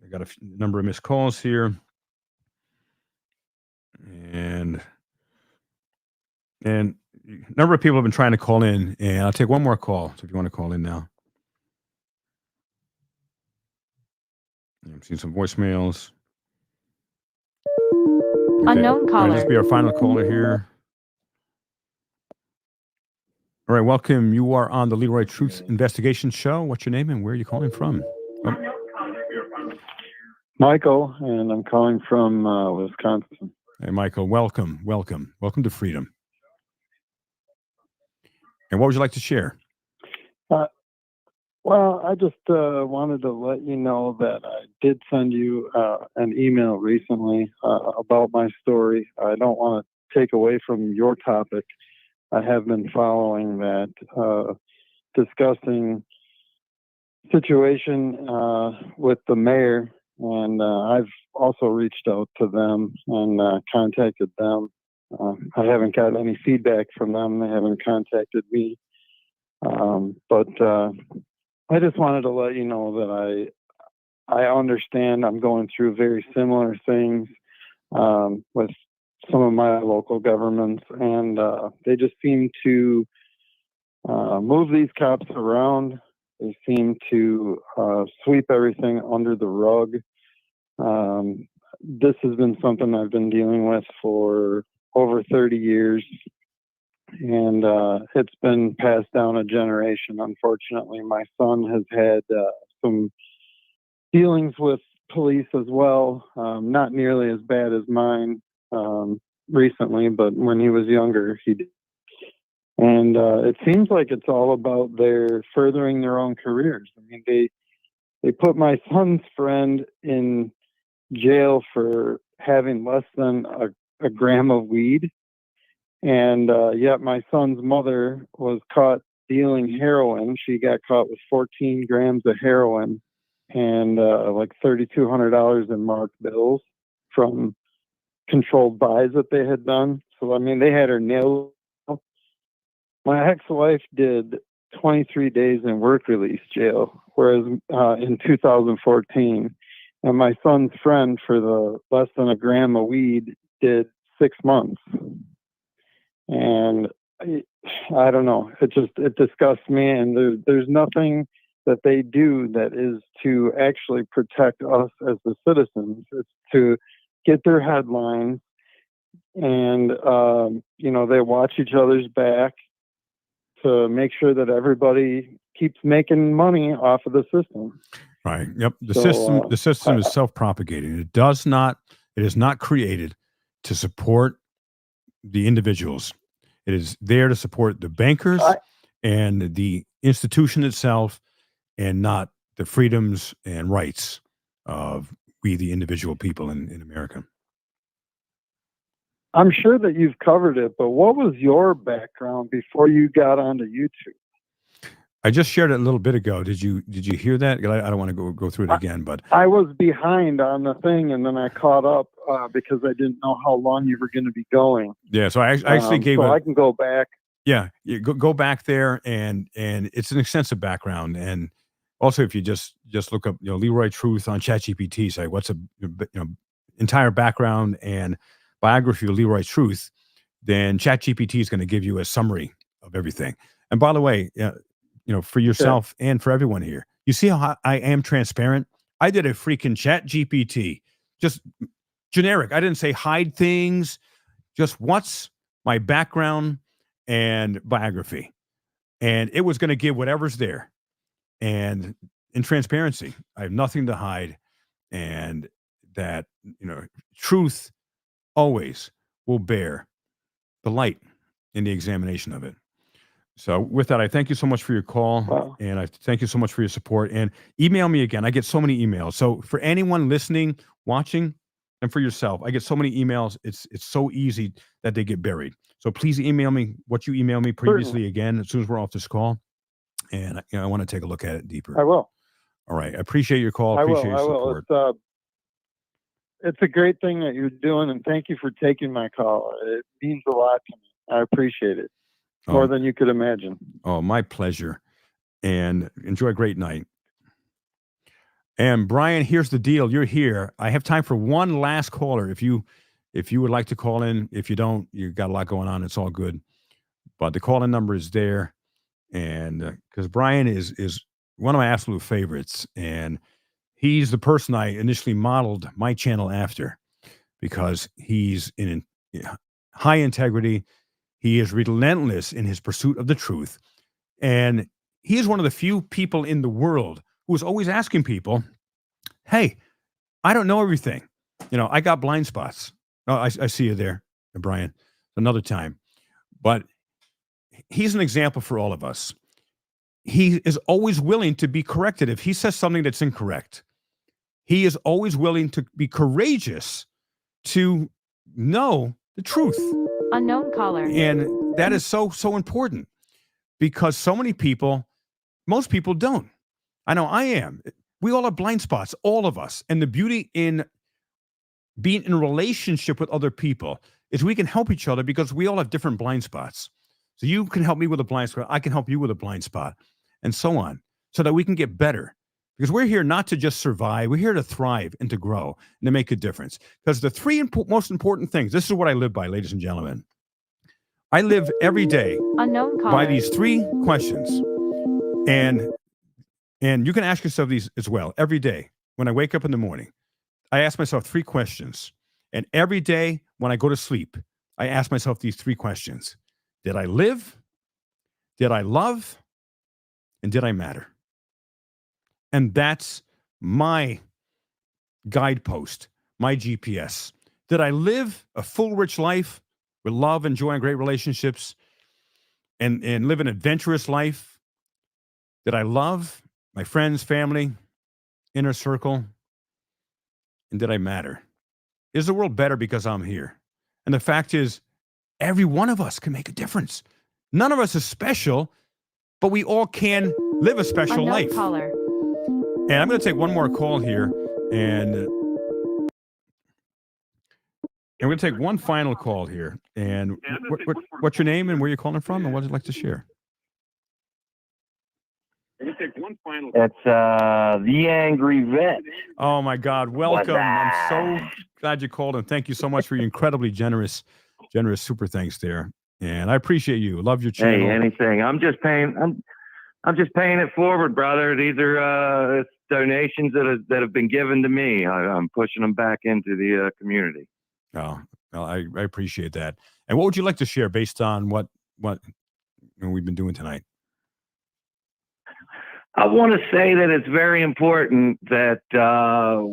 I got a number of missed calls here. And a number of people have been trying to call in, and I'll take one more call. So if you want to call in now. I'm seeing some voicemails. Okay. Unknown caller. This will be our final caller here. All right, welcome. You are on the Leroy Truth Investigation Show. What's your name and where are you calling from? Michael, and I'm calling from Wisconsin. Hey, Michael, welcome to freedom. And what would you like to share? Well, I just wanted to let you know that I did send you an email recently about my story. I don't want to take away from your topic. I have been following that, discussing situation with the mayor, and I've also reached out to them and contacted them. I haven't got any feedback from them. They haven't contacted me. But I just wanted to let you know that I understand I'm going through very similar things with some of my local governments, and they just seem to move these cops around. They seem to sweep everything under the rug. This has been something I've been dealing with for over 30 years, and it's been passed down a generation. Unfortunately, my son has had some dealings with police as well, not nearly as bad as mine recently, but when he was younger, he did. And it seems like it's all about their furthering their own careers. I mean, they put my son's friend in jail for having less than a gram of weed. And yet my son's mother was caught dealing heroin. She got caught with 14 grams of heroin and like $3,200 in marked bills from controlled buys that they had done. So, I mean, they had her nailed. My ex-wife did 23 days in work release jail, whereas in 2014, and my son's friend for the less than a gram of weed did 6 months. And I don't know, it disgusts me, and there's nothing that they do that is to actually protect us as the citizens. It's to get their headlines, and they watch each other's back to make sure that everybody keeps making money off of the system. Right. Yep. The So, system is self-propagating. It is not created to support the individuals. It is there to support the bankers and the institution itself, and not the freedoms and rights of we, the individual people in America. I'm sure that you've covered it, but what was your background before you got onto YouTube? I just shared it a little bit ago. Did you hear that? I don't want to go through it again, but I was behind on the thing, and then I caught up because I didn't know how long you were going to be going. yeah. So I actually gave. So I can go back. Yeah, you go back there, and it's an extensive background. And also, if you just look up, Leroy Truth on ChatGPT, say what's a entire background and biography of Leroy Truth, then ChatGPT is going to give you a summary of everything. And by the way, for yourself and for everyone here, you see how I am transparent. I did a freaking ChatGPT, just generic. I didn't say hide things. Just what's my background and biography, and it was going to give whatever's there. And in transparency, I have nothing to hide, and that truth always will bear the light in the examination of it. So with that, I thank you so much for your call. Wow. And I thank you so much for your support. And email me again. I get so many emails. So for anyone listening, watching, and for yourself, I get so many emails. It's so easy that they get buried. So please email me what you emailed me previously again as soon as we're off this call. And I want to take a look at it deeper. I will. All right. I appreciate your call. Appreciate your support. It's a great thing that you're doing, and thank you for taking my call. It means a lot to me. I appreciate it more than you could imagine. Oh, my pleasure. And enjoy a great night. And Brian, here's the deal. You're here. I have time for one last caller. If you would like to call in, if you don't, you've got a lot going on. It's all good. But the call-in number is there. And because Brian is one of my absolute favorites, and he's the person I initially modeled my channel after, because he's in high integrity. He is relentless in his pursuit of the truth. And he is one of the few people in the world who is always asking people, hey, I don't know everything. I got blind spots. Oh, I see you there, Brian, another time. But he's an example for all of us. He is always willing to be corrected if he says something that's incorrect. He is always willing to be courageous to know the truth. Unknown caller. And that is so important, because so many people, most people don't. I know I am. We all have blind spots, all of us. And the beauty in being in a relationship with other people is we can help each other, because we all have different blind spots. So you can help me with a blind spot. I can help you with a blind spot, and so on, so that we can get better. Because we're here not to just survive. We're here to thrive and to grow and to make a difference. Because the three most important things, this is what I live by, ladies and gentlemen. I live every day by these three questions. And you can ask yourself these as well. Every day when I wake up in the morning, I ask myself three questions. And every day when I go to sleep, I ask myself these three questions. Did I live? Did I love? And did I matter? And that's my guidepost, my GPS. Did I live a full, rich life with love and joy and great relationships, and live an adventurous life? Did I love my friends, family, inner circle? And did I matter? Is the world better because I'm here? And the fact is, every one of us can make a difference. None of us is special, but we all can live a special life. Caller. And I'm going to take one more call here, and we're going to take one final call here. And what's your name and where you're calling from, and what would you like to share? It's the Angry Vet. Oh my God, welcome! I'm so glad you called, and thank you so much for your incredibly generous super thanks there. And I appreciate you. Love your channel. Hey, anything. I'm just paying it forward, brother. These are donations that have been given to me. I'm pushing them back into the community. Oh, well, I appreciate that. And what would you like to share based on what we've been doing tonight? I want to say that it's very important that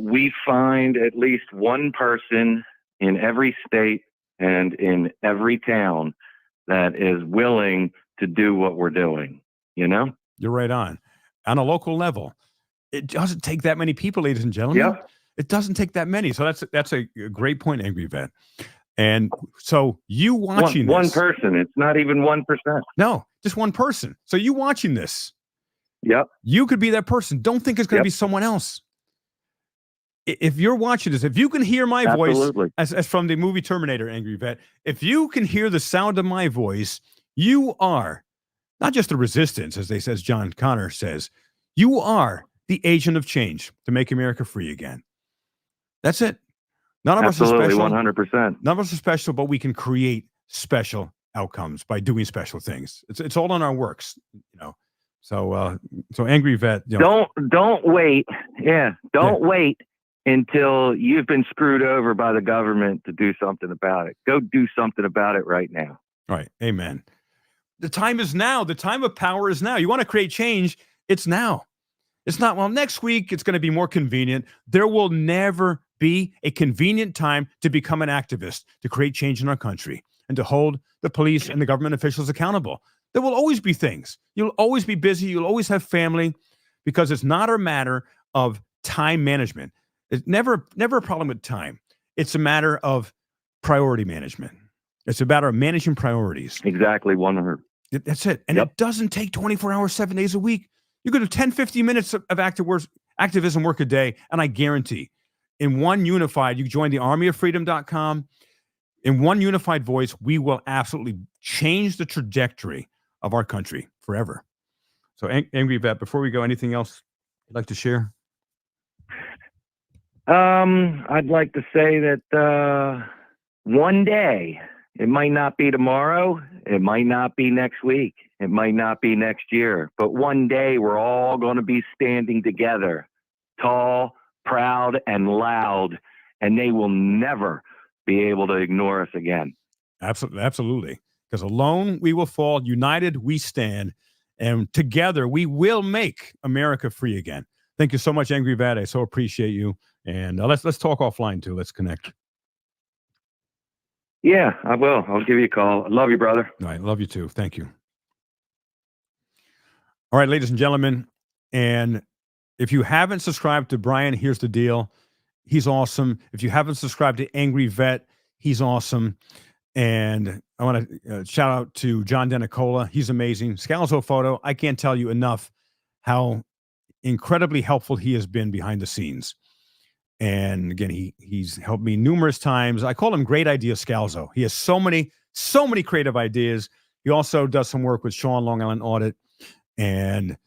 we find at least one person in every state and in every town that is willing to do what we're doing, you know? You're right on. On a local level, it doesn't take that many people, ladies and gentlemen. Yep. It doesn't take that many. So that's a great point, Angry Vet. And so you watching one this, person, it's not even 1%. no, just one person. So you watching this, Yep. you could be that person. Don't think it's going to Yep. be someone else. If you're watching this, if you can hear my Absolutely. voice, as from the movie Terminator, Angry Vet, if you can hear the sound of my voice, you are not just the resistance, as John Connor says, you are the agent of change to make America free again. That's it. None of us are Absolutely, special. 100%. None of us are special, but we can create special outcomes by doing special things. It's all in our works, you know. So Angry Vet, you know, Don't wait. Yeah, don't wait until you've been screwed over by the government to do something about it. Go do something about it right now. all right, amen. The time is now. The time of power is now. You want to create change, it's now. It's not, well, next week it's going to be more convenient. There will never be a convenient time to become an activist, to create change in our country, and to hold the police and the government officials accountable. There will always be things. You'll always be busy. You'll always have family, because it's not a matter of time management. It's never a problem with time. It's a matter of priority management. It's a matter of managing priorities. Exactly, 100. That's it. And it doesn't take 24 hours, 7 days a week. You could do 10, 15 minutes of activism work a day, and I guarantee, in one unified, you join the armyofreedom.com, in one unified voice, we will absolutely change the trajectory of our country forever. So, Angry Vet, before we go, anything else you'd like to share? I'd like to say that one day, it might not be tomorrow, it might not be next week, it might not be next year, but one day we're all going to be standing together, tall, proud, and loud, and they will never be able to ignore us again. Absolutely. Because alone we will fall, united we stand, and together we will make America free again. Thank you so much, Angry Vat. I so appreciate you. And let's talk offline too. Let's connect. Yeah, I will. I'll give you a call. I love you, brother. All right. Love you too. Thank you. All right, ladies and gentlemen. And if you haven't subscribed to Brian, here's the deal. He's awesome. If you haven't subscribed to Angry Vet, he's awesome. And I want to shout out to John Denicola. He's amazing. Scalzo Photo. I can't tell you enough how incredibly helpful he has been behind the scenes. And again, he's helped me numerous times. I call him Great Idea Scalzo. He has so many creative ideas. He also does some work with Sean Long Island Audit. And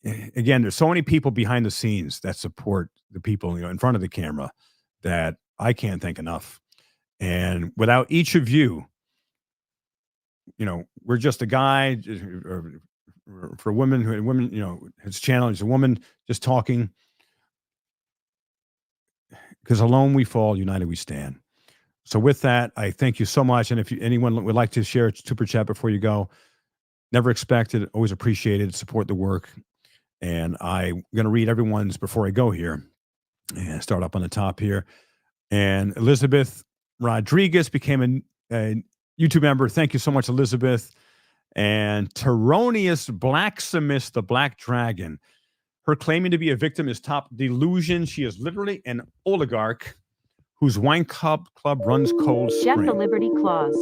again, there's so many people behind the scenes that support the people, in front of the camera, that I can't thank enough. And without each of you, we're just a guy for women, his channel is a woman just talking. Because alone we fall, united we stand. So with that, I thank you so much. And if anyone would like to share a super chat before you go, never expected, always appreciated, support the work. And I'm going to read everyone's before I go here and start up on the top here. And Elizabeth Rodriguez became a YouTube member. Thank you so much, Elizabeth. And Terronius Blacksmith, the Black Dragon. Her claiming to be a victim is top delusion. She is literally an oligarch whose wine club runs Cold Spring. Jeff the Liberty Clause.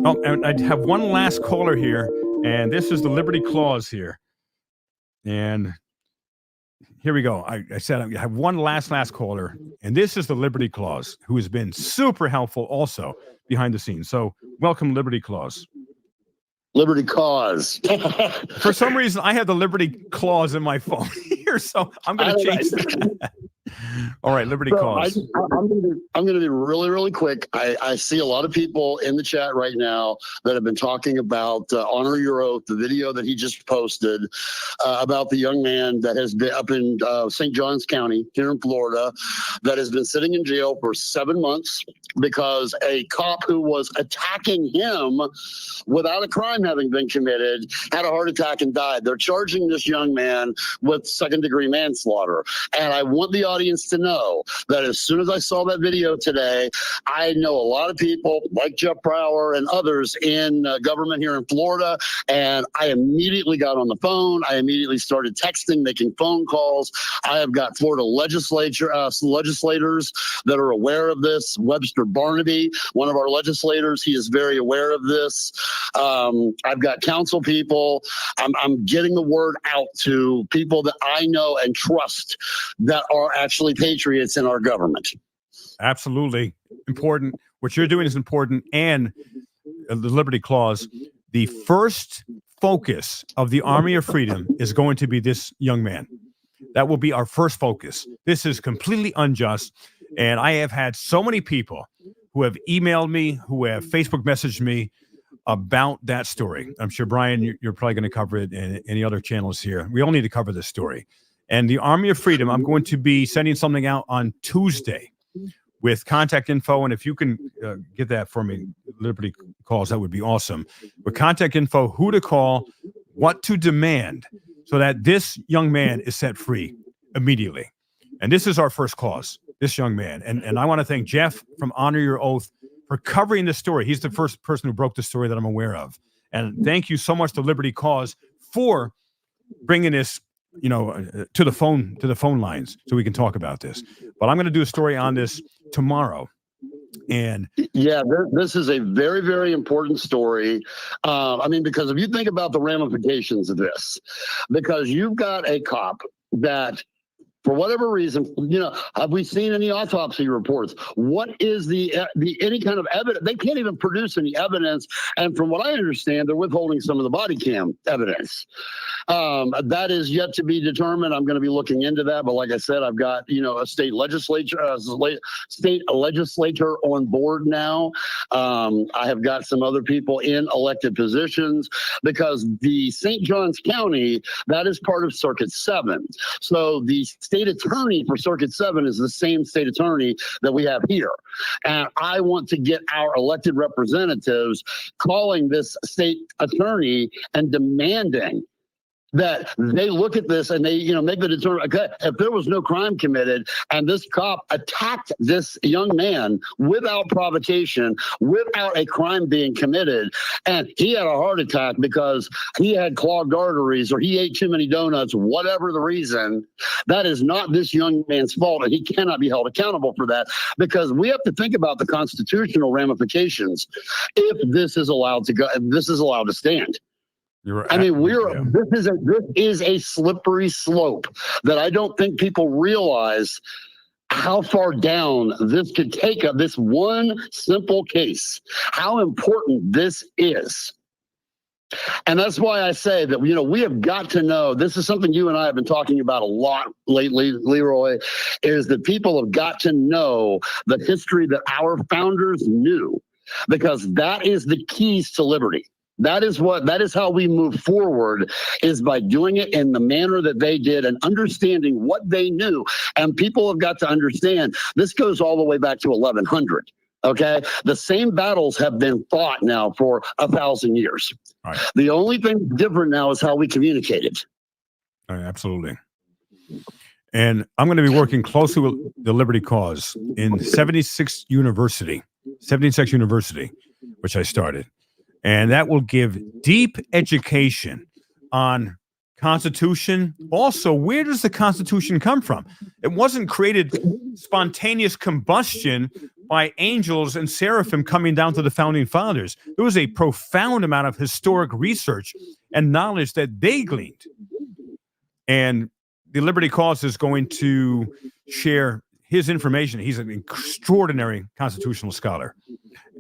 Oh, and I have one last caller here, and this is the Liberty Clause here. And here we go. I said I have one last caller, and this is the Liberty Clause, who has been super helpful also behind the scenes. So welcome, Liberty Clause. Liberty Cause. For some reason, I have the Liberty Clause in my phone here, so I'm going to change that. All right, Liberty So Cause. I'm going to be really, really quick. I see a lot of people in the chat right now that have been talking about Honor Your Oath, the video that he just posted about the young man that has been up in St. Johns County here in Florida that has been sitting in jail for 7 months because a cop who was attacking him without a crime having been committed had a heart attack and died. They're charging this young man with second-degree manslaughter. And I want the audience to know that as soon as I saw that video today, I know a lot of people like Jeff Brower and others in government here in Florida, and I immediately got on the phone. I immediately started texting, making phone calls. I have got Florida legislators that are aware of this. Webster Barnaby, one of our legislators, he is very aware of this. I've got council people. I'm getting the word out to people that I know and trust that are actually patriots in our government. Absolutely important. What you're doing is important. And the Liberty Clause, the first focus of the Army of Freedom is going to be this young man. That will be our first focus. This is completely unjust. And I have had so many people who have emailed me, who have Facebook messaged me about that story. I'm sure, Brian, you're probably going to cover it in any other channels here. We all need to cover this story. And the Army of Freedom, I'm going to be sending something out on Tuesday with contact info. And if you can get that for me, Liberty Calls, that would be awesome. With contact info, who to call, what to demand, so that this young man is set free immediately. And this is our first cause, this young man. And I want to thank Jeff from Honor Your Oath for covering this story. He's the first person who broke the story that I'm aware of. And thank you so much to Liberty Cause for bringing this, to the phone lines so we can talk about this. But I'm going to do a story on this tomorrow. And yeah, this is a very, very important story. Because if you think about the ramifications of this, because you've got a cop that, for whatever reason, have we seen any autopsy reports? What is the any kind of evidence? They can't even produce any evidence. And from what I understand, they're withholding some of the body cam evidence. That is yet to be determined. I'm going to be looking into that. But like I said, I've got, a state legislature on board now. I have got some other people in elected positions because the St. Johns County, that is part of Circuit 7. So the state attorney for Circuit 7 is the same state attorney that we have here. And I want to get our elected representatives calling this state attorney and demanding that they look at this and they, make the determination, okay, if there was no crime committed and this cop attacked this young man without provocation, without a crime being committed, and he had a heart attack because he had clogged arteries or he ate too many donuts, whatever the reason, that is not this young man's fault, and he cannot be held accountable for that, because we have to think about the constitutional ramifications if this is allowed to go, if this is allowed to stand. This is a slippery slope that I don't think people realize how far down this could take this one simple case, how important this is. And that's why I say that, we have got to know, this is something you and I have been talking about a lot lately, Leroy, is that people have got to know the history that our founders knew, because that is the keys to liberty. That is how we move forward, is by doing it in the manner that they did and understanding what they knew. And people have got to understand this goes all the way back to 1100. Okay. The same battles have been fought now for 1,000 years. Right. The only thing different now is how we communicate it. Right, absolutely. And I'm going to be working closely with the Liberty Cause in 76 University, which I started. And that will give deep education on Constitution. Also, where does the Constitution come from? It wasn't created spontaneous combustion by angels and seraphim coming down to the founding fathers. There was a profound amount of historic research and knowledge that they gleaned. And the Liberty Cause is going to share his information. He's an extraordinary constitutional scholar.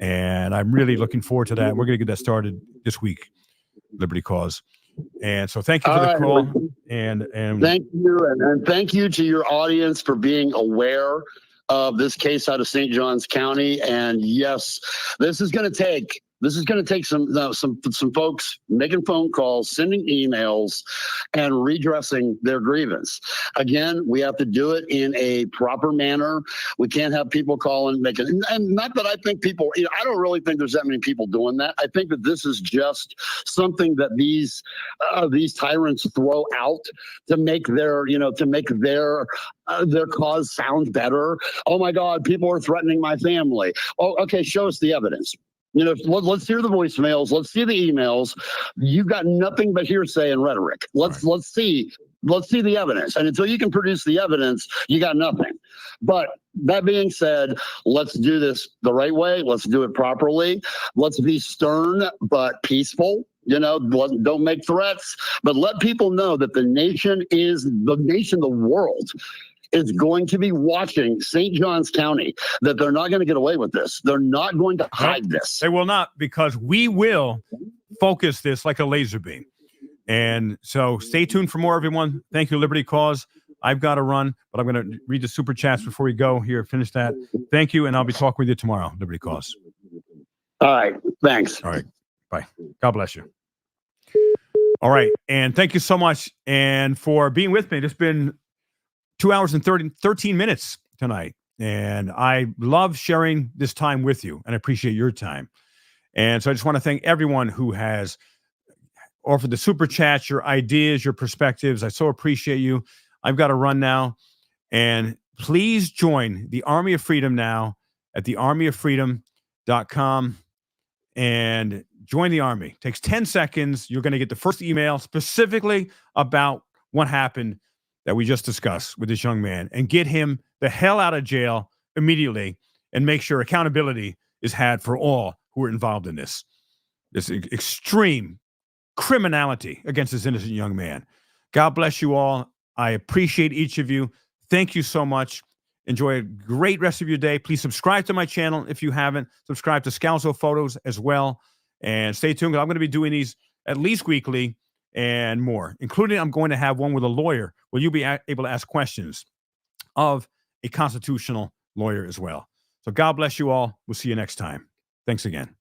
And I'm really looking forward to that. We're going to get that started this week, Liberty Cause. And so thank you for All the right, call. well, And thank you, and thank you to your audience for being aware of this case out of St. Johns County. And yes, this is going to take some folks making phone calls, sending emails, and redressing their grievance. Again, we have to do it in a proper manner. We can't have people calling, making, and not that I think people, I don't really think there's that many people doing that. I think that this is just something that these tyrants throw out to make their cause sound better. Oh my God, people are threatening my family. Oh, okay, show us the evidence. Let's hear the voicemails. Let's see the emails. You've got nothing but hearsay and rhetoric. Let's see the evidence. And until you can produce the evidence, you got nothing. But that being said, let's do this the right way. Let's do it properly. Let's be stern but peaceful. Don't make threats, but let people know that the world is going to be watching St. Johns County, that they're not going to get away with this. They're not going to hide this. They will not, because we will focus this like a laser beam. And so stay tuned for more, everyone. Thank you, Liberty Cause. I've got to run, but I'm going to read the super chats before we go here. Finish that. Thank you, and I'll be talking with you tomorrow, Liberty Cause. All right. Thanks. All right. Bye. God bless you. All right. And thank you so much and for being with me. It's been 2 hours and 13 minutes tonight. And I love sharing this time with you, and I appreciate your time. And so I just want to thank everyone who has offered the super chats, your ideas, your perspectives. I so appreciate you. I've got to run now. And please join the Army of Freedom now at thearmyoffreedom.com and join the Army. It takes 10 seconds. You're going to get the first email specifically about what happened that we just discussed with this young man, and get him the hell out of jail immediately, and make sure accountability is had for all who are involved in this extreme criminality against this innocent young man. God bless you all. I appreciate each of you. Thank you so much. Enjoy a great rest of your day. Please subscribe to my channel if you haven't. Subscribe to Scalzo Photos as well. And stay tuned, because I'm going to be doing these at least weekly and more, including I'm going to have one with a lawyer where you'll be able to ask questions of a constitutional lawyer as well. So God bless you all. We'll see you next time. Thanks again.